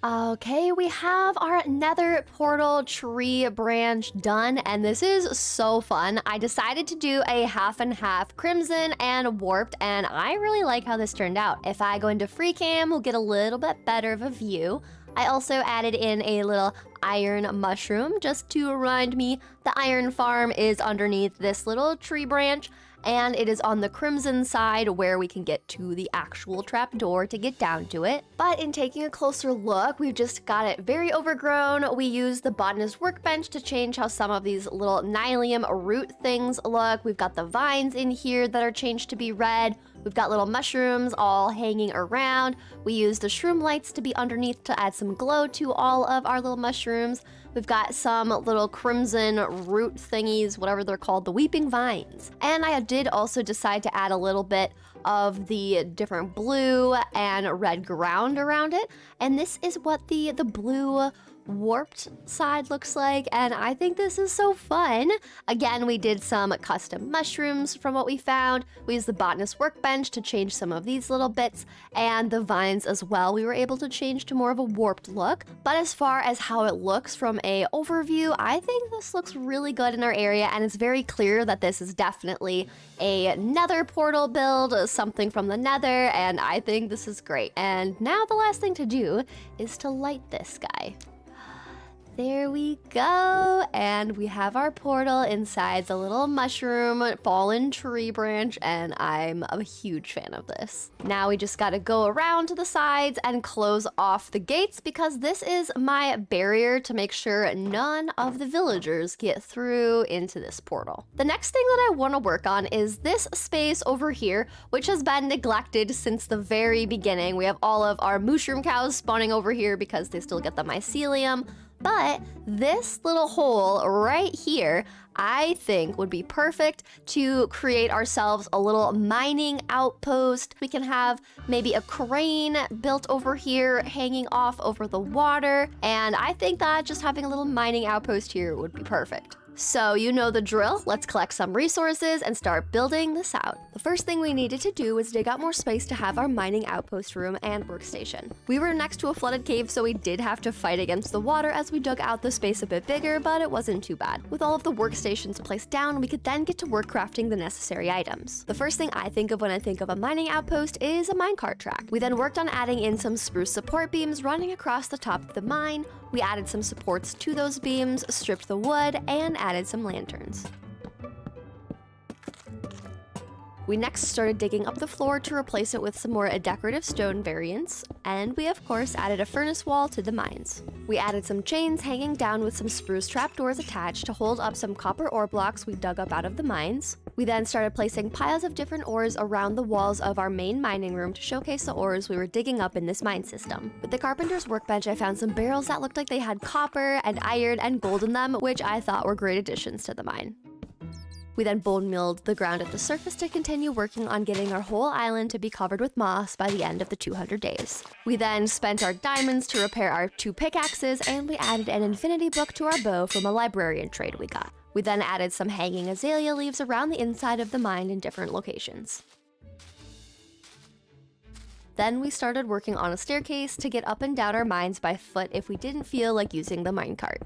Speaker 1: Okay, we have our nether portal tree branch done, and this is so fun. I decided to do a half and half crimson and warped, and I really like how this turned out. If I go into free cam, we'll get a little bit better of a view. I also added in a little iron mushroom just to remind me the iron farm is underneath this little tree branch, and it is on the crimson side where we can get to the actual trapdoor to get down to it. But in taking a closer look, we've just got it very overgrown. We used the botanist workbench to change how some of these little nylium root things look. We've got the vines in here that are changed to be red. We've got little mushrooms all hanging around. We used the shroom lights to be underneath to add some glow to all of our little mushrooms. We've got some little crimson root thingies, whatever they're called, the weeping vines. And I did also decide to add a little bit of the different blue and red ground around it. And this is what the blue warped side looks like, and I think this is so fun. Again, we did some custom mushrooms from what we found. We used the botanist workbench to change some of these little bits, and the vines as well we were able to change to more of a warped look. But as far as how it looks from a overview, I think this looks really good in our area, and it's very clear that this is definitely a nether portal build, something from the nether, and I think this is great. And now the last thing to do is to light this guy. There we go, and we have our portal inside the little mushroom fallen tree branch, and I'm a huge fan of this. Now we just gotta go around to the sides and close off the gates, because this is my barrier to make sure none of the villagers get through into this portal. The next thing that I want to work on is this space over here, which has been neglected since the very beginning. We have all of our Mooshroom cows spawning over here because they still get the mycelium. But this little hole right here, I think would be perfect to create ourselves a little mining outpost. We can have maybe a crane built over here hanging off over the water. And I think that just having a little mining outpost here would be perfect. So you know the drill. Let's collect some resources and start building this out. The first thing we needed to do was dig out more space to have our mining outpost room and workstation. We were next to a flooded cave, so we did have to fight against the water as we dug out the space a bit bigger, but it wasn't too bad. With all of the workstations placed down, we could then get to work crafting the necessary items. The first thing I think of when I think of a mining outpost is a minecart track. We then worked on adding in some spruce support beams running across the top of the mine. We added some supports to those beams, stripped the wood, and added some lanterns. We next started digging up the floor to replace it with some more decorative stone variants, and we of course added a furnace wall to the mines. We added some chains hanging down with some spruce trapdoors attached to hold up some copper ore blocks we dug up out of the mines. We then started placing piles of different ores around the walls of our main mining room to showcase the ores we were digging up in this mine system. With the carpenter's workbench, I found some barrels that looked like they had copper and iron and gold in them, which I thought were great additions to the mine. We then bone milled the ground at the surface to continue working on getting our whole island to be covered with moss by the end of the 200 days. We then spent our diamonds to repair our 2 pickaxes, and we added an infinity book to our bow from a librarian trade we got. We then added some hanging azalea leaves around the inside of the mine in different locations. Then we started working on a staircase to get up and down our mines by foot if we didn't feel like using the minecart.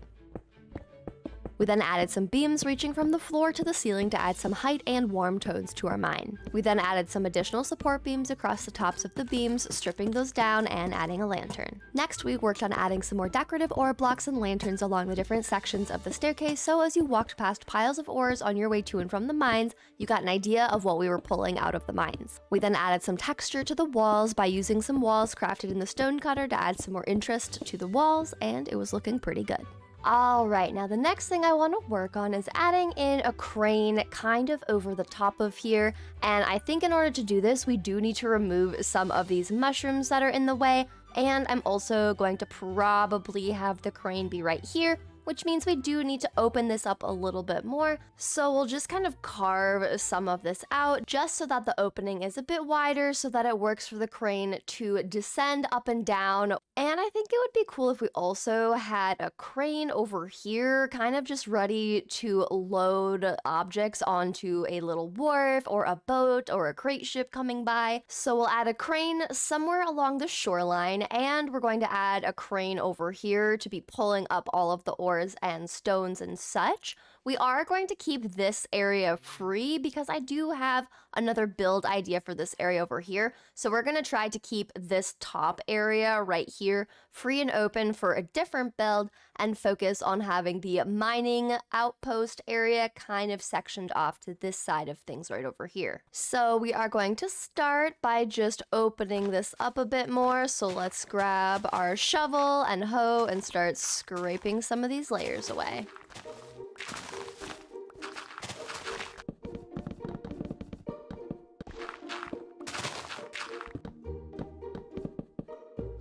Speaker 1: We then added some beams reaching from the floor to the ceiling to add some height and warm tones to our mine. We then added some additional support beams across the tops of the beams, stripping those down and adding a lantern. Next, we worked on adding some more decorative ore blocks and lanterns along the different sections of the staircase, so as you walked past piles of ores on your way to and from the mines, you got an idea of what we were pulling out of the mines. We then added some texture to the walls by using some walls crafted in the stone cutter to add some more interest to the walls, and it was looking pretty good. Alright, now the next thing I want to work on is adding in a crane kind of over the top of here, and I think in order to do this, we do need to remove some of these mushrooms that are in the way, and I'm also going to probably have the crane be right here, which means we do need to open this up a little bit more. So we'll just kind of carve some of this out just so that the opening is a bit wider so that it works for the crane to descend up and down. And I think it would be cool if we also had a crane over here, kind of just ready to load objects onto a little wharf or a boat or a crate ship coming by. So we'll add a crane somewhere along the shoreline, and we're going to add a crane over here to be pulling up all of the ores and stones and such. We are going to keep this area free because I do have another build idea for this area over here. So we're going to try to keep this top area right here free and open for a different build and focus on having the mining outpost area kind of sectioned off to this side of things right over here. So we are going to start by just opening this up a bit more. So let's grab our shovel and hoe and start scraping some of these layers away.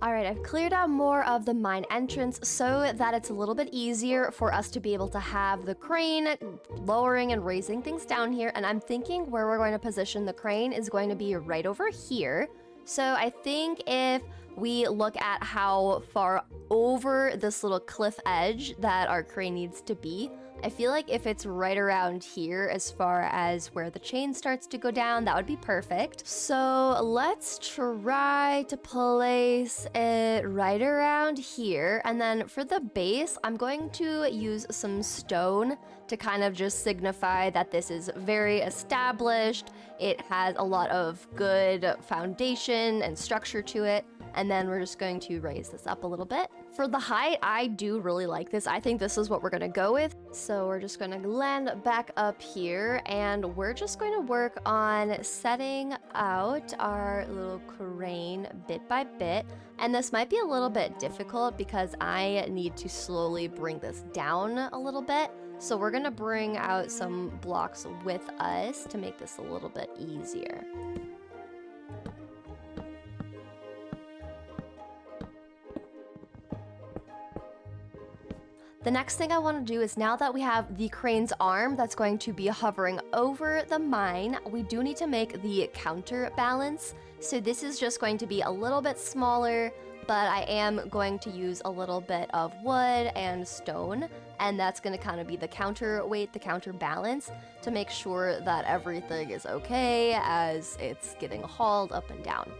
Speaker 1: Alright, I've cleared out more of the mine entrance so that it's a little bit easier for us to be able to have the crane lowering and raising things down here. And I'm thinking where we're going to position the crane is going to be right over here. So I think if we look at how far over this little cliff edge that our crane needs to be, I feel like if it's right around here as far as where the chain starts to go down, that would be perfect. So let's try to place it right around here. And then for the base, I'm going to use some stone to kind of just signify that this is very established. It has a lot of good foundation and structure to it. And then we're just going to raise this up a little bit. For the height, I do really like this. I think this is what we're gonna go with. So we're just gonna land back up here, and we're just going to work on setting out our little crane bit by bit. And this might be a little bit difficult because I need to slowly bring this down a little bit. So we're gonna bring out some blocks with us to make this a little bit easier. The next thing I want to do is, now that we have the crane's arm that's going to be hovering over the mine, we do need to make the counterbalance. So this is just going to be a little bit smaller, but I am going to use a little bit of wood and stone, and that's going to kind of be the counterweight, the counterbalance, to make sure that everything is okay as it's getting hauled up and down.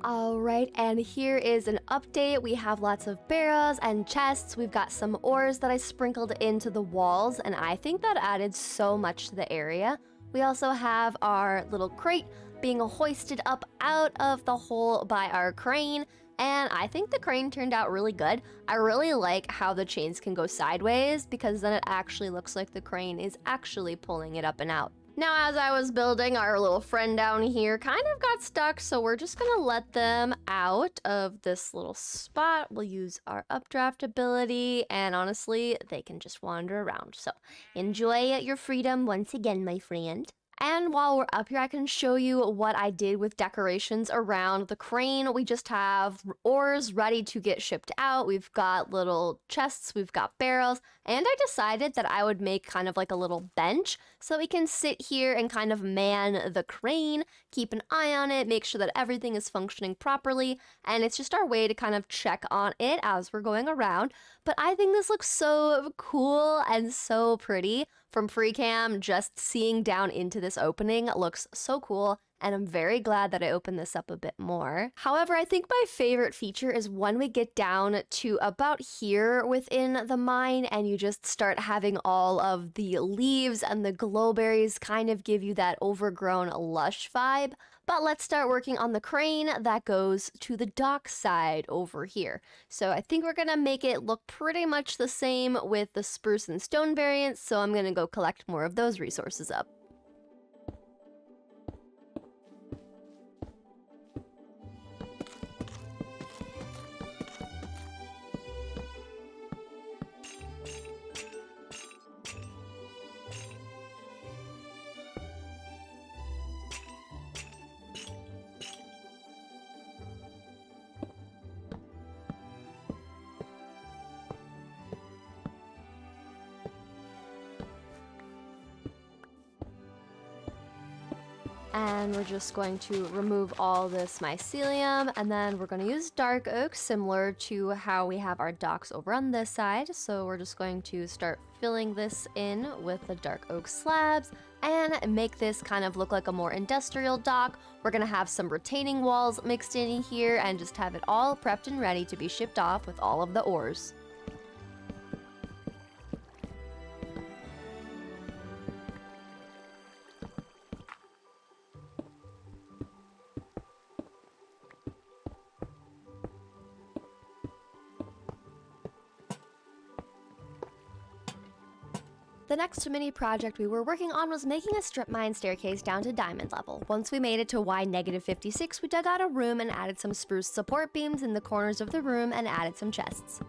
Speaker 1: Alright, and here is an update. We have lots of barrels and chests. We've got some ores that I sprinkled into the walls, and I think that added so much to the area. We also have our little crate being hoisted up out of the hole by our crane, and I think the crane turned out really good. I really like how the chains can go sideways because then it actually looks like the crane is actually pulling it up and out. Now, as I was building, our little friend down here kind of got stuck, so we're just gonna let them out of this little spot. We'll use our updraft ability, and honestly, they can just wander around. So enjoy your freedom once again, my friend. And while we're up here, I can show you what I did with decorations around the crane. We just have oars ready to get shipped out. We've got little chests, we've got barrels, and I decided that I would make kind of like a little bench so we can sit here and kind of man the crane, keep an eye on it, make sure that everything is functioning properly, and it's just our way to kind of check on it as we're going around. But I think this looks so cool and so pretty. From free cam, just seeing down into this opening looks so cool, and I'm very glad that I opened this up a bit more. However, I think my favorite feature is when we get down to about here within the mine and you just start having all of the leaves and the glowberries kind of give you that overgrown lush vibe. But let's start working on the crane that goes to the dock side over here. So I think we're gonna make it look pretty much the same with the spruce and stone variants, so I'm gonna go collect more of those resources up. And we're just going to remove all this mycelium, and then we're going to use dark oak similar to how we have our docks over on this side. So we're just going to start filling this in with the dark oak slabs and make this kind of look like a more industrial dock. We're going to have some retaining walls mixed in here and just have it all prepped and ready to be shipped off with all of the ores. The next mini project we were working on was making a strip mine staircase down to diamond level. Once we made it to Y-56, we dug out a room and added some spruce support beams in the corners of the room and added some chests.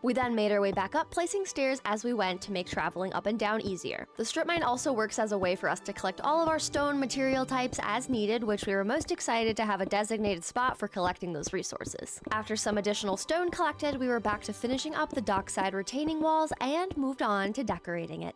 Speaker 1: We then made our way back up, placing stairs as we went to make traveling up and down easier. The strip mine also works as a way for us to collect all of our stone material types as needed, which we were most excited to have a designated spot for collecting those resources. After some additional stone collected, we were back to finishing up the dockside retaining walls and moved on to decorating it.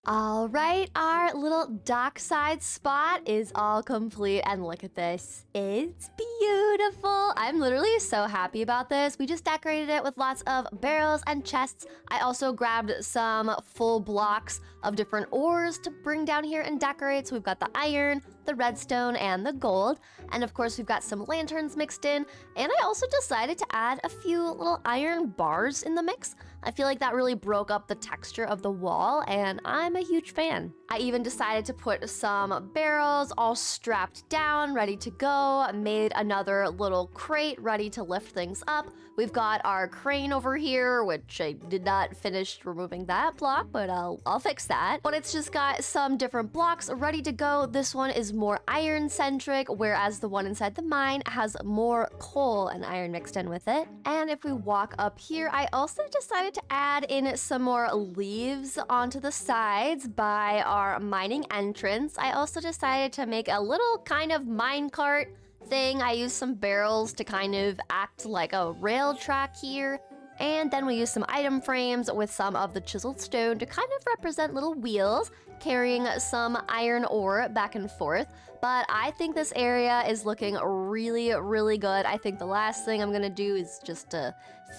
Speaker 1: All right, our little dockside spot is all complete, and look at this. It's beautiful. I'm literally so happy about this. We just decorated it with lots of barrels and chests. I also grabbed some full blocks of different ores to bring down here and decorate. So we've got the iron, the redstone, and the gold. And of course, we've got some lanterns mixed in. And I also decided to add a few little iron bars in the mix. I feel like that really broke up the texture of the wall, and I'm a huge fan. I even decided to put some barrels all strapped down, ready to go. Made another little crate ready to lift things up. We've got our crane over here, which I did not finish removing that block, but I'll fix that. But it's just got some different blocks ready to go. This one is more iron centric, whereas the one inside the mine has more coal and iron mixed in with it. And if we walk up here, I also decided to add in some more leaves onto the sides by our mining entrance. I also decided to make a little kind of minecart thing. I used some barrels to kind of act like a rail track here. And then we used some item frames with some of the chiseled stone to kind of represent little wheels carrying some iron ore back and forth. But I think this area is looking really, really good. I think the last thing I'm gonna do is just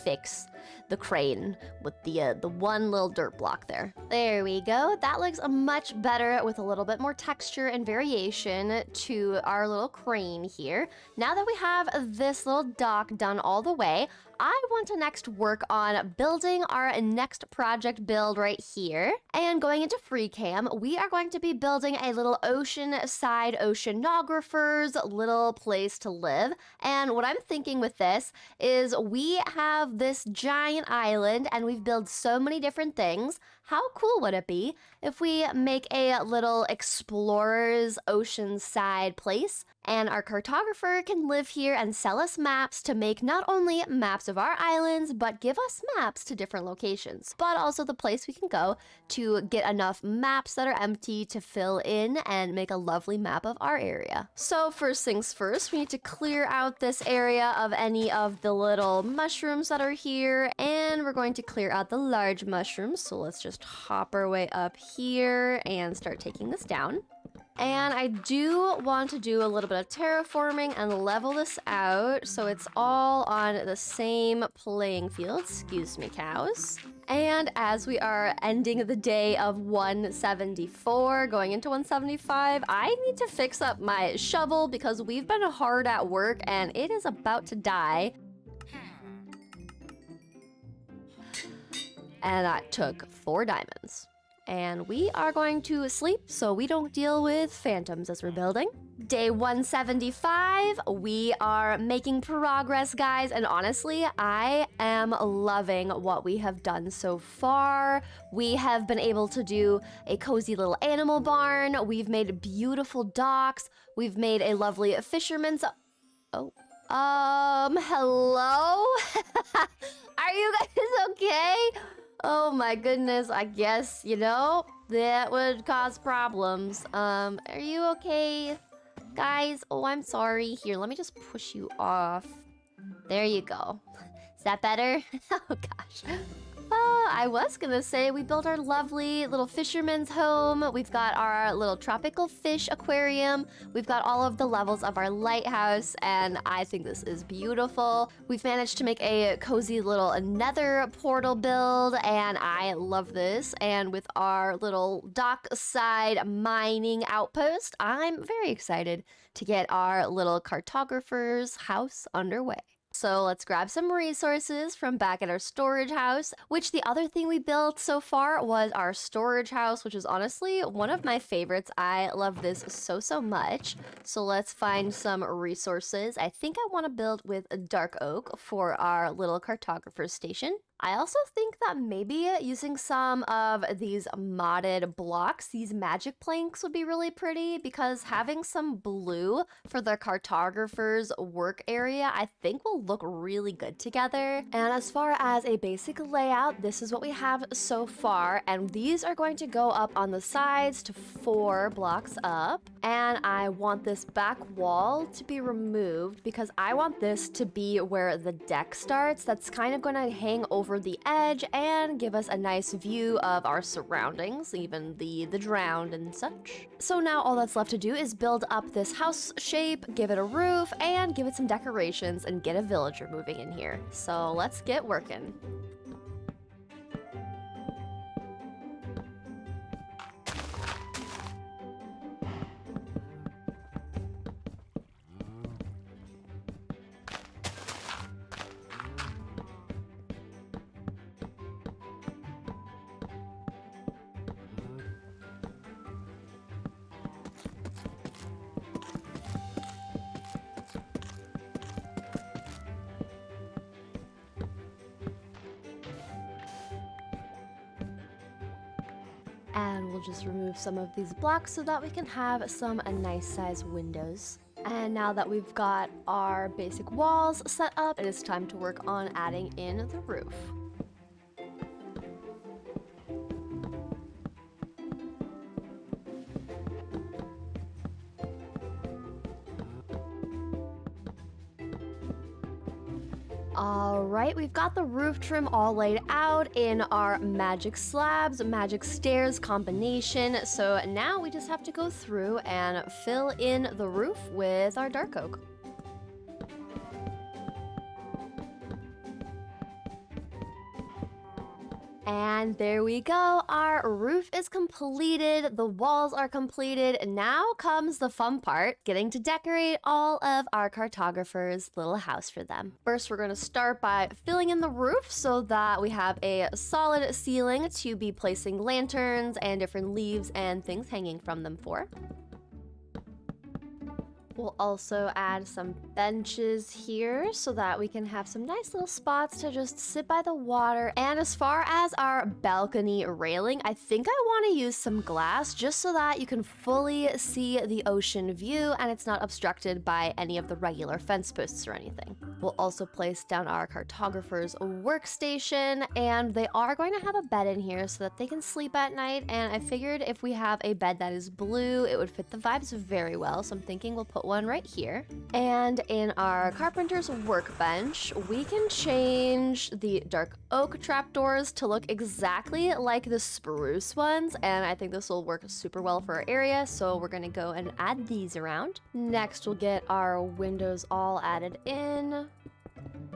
Speaker 1: fix the crane with the one little dirt block there. There we go. That looks much better with a little bit more texture and variation to our little crane here. Now that we have this little dock done all the way, I want to next work on building our next project build right here. And going into free cam, we are going to be building a little ocean-side oceanographer's little place to live. And what I'm thinking with this is we have this giant island and we've built so many different things. How cool would it be if we make a little explorer's ocean-side place and our cartographer can live here and sell us maps to make not only maps of our islands, but give us maps to different locations, but also the place we can go to get enough maps that are empty to fill in and make a lovely map of our area. So first things first, we need to clear out this area of any of the little mushrooms that are here, and we're going to clear out the large mushrooms. So let's just hop our way up here and start taking this down. And I do want to do a little bit of terraforming and level this out so it's all on the same playing field. Excuse me, cows. And as we are ending the day of 174, going into 175, I need to fix up my shovel because we've been hard at work and it is about to die. And that took 4 diamonds. And we are going to sleep so we don't deal with phantoms as we're building. Day 175, we are making progress, guys, and honestly, I am loving what we have done so far. We have been able to do a cozy little animal barn, we've made beautiful docks, we've made a lovely fisherman's... hello? Are you guys okay? Oh my goodness, I guess, you know, that would cause problems. Are you okay, guys? Oh, I'm sorry. Here, let me just push you off. There you go. Is that better? Oh gosh. I was gonna say we built our lovely little fisherman's home. We've got our little tropical fish aquarium. We've got all of the levels of our lighthouse, and I think this is beautiful. We've managed to make a cozy little nether portal build, and I love this. And with our little dockside mining outpost, I'm very excited to get our little cartographer's house underway. So let's grab some resources from back at our storage house, which the other thing we built so far was our storage house, which is honestly one of my favorites. I love this so much. So let's find some resources. I think I want to build with a dark oak for our little cartographer station. I also think that maybe using some of these modded blocks, these magic planks would be really pretty because having some blue for the cartographer's work area, I think will look really good together. And as far as a basic layout, this is what we have so far. And these are going to go up on the sides to 4 blocks up. And I want this back wall to be removed because I want this to be where the deck starts. That's kind of going to hang over the edge and give us a nice view of our surroundings, even the drowned and such. So now all that's left to do is build up this house shape, give it a roof, and give it some decorations and get a villager moving in here. So let's get working. And we'll just remove some of these blocks so that we can have some nice size windows. And now that we've got our basic walls set up, it is time to work on adding in the roof. Alright, we've got the roof trim all laid out in our magic slabs, magic stairs combination. So now we just have to go through and fill in the roof with our dark oak. And there we go, our roof is completed, the walls are completed, now comes the fun part, getting to decorate all of our cartographer's little house for them. First, we're gonna start by filling in the roof so that we have a solid ceiling to be placing lanterns and different leaves and things hanging from them for. We'll also add some benches here so that we can have some nice little spots to just sit by the water. And as far as our balcony railing, I think I want to use some glass just so that you can fully see the ocean view and it's not obstructed by any of the regular fence posts or anything. We'll also place down our cartographer's workstation, and they are going to have a bed in here so that they can sleep at night. And I figured if we have a bed that is blue, it would fit the vibes very well. So I'm thinking we'll put one right here. And in our carpenter's workbench, we can change the dark oak trapdoors to look exactly like the spruce ones, and I think this will work super well for our area, so we're gonna go and add these around. Next, we'll get our windows all added in.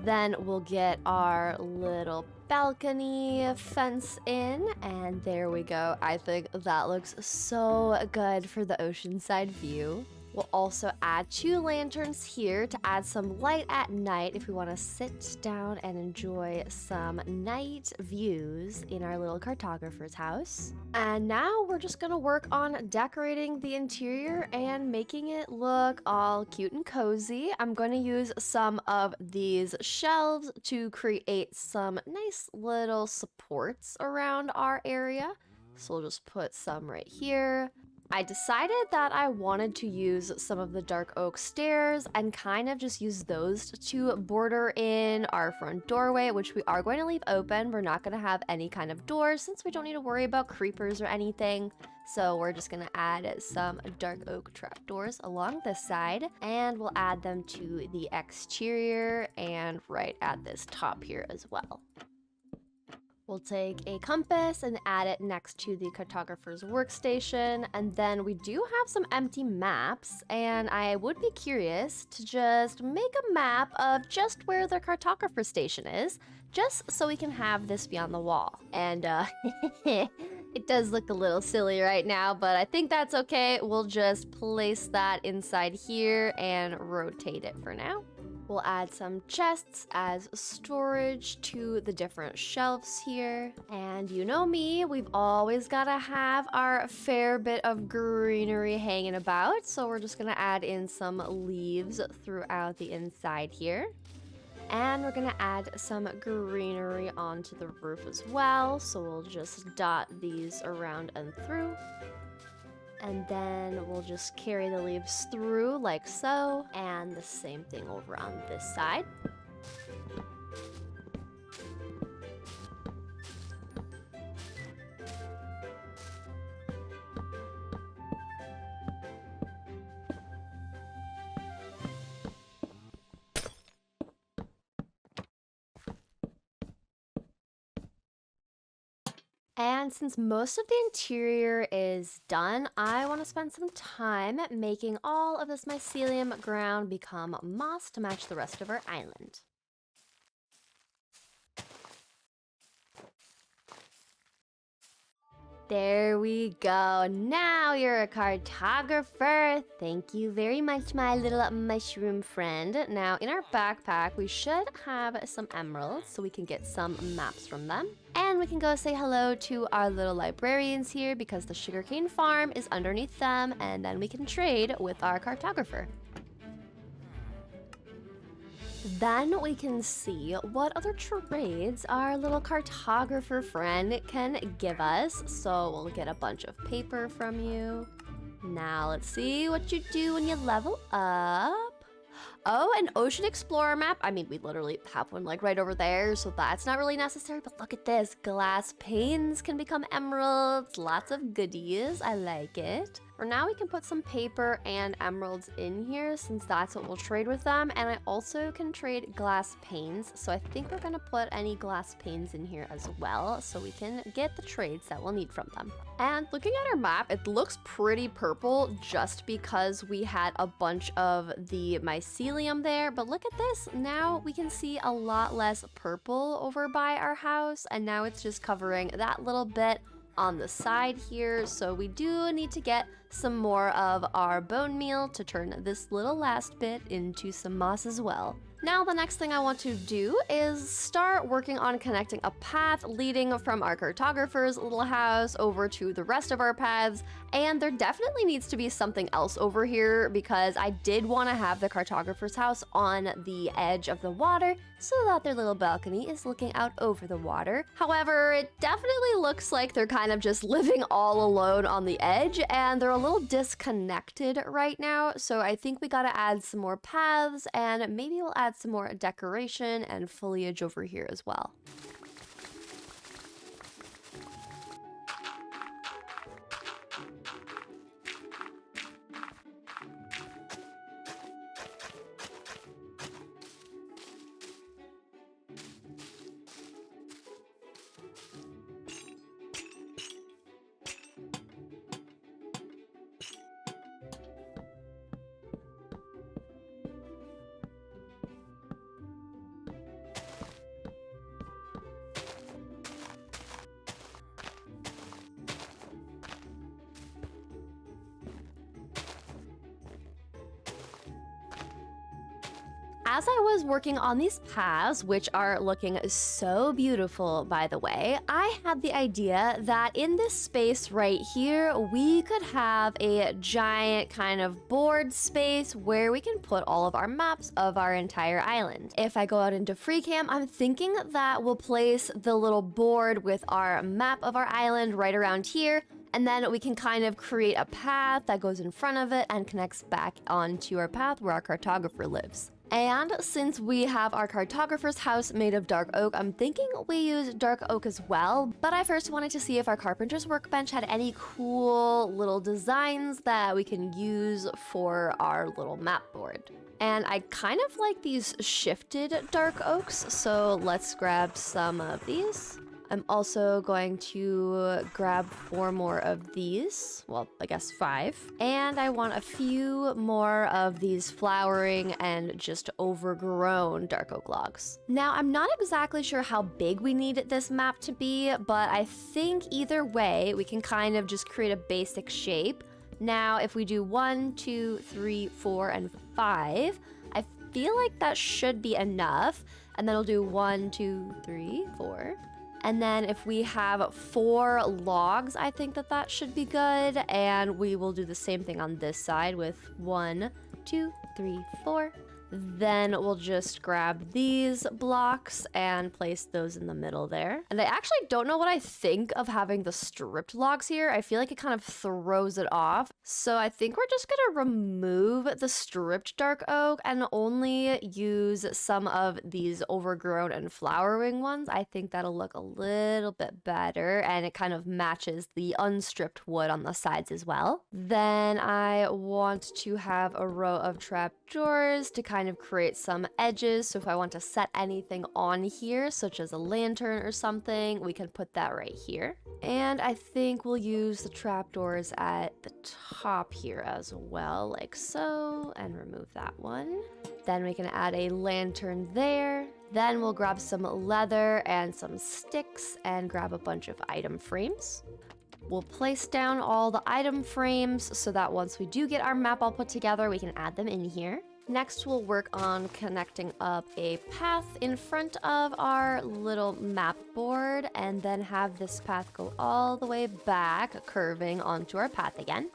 Speaker 1: Then we'll get our little balcony fence in, and there we go. I think that looks so good for the oceanside view. We'll also add 2 lanterns here to add some light at night if we want to sit down and enjoy some night views in our little cartographer's house. And now we're just gonna work on decorating the interior and making it look all cute and cozy. I'm going to use some of these shelves to create some nice little supports around our area. So we'll just put some right here. I decided that I wanted to use some of the dark oak stairs and kind of just use those to border in our front doorway, which we are going to leave open. We're not going to have any kind of doors since we don't need to worry about creepers or anything. So we're just going to add some dark oak trapdoors along this side, and we'll add them to the exterior and right at this top here as well. We'll take a compass and add it next to the cartographer's workstation, and then we do have some empty maps, and I would be curious to just make a map of just where the cartographer station is, just so we can have this be on the wall. And it does look a little silly right now, but I think that's okay. We'll just place that inside here and rotate it for now. We'll add some chests as storage to the different shelves here. And you know me, we've always gotta have our fair bit of greenery hanging about. So we're just gonna add in some leaves throughout the inside here. And we're gonna add some greenery onto the roof as well. So we'll just dot these around and through. And then we'll just carry the leaves through like so, and the same thing over on this side. And since most of the interior is done, I want to spend some time making all of this mycelium ground become moss to match the rest of our island. There we go. Now you're a cartographer. Thank you very much, my little mushroom friend. Now, in our backpack, we should have some emeralds so we can get some maps from them. And we can go say hello to our little librarians here because the sugarcane farm is underneath them, and then we can trade with our cartographer. Then we can see what other trades our little cartographer friend can give us. So we'll get a bunch of paper from you. Now let's see what you do when you level up. Oh, an ocean explorer map. I mean, we literally have one like right over there, so that's not really necessary. But look at this. Glass panes can become emeralds. Lots of goodies. I like it. For now, we can put some paper and emeralds in here since that's what we'll trade with them. And I also can trade glass panes. So I think we're going to put any glass panes in here as well so we can get the trades that we'll need from them. And looking at our map, it looks pretty purple just because we had a bunch of the mycelium helium there, but look at this. Now we can see a lot less purple over by our house, and now it's just covering that little bit on the side here. So we do need to get some more of our bone meal to turn this little last bit into some moss as well. Now the next thing I want to do is start working on connecting a path leading from our cartographer's little house over to the rest of our paths, and there definitely needs to be something else over here because I did want to have the cartographer's house on the edge of the water so that their little balcony is looking out over the water. However, it definitely looks like they're kind of just living all alone on the edge, and they're a little disconnected right now, so I think we gotta add some more paths, and maybe we'll add some more decoration and foliage over here as well. As I was working on these paths, which are looking so beautiful, by the way, I had the idea that in this space right here, we could have a giant kind of board space where we can put all of our maps of our entire island. If I go out into FreeCam, I'm thinking that we'll place the little board with our map of our island right around here, and then we can kind of create a path that goes in front of it and connects back onto our path where our cartographer lives. And since we have our cartographer's house made of dark oak, I'm thinking we use dark oak as well, but I first wanted to see if our carpenter's workbench had any cool little designs that we can use for our little map board. And I kind of like these shifted dark oaks, so let's grab some of these. I'm also going to grab 4 more of these. Well, I guess 5. And I want a few more of these flowering and just overgrown dark oak logs. Now, I'm not exactly sure how big we need this map to be, but I think either way, we can kind of just create a basic shape. Now, if we do 1, 2, 3, 4, and 5, I feel like that should be enough. And then we'll do 1, 2, 3, 4. And then if we have 4 logs, I think that that should be good. And we will do the same thing on this side with 1, 2, 3, 4. Then we'll just grab these blocks and place those in the middle there. And I actually don't know what I think of having the stripped logs here. I feel like it kind of throws it off. So I think we're just gonna remove the stripped dark oak and only use some of these overgrown and flowering ones. I think that'll look a little bit better, and it kind of matches the unstripped wood on the sides as well. Then I want to have a row of trapdoors to kind of create some edges. So if I want to set anything on here, such as a lantern or something, we can put that right here. And I think we'll use the trapdoors at the top here as well, like so, and remove that one. Then we can add a lantern there. Then we'll grab some leather and some sticks and grab a bunch of item frames. We'll place down all the item frames so that once we do get our map all put together, we can add them in here. Next, we'll work on connecting up a path in front of our little map board, and then have this path go all the way back, curving onto our path again.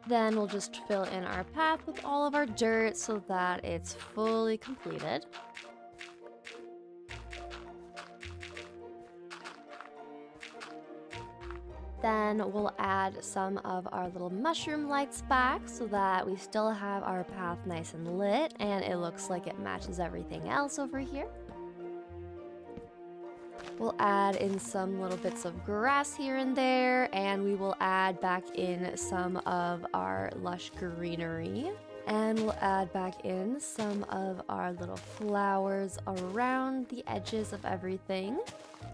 Speaker 1: Then we'll just fill in our path with all of our dirt so that it's fully completed. Then we'll add some of our little mushroom lights back so that we still have our path nice and lit, and it looks like it matches everything else over here. We'll add in some little bits of grass here and there, and we will add back in some of our lush greenery. And we'll add back in some of our little flowers around the edges of everything.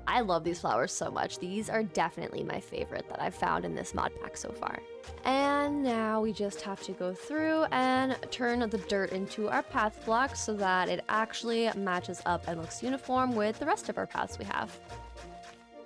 Speaker 1: I love these flowers so much. These are definitely my favorite that I've found in this mod pack so far. And now we just have to go through and turn the dirt into our path blocks so that it actually matches up and looks uniform with the rest of our paths we have.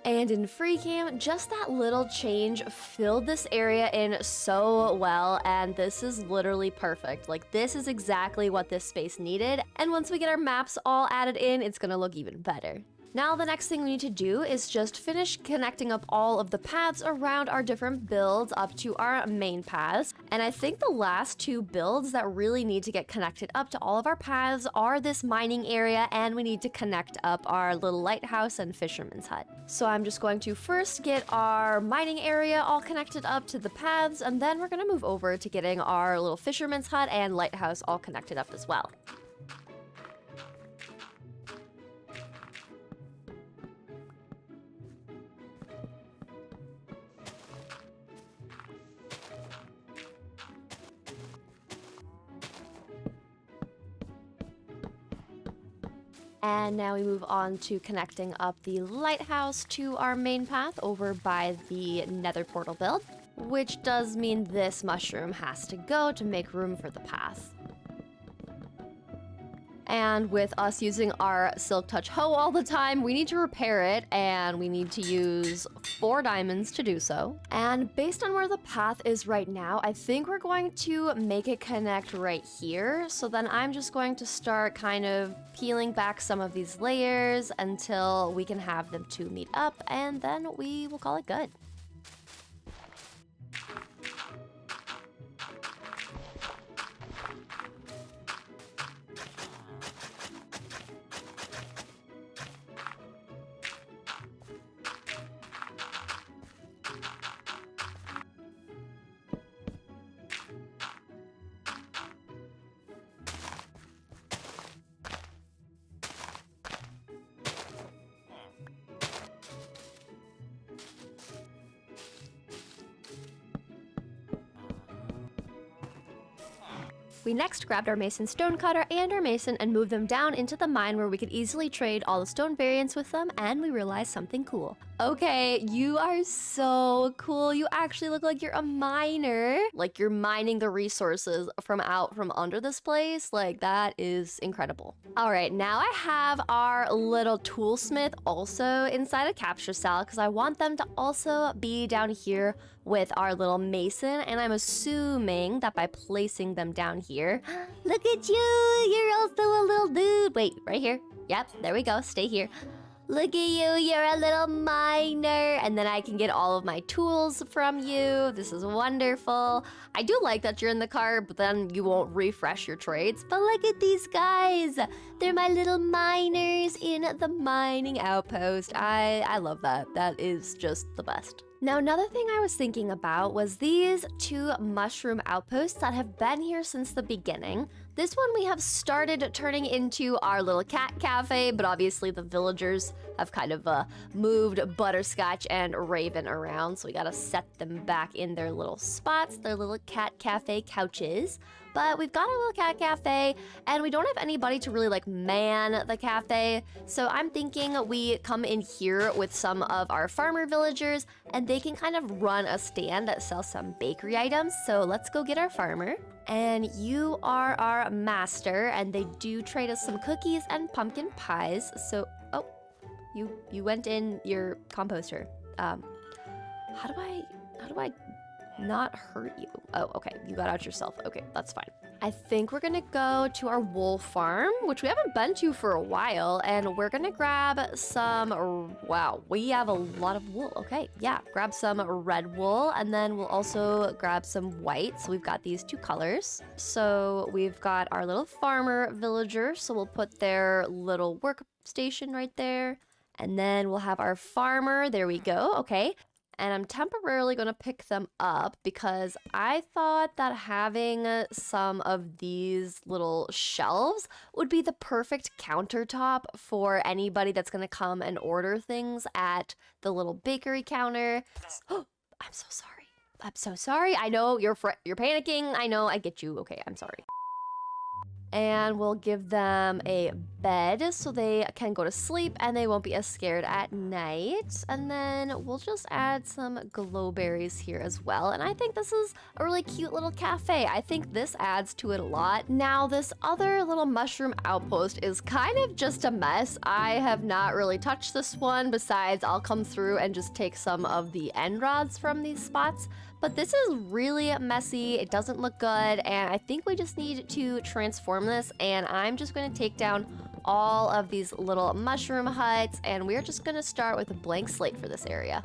Speaker 1: And in free cam, just that little change filled this area in so well, and this is literally perfect. Like, this is exactly what this space needed, and once we get our maps all added in, it's gonna look even better. Now the next thing we need to do is just finish connecting up all of the paths around our different builds up to our main paths. And I think the last two builds that really need to get connected up to all of our paths are this mining area, and we need to connect up our little lighthouse and fisherman's hut. So I'm just going to first get our mining area all connected up to the paths, and then we're gonna move over to getting our little fisherman's hut and lighthouse all connected up as well. And now we move on to connecting up the lighthouse to our main path over by the nether portal build, which does mean this mushroom has to go to make room for the path. And with us using our Silk Touch hoe all the time, we need to repair it, and we need to use 4 diamonds to do so. And based on where the path is right now, I think we're going to make it connect right here. So then I'm just going to start kind of peeling back some of these layers until we can have them to meet up, and then we will call it good. We next grabbed our mason stone cutter and our mason and moved them down into the mine where we could easily trade all the stone variants with them, and we realized something cool. Okay, you are so cool. You actually look like you're a miner. Like you're mining the resources from out from under this place. Like, that is incredible. All right, now I have our little toolsmith also inside a capture cell because I want them to also be down here with our little mason, and I'm assuming that by placing them down here, look at you, you're also a little dude. Wait, right here. Yep, there we go, stay here. Look at you, you're a little miner. And then I can get all of my tools from you. This is wonderful. I do like that you're in the car, but then you won't refresh your trades. But look at these guys. They're my little miners in the mining outpost. I love that. That is just the best. Now, another thing I was thinking about was these 2 mushroom outposts that have been here since the beginning. This one we have started turning into our little cat cafe, but obviously the villagers have kind of moved Butterscotch and Raven around, so we gotta set them back in their little spots, their little cat cafe couches. But we've got a little cat cafe, and we don't have anybody to really like man the cafe, so I'm thinking we come in here with some of our farmer villagers, and they can kind of run a stand that sells some bakery items. So let's go get our farmer. And you are our master, and they do trade us some cookies and pumpkin pies. So, oh, you went in your composter. How do I not hurt you? Oh, okay, you got out yourself. Okay, that's fine. I think we're gonna go to our wool farm, which we haven't been to for a while, and we're gonna grab some, wow, we have a lot of wool. Okay, yeah, grab some red wool, and then we'll also grab some white. So we've got these 2 colors. So we've got our little farmer villager, so we'll put their little workstation right there. And then we'll have our farmer, there we go, okay. And I'm temporarily gonna pick them up because I thought that having some of these little shelves would be the perfect countertop for anybody that's gonna come and order things at the little bakery counter. Oh, I'm so sorry. I'm so sorry. I know you're panicking. I know, I get you. Okay, I'm sorry. And we'll give them a bed so they can go to sleep and they won't be as scared at night. And then we'll just add some glowberries here as well. And I think this is a really cute little cafe. I think this adds to it a lot. Now, this other little mushroom outpost is kind of just a mess. I have not really touched this one. Besides, I'll come through and just take some of the end rods from these spots. But this is really messy, it doesn't look good, and I think we just need to transform this, and I'm just gonna take down all of these little mushroom huts, and we're just gonna start with a blank slate for this area.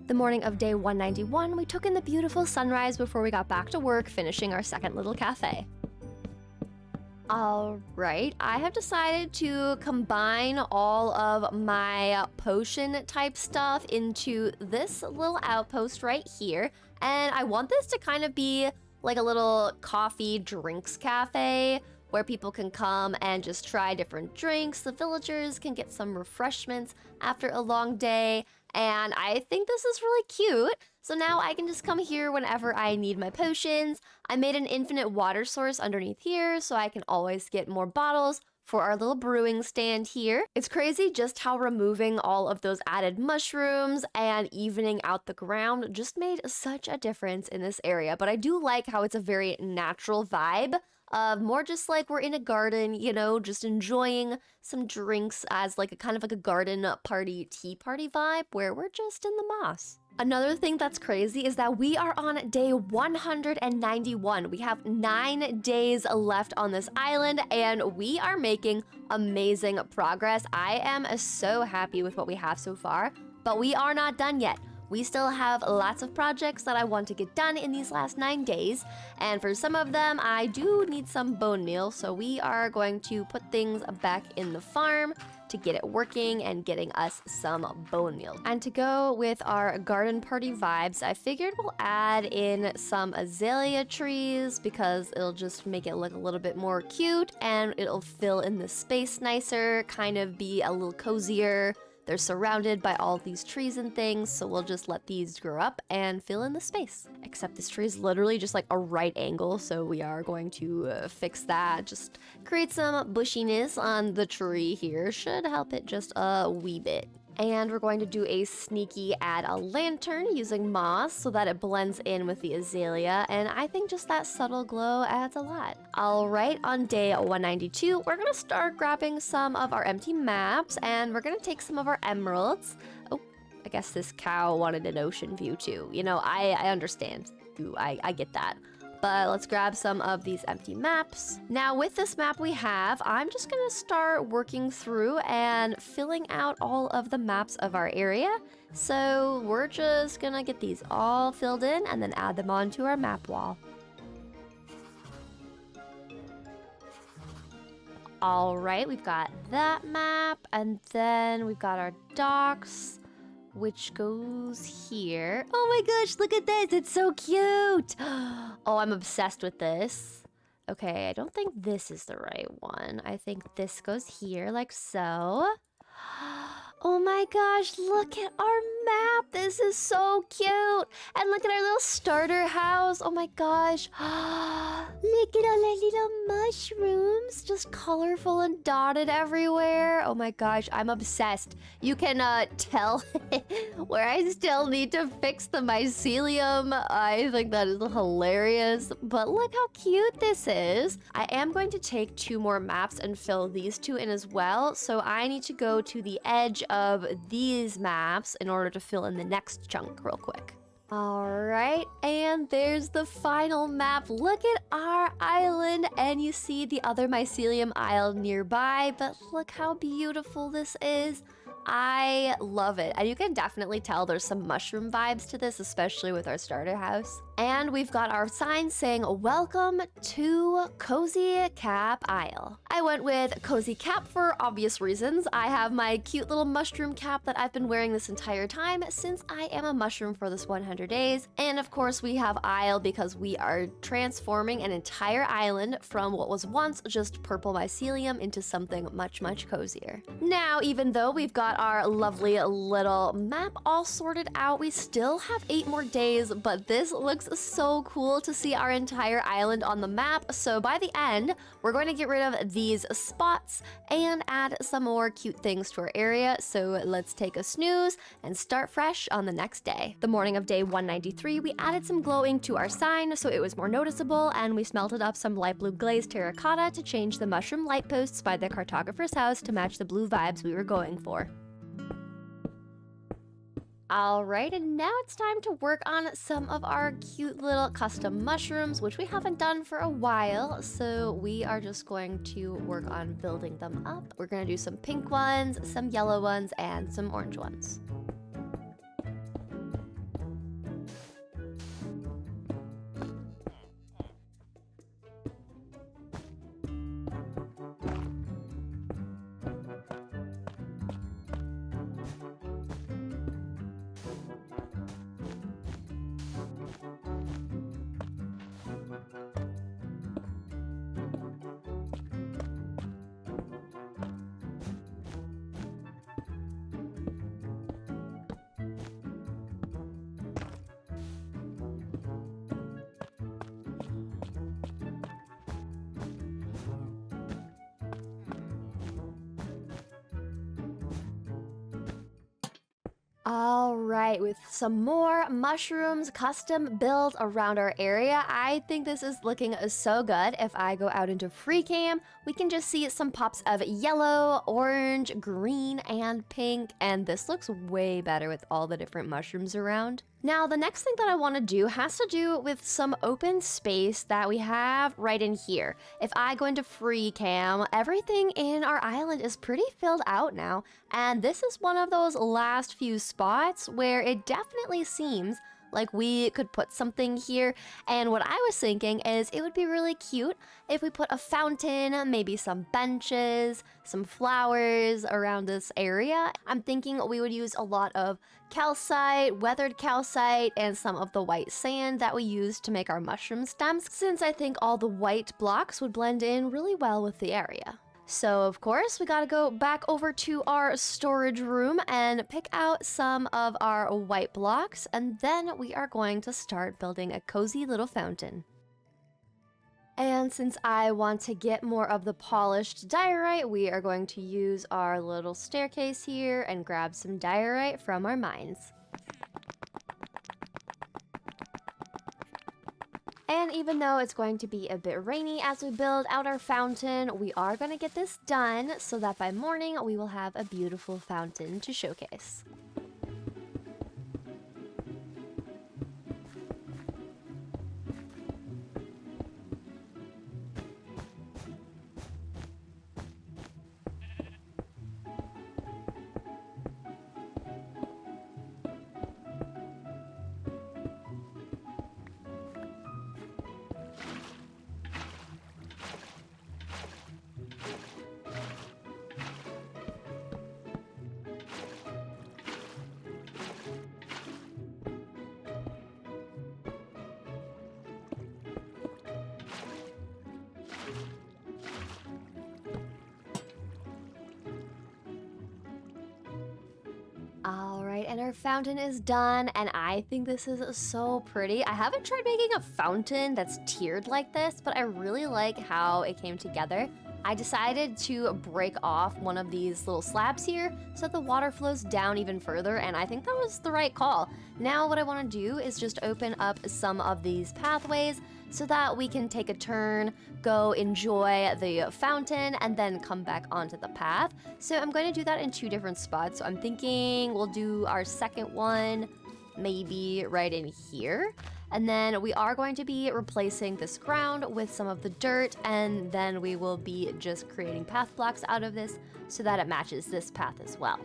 Speaker 1: The morning of day 191, we took in the beautiful sunrise before we got back to work, finishing our second little cafe. Alright, I have decided to combine all of my potion type stuff into this little outpost right here, and I want this to kind of be like a little coffee drinks cafe where people can come and just try different drinks. The villagers can get some refreshments after a long day, and I think this is really cute. So now I can just come here whenever I need my potions. I made an infinite water source underneath here so I can always get more bottles for our little brewing stand here. It's crazy just how removing all of those added mushrooms and evening out the ground just made such a difference in this area. But I do like how it's a very natural vibe. More just like we're in a garden, you know, just enjoying some drinks as like a kind of like a garden party, tea party vibe where we're just in the moss. Another thing that's crazy is that we are on day 191. We have 9 days left on this island and we are making amazing progress. I am so happy with what we have so far, but we are not done yet. We still have lots of projects that I want to get done in these last 9 days, and for some of them, I do need some bone meal, so we are going to put things back in the farm to get it working and getting us some bone meal. And to go with our garden party vibes, I figured we'll add in some azalea trees because it'll just make it look a little bit more cute and it'll fill in the space nicer, kind of be a little cozier. They're surrounded by all these trees and things, so we'll just let these grow up and fill in the space. Except this tree is literally just like a right angle, so we are going to fix that. Just create some bushiness on the tree here. Should help it just a wee bit. And we're going to do a sneaky add a lantern using moss so that it blends in with the azalea, and I think just that subtle glow adds a lot. Alright, on day 192, we're gonna start grabbing some of our empty maps, and we're gonna take some of our emeralds. Oh, I guess this cow wanted an ocean view too. You know, I understand. I get that. But let's grab some of these empty maps. Now with this map we have, I'm just gonna start working through and filling out all of the maps of our area. So we're just gonna get these all filled in and then add them onto our map wall. All right, we've got that map, and then we've got our docks, which goes here. Oh my gosh, look at this, it's so cute. Oh, I'm obsessed with this. Okay, I don't think this is the right one. I think this goes here like so. Oh my gosh, look at our map. This is so cute. And look at our little starter house. Oh my gosh. Look at all our little mushrooms. Just colorful and dotted everywhere. Oh my gosh, I'm obsessed. You can tell where I still need to fix the mycelium. I think that is hilarious. But look how cute this is. I am going to take 2 more maps and fill these 2 in as well. So I need to go to the edge of these maps in order to fill in the next chunk real quick. Alright, and there's the final map. Look at our island, and you see the other mycelium isle nearby, but look how beautiful this is. I love it. And you can definitely tell there's some mushroom vibes to this, especially with our starter house. And we've got our sign saying, welcome to Cozy Cap Isle. I went with Cozy Cap for obvious reasons. I have my cute little mushroom cap that I've been wearing this entire time since I am a mushroom for this 100 days. And of course we have Isle because we are transforming an entire island from what was once just purple mycelium into something much, much cozier. Now, even though we've got our lovely little map all sorted out, we still have 8 more days, but this looks so cool to see our entire island on the map. So by the end, we're going to get rid of these spots and add some more cute things to our area. So let's take a snooze and start fresh on the next day. The morning of day 193, we added some glowing to our sign so it was more noticeable, and we smelted up some light blue glazed terracotta to change the mushroom light posts by the cartographer's house to match the blue vibes we were going for. Alright, and now it's time to work on some of our cute little custom mushrooms, which we haven't done for a while, so we are just going to work on building them up. We're going to do some pink ones, some yellow ones, and some orange ones. All right, with some more mushrooms custom built around our area, I think this is looking so good. If I go out into free cam, we can just see some pops of yellow, orange, green, and pink, and this looks way better with all the different mushrooms around. Now, the next thing that I want to do has to do with some open space that we have right in here. If I go into free cam, everything in our island is pretty filled out now, and this is one of those last few spots where it definitely seems like we could put something here. And what I was thinking is it would be really cute if we put a fountain, maybe some benches, some flowers around this area. I'm thinking we would use a lot of calcite, weathered calcite, and some of the white sand that we used to make our mushroom stems, since I think all the white blocks would blend in really well with the area. So of course, we gotta go back over to our storage room and pick out some of our white blocks, and then we are going to start building a cozy little fountain. And since I want to get more of the polished diorite, we are going to use our little staircase here and grab some diorite from our mines. And even though it's going to be a bit rainy as we build out our fountain, we are going to get this done so that by morning we will have a beautiful fountain to showcase. Alright, and our fountain is done, and I think this is so pretty. I haven't tried making a fountain that's tiered like this, but I really like how it came together. I decided to break off one of these little slabs here so that the water flows down even further, and I think that was the right call. Now what I want to do is just open up some of these pathways so that we can take a turn, go enjoy the fountain, and then come back onto the path. So I'm going to do that in 2 different spots. So I'm thinking we'll do our second one maybe right in here. And then we are going to be replacing this ground with some of the dirt, and then we will be just creating path blocks out of this so that it matches this path as well.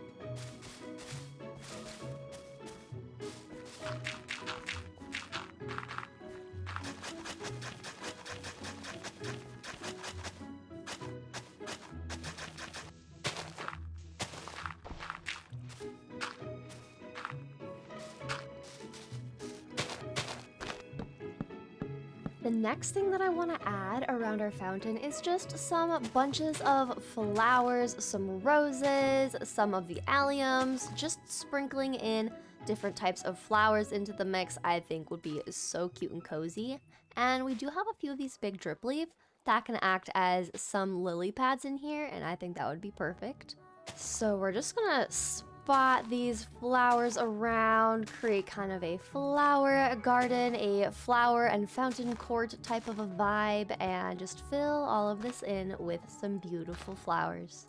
Speaker 1: The next thing that I want to add around our fountain is just some bunches of flowers, some roses, some of the alliums, just sprinkling in different types of flowers into the mix I think would be so cute and cozy. And we do have a few of these big drip leaf that can act as some lily pads in here, and I think that would be perfect. So we're just gonna spot these flowers around, create kind of a flower garden, a flower and fountain court type of a vibe, and just fill all of this in with some beautiful flowers.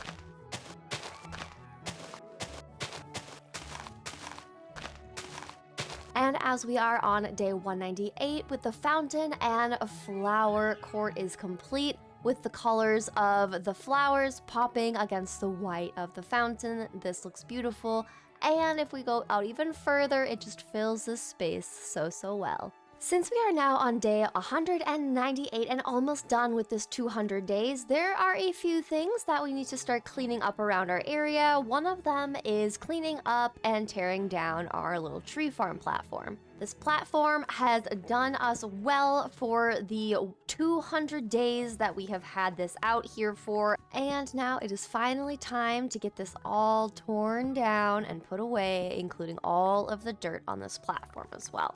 Speaker 1: And as we are on day 198 with the fountain and flower court is complete, with the colors of the flowers popping against the white of the fountain. This looks beautiful. And if we go out even further, it just fills this space so well. Since we are now on day 198 and almost done with this 200 days, there are a few things that we need to start cleaning up around our area. One of them is cleaning up and tearing down our little tree farm platform. This platform has done us well for the 200 days that we have had this out here for, and now it is finally time to get this all torn down and put away, including all of the dirt on this platform as well.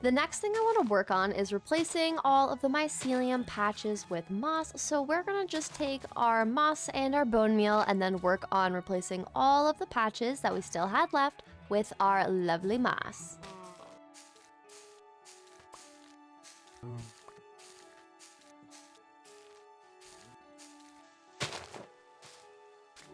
Speaker 1: The next thing I want to work on is replacing all of the mycelium patches with moss, so we're going to just take our moss and our bone meal and then work on replacing all of the patches that we still had left with our lovely moss.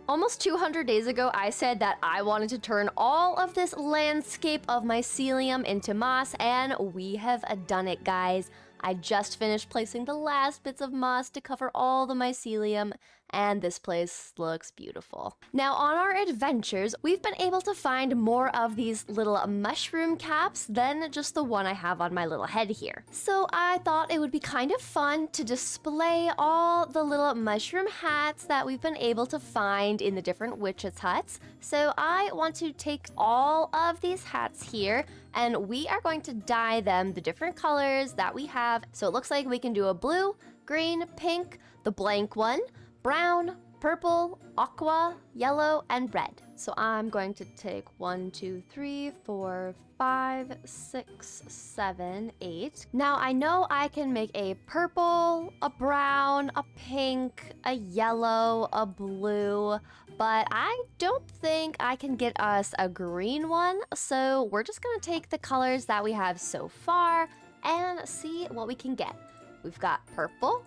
Speaker 1: Almost 200 days ago, I said that I wanted to turn all of this landscape of mycelium into moss, and we have done it, guys. I just finished placing the last bits of moss to cover all the mycelium, and this place looks beautiful. Now, on our adventures, we've been able to find more of these little mushroom caps than just the one I have on my little head here. So I thought it would be kind of fun to display all the little mushroom hats that we've been able to find in the different witches' huts. So I want to take all of these hats here, and we are going to dye them the different colors that we have. So it looks like we can do a blue, green, pink, the blank one, brown, purple, aqua, yellow, and red. So I'm going to take 1, 2, 3, 4, 5, 6, 7, 8. Now I know I can make a purple, a brown, a pink, a yellow, a blue, but I don't think I can get us a green one. So we're just gonna take the colors that we have so far and see what we can get. We've got purple,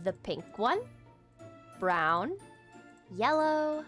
Speaker 1: the pink one, brown, yellow,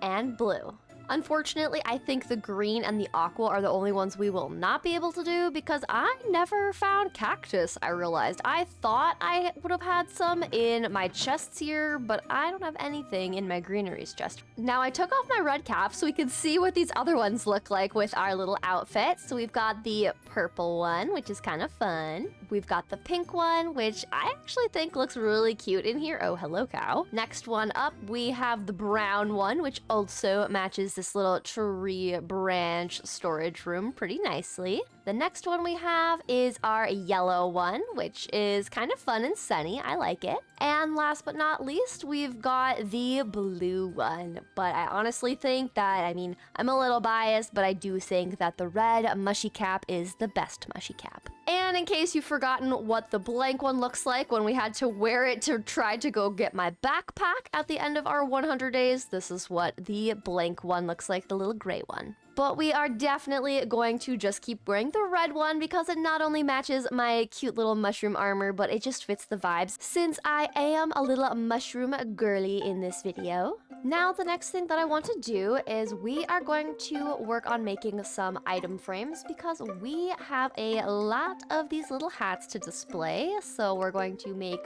Speaker 1: and blue. Unfortunately, I think the green and the aqua are the only ones we will not be able to do because I never found cactus, I realized. I thought I would have had some in my chests here, but I don't have anything in my greeneries chest. Now, I took off my red cap so we could see what these other ones look like with our little outfits. So we've got the purple one, which is kind of fun. We've got the pink one, which I actually think looks really cute in here. Oh, hello, cow. Next one up, we have the brown one, which also matches this little tree branch storage room pretty nicely. The next one we have is our yellow one, which is kind of fun and sunny. I like it. And last but not least, we've got the blue one. But I honestly think that, I'm a little biased, but I do think that the red mushy cap is the best mushy cap. And in case you've forgotten what the blank one looks like when we had to wear it to try to go get my backpack at the end of our 100 days, this is what the blank one looks like, the little gray one. But we are definitely going to just keep wearing the red one because it not only matches my cute little mushroom armor, but it just fits the vibes since I am a little mushroom girly in this video. Now, the next thing that I want to do is we are going to work on making some item frames because we have a lot of these little hats to display. So we're going to make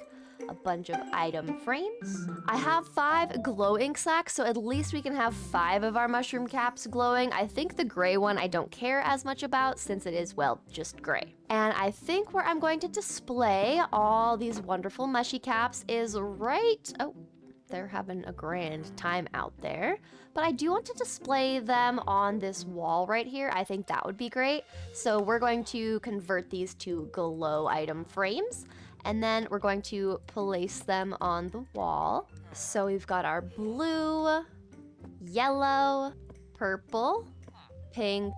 Speaker 1: a bunch of item frames. I have 5 glow ink sacks, so at least we can have 5 of our mushroom caps glowing. I think the gray one I don't care as much about since it is, well, just gray. And I think where I'm going to display all these wonderful mushy caps is right... Oh, they're having a grand time out there. But I do want to display them on this wall right here. I think that would be great. So we're going to convert these to glow item frames. And then we're going to place them on the wall. So we've got our blue, yellow, purple, pink,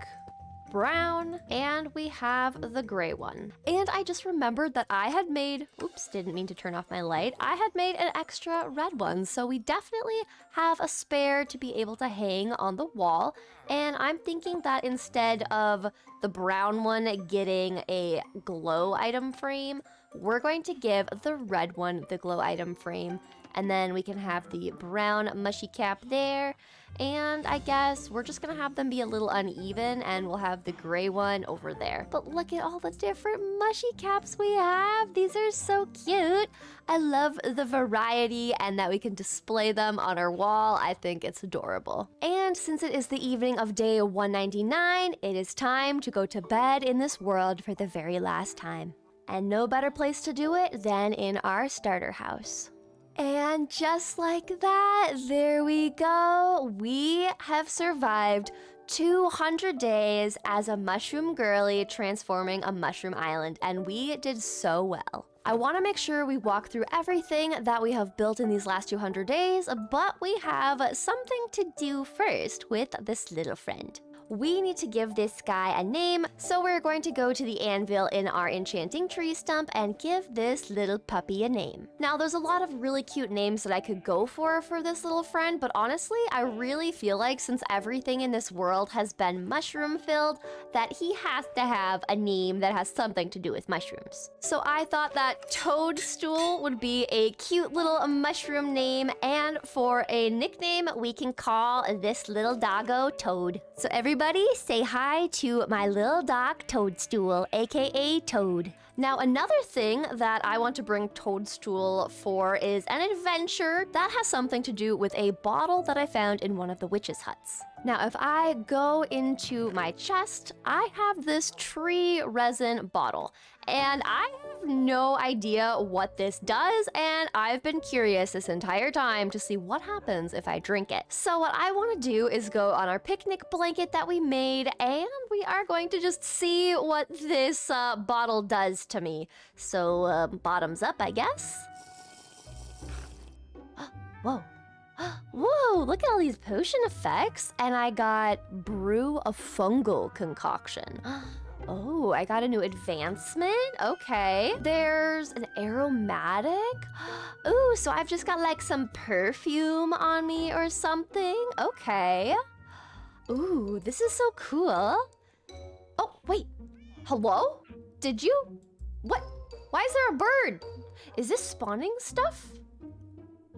Speaker 1: brown, and we have the gray one. And I just remembered that I had made, oops, didn't mean to turn off my light. I had made an extra red one, so we definitely have a spare to be able to hang on the wall. And I'm thinking that instead of the brown one getting a glow item frame, we're going to give the red one the glow item frame. And then we can have the brown mushy cap there. And I guess we're just gonna have them be a little uneven and we'll have the gray one over there. But look at all the different mushy caps we have. These are so cute. I love the variety and that we can display them on our wall. I think it's adorable. And since it is the evening of day 199, it is time to go to bed in this world for the very last time. And no better place to do it than in our starter house. And just like that, there we go. We have survived 200 days as a mushroom girly transforming a mushroom island, and we did so well. I want to make sure we walk through everything that we have built in these last 200 days, but we have something to do first with this little friend. We need to give this guy a name, so we're going to go to the anvil in our enchanting tree stump and give this little puppy a name. Now, there's a lot of really cute names that I could go for this little friend, but honestly, I really feel like since everything in this world has been mushroom-filled, that he has to have a name that has something to do with mushrooms. So I thought that Toadstool would be a cute little mushroom name, and for a nickname, we can call this little doggo Toad. So everybody say hi to my little dog Toadstool, aka Toad. Now, another thing that I want to bring Toadstool for is an adventure that has something to do with a bottle that I found in one of the witches' huts. Now, if I go into my chest, I have this tree resin bottle, and I have no idea what this does, and I've been curious this entire time to see what happens if I drink it. So what I want to do is go on our picnic blanket that we made, and we are going to just see what this bottle does to me. So, bottoms up, I guess. Whoa. Whoa, look at all these potion effects. And I got brew a fungal concoction. Oh, I got a new advancement. Okay. There's an aromatic. Ooh, so I've just got like some perfume on me or something. Okay. Ooh, this is so cool. Oh, wait. Hello? Did you? What? Why is there a bird? Is this spawning stuff?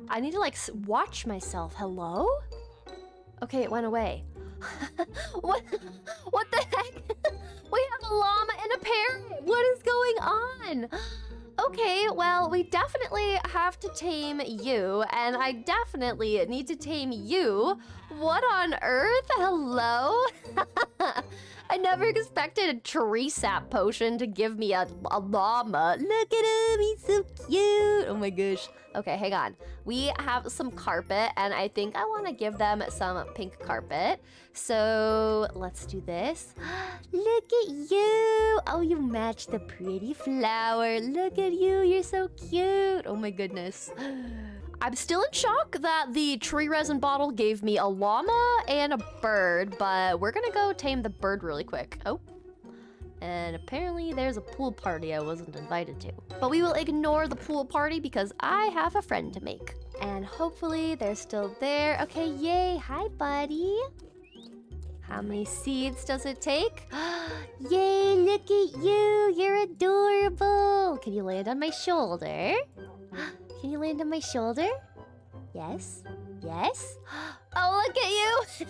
Speaker 1: I need to like watch myself. Hello? Okay, it went away. What the heck? We have a llama and a parrot. What is going on? Okay, well, we definitely have to tame you, and I definitely need to tame you. What on earth? Hello? I never expected a tree sap potion to give me a llama. Look at him, he's so cute. Oh my gosh. Okay, hang on. We have some carpet, and I think I want to give them some pink carpet. So let's do this. Look at you. Oh, you match the pretty flower. Look at you, you're so cute. Oh my goodness. I'm still in shock that the tree resin bottle gave me a llama and a bird, but we're gonna go tame the bird really quick. Oh, and apparently there's a pool party I wasn't invited to. But we will ignore the pool party because I have a friend to make. And hopefully they're still there. Okay, yay, hi buddy. How many seeds does it take? Yay, look at you. You're adorable. Can you land on my shoulder? Can you land on my shoulder? Yes. Yes? Oh, look at you!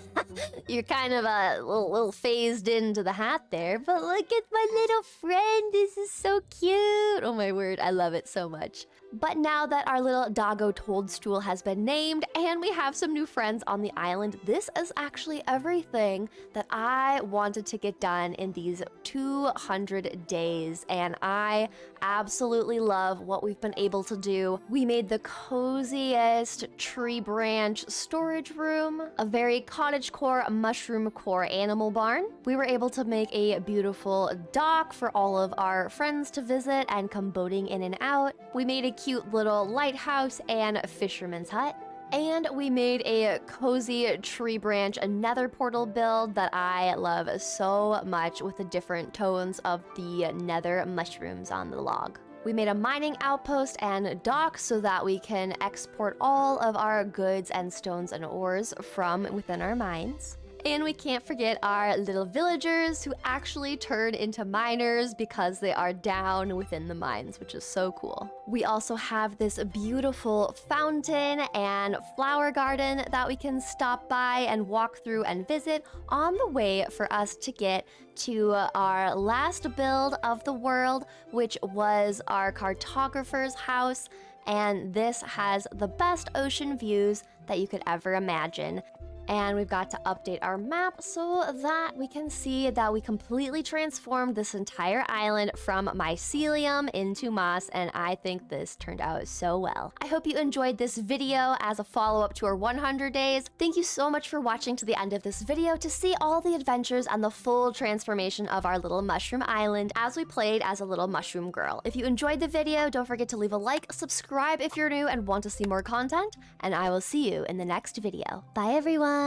Speaker 1: You're kind of a little phased into the hat there, but look at my little friend. This is so cute. Oh my word, I love it so much. But now that our little doggo toadstool has been named and we have some new friends on the island, this is actually everything that I wanted to get done in these 200 days. And I absolutely love what we've been able to do. We made the coziest tree branch storage room, a very cottagecore, mushroom core animal barn. We were able to make a beautiful dock for all of our friends to visit and come boating in and out. We made a cute little lighthouse and fisherman's hut. And we made a cozy tree branch, nether portal build that I love so much with the different tones of the nether mushrooms on the log. We made a mining outpost and dock so that we can export all of our goods and stones and ores from within our mines. And we can't forget our little villagers who actually turn into miners because they are down within the mines, which is so cool. We also have this beautiful fountain and flower garden that we can stop by and walk through and visit on the way for us to get to our last build of the world, which was our cartographer's house. And this has the best ocean views that you could ever imagine. And we've got to update our map so that we can see that we completely transformed this entire island from mycelium into moss, and I think this turned out so well. I hope you enjoyed this video as a follow-up to our 100 days. Thank you so much for watching to the end of this video to see all the adventures and the full transformation of our little mushroom island as we played as a little mushroom girl. If you enjoyed the video, don't forget to leave a like, subscribe if you're new and want to see more content, and I will see you in the next video. Bye everyone!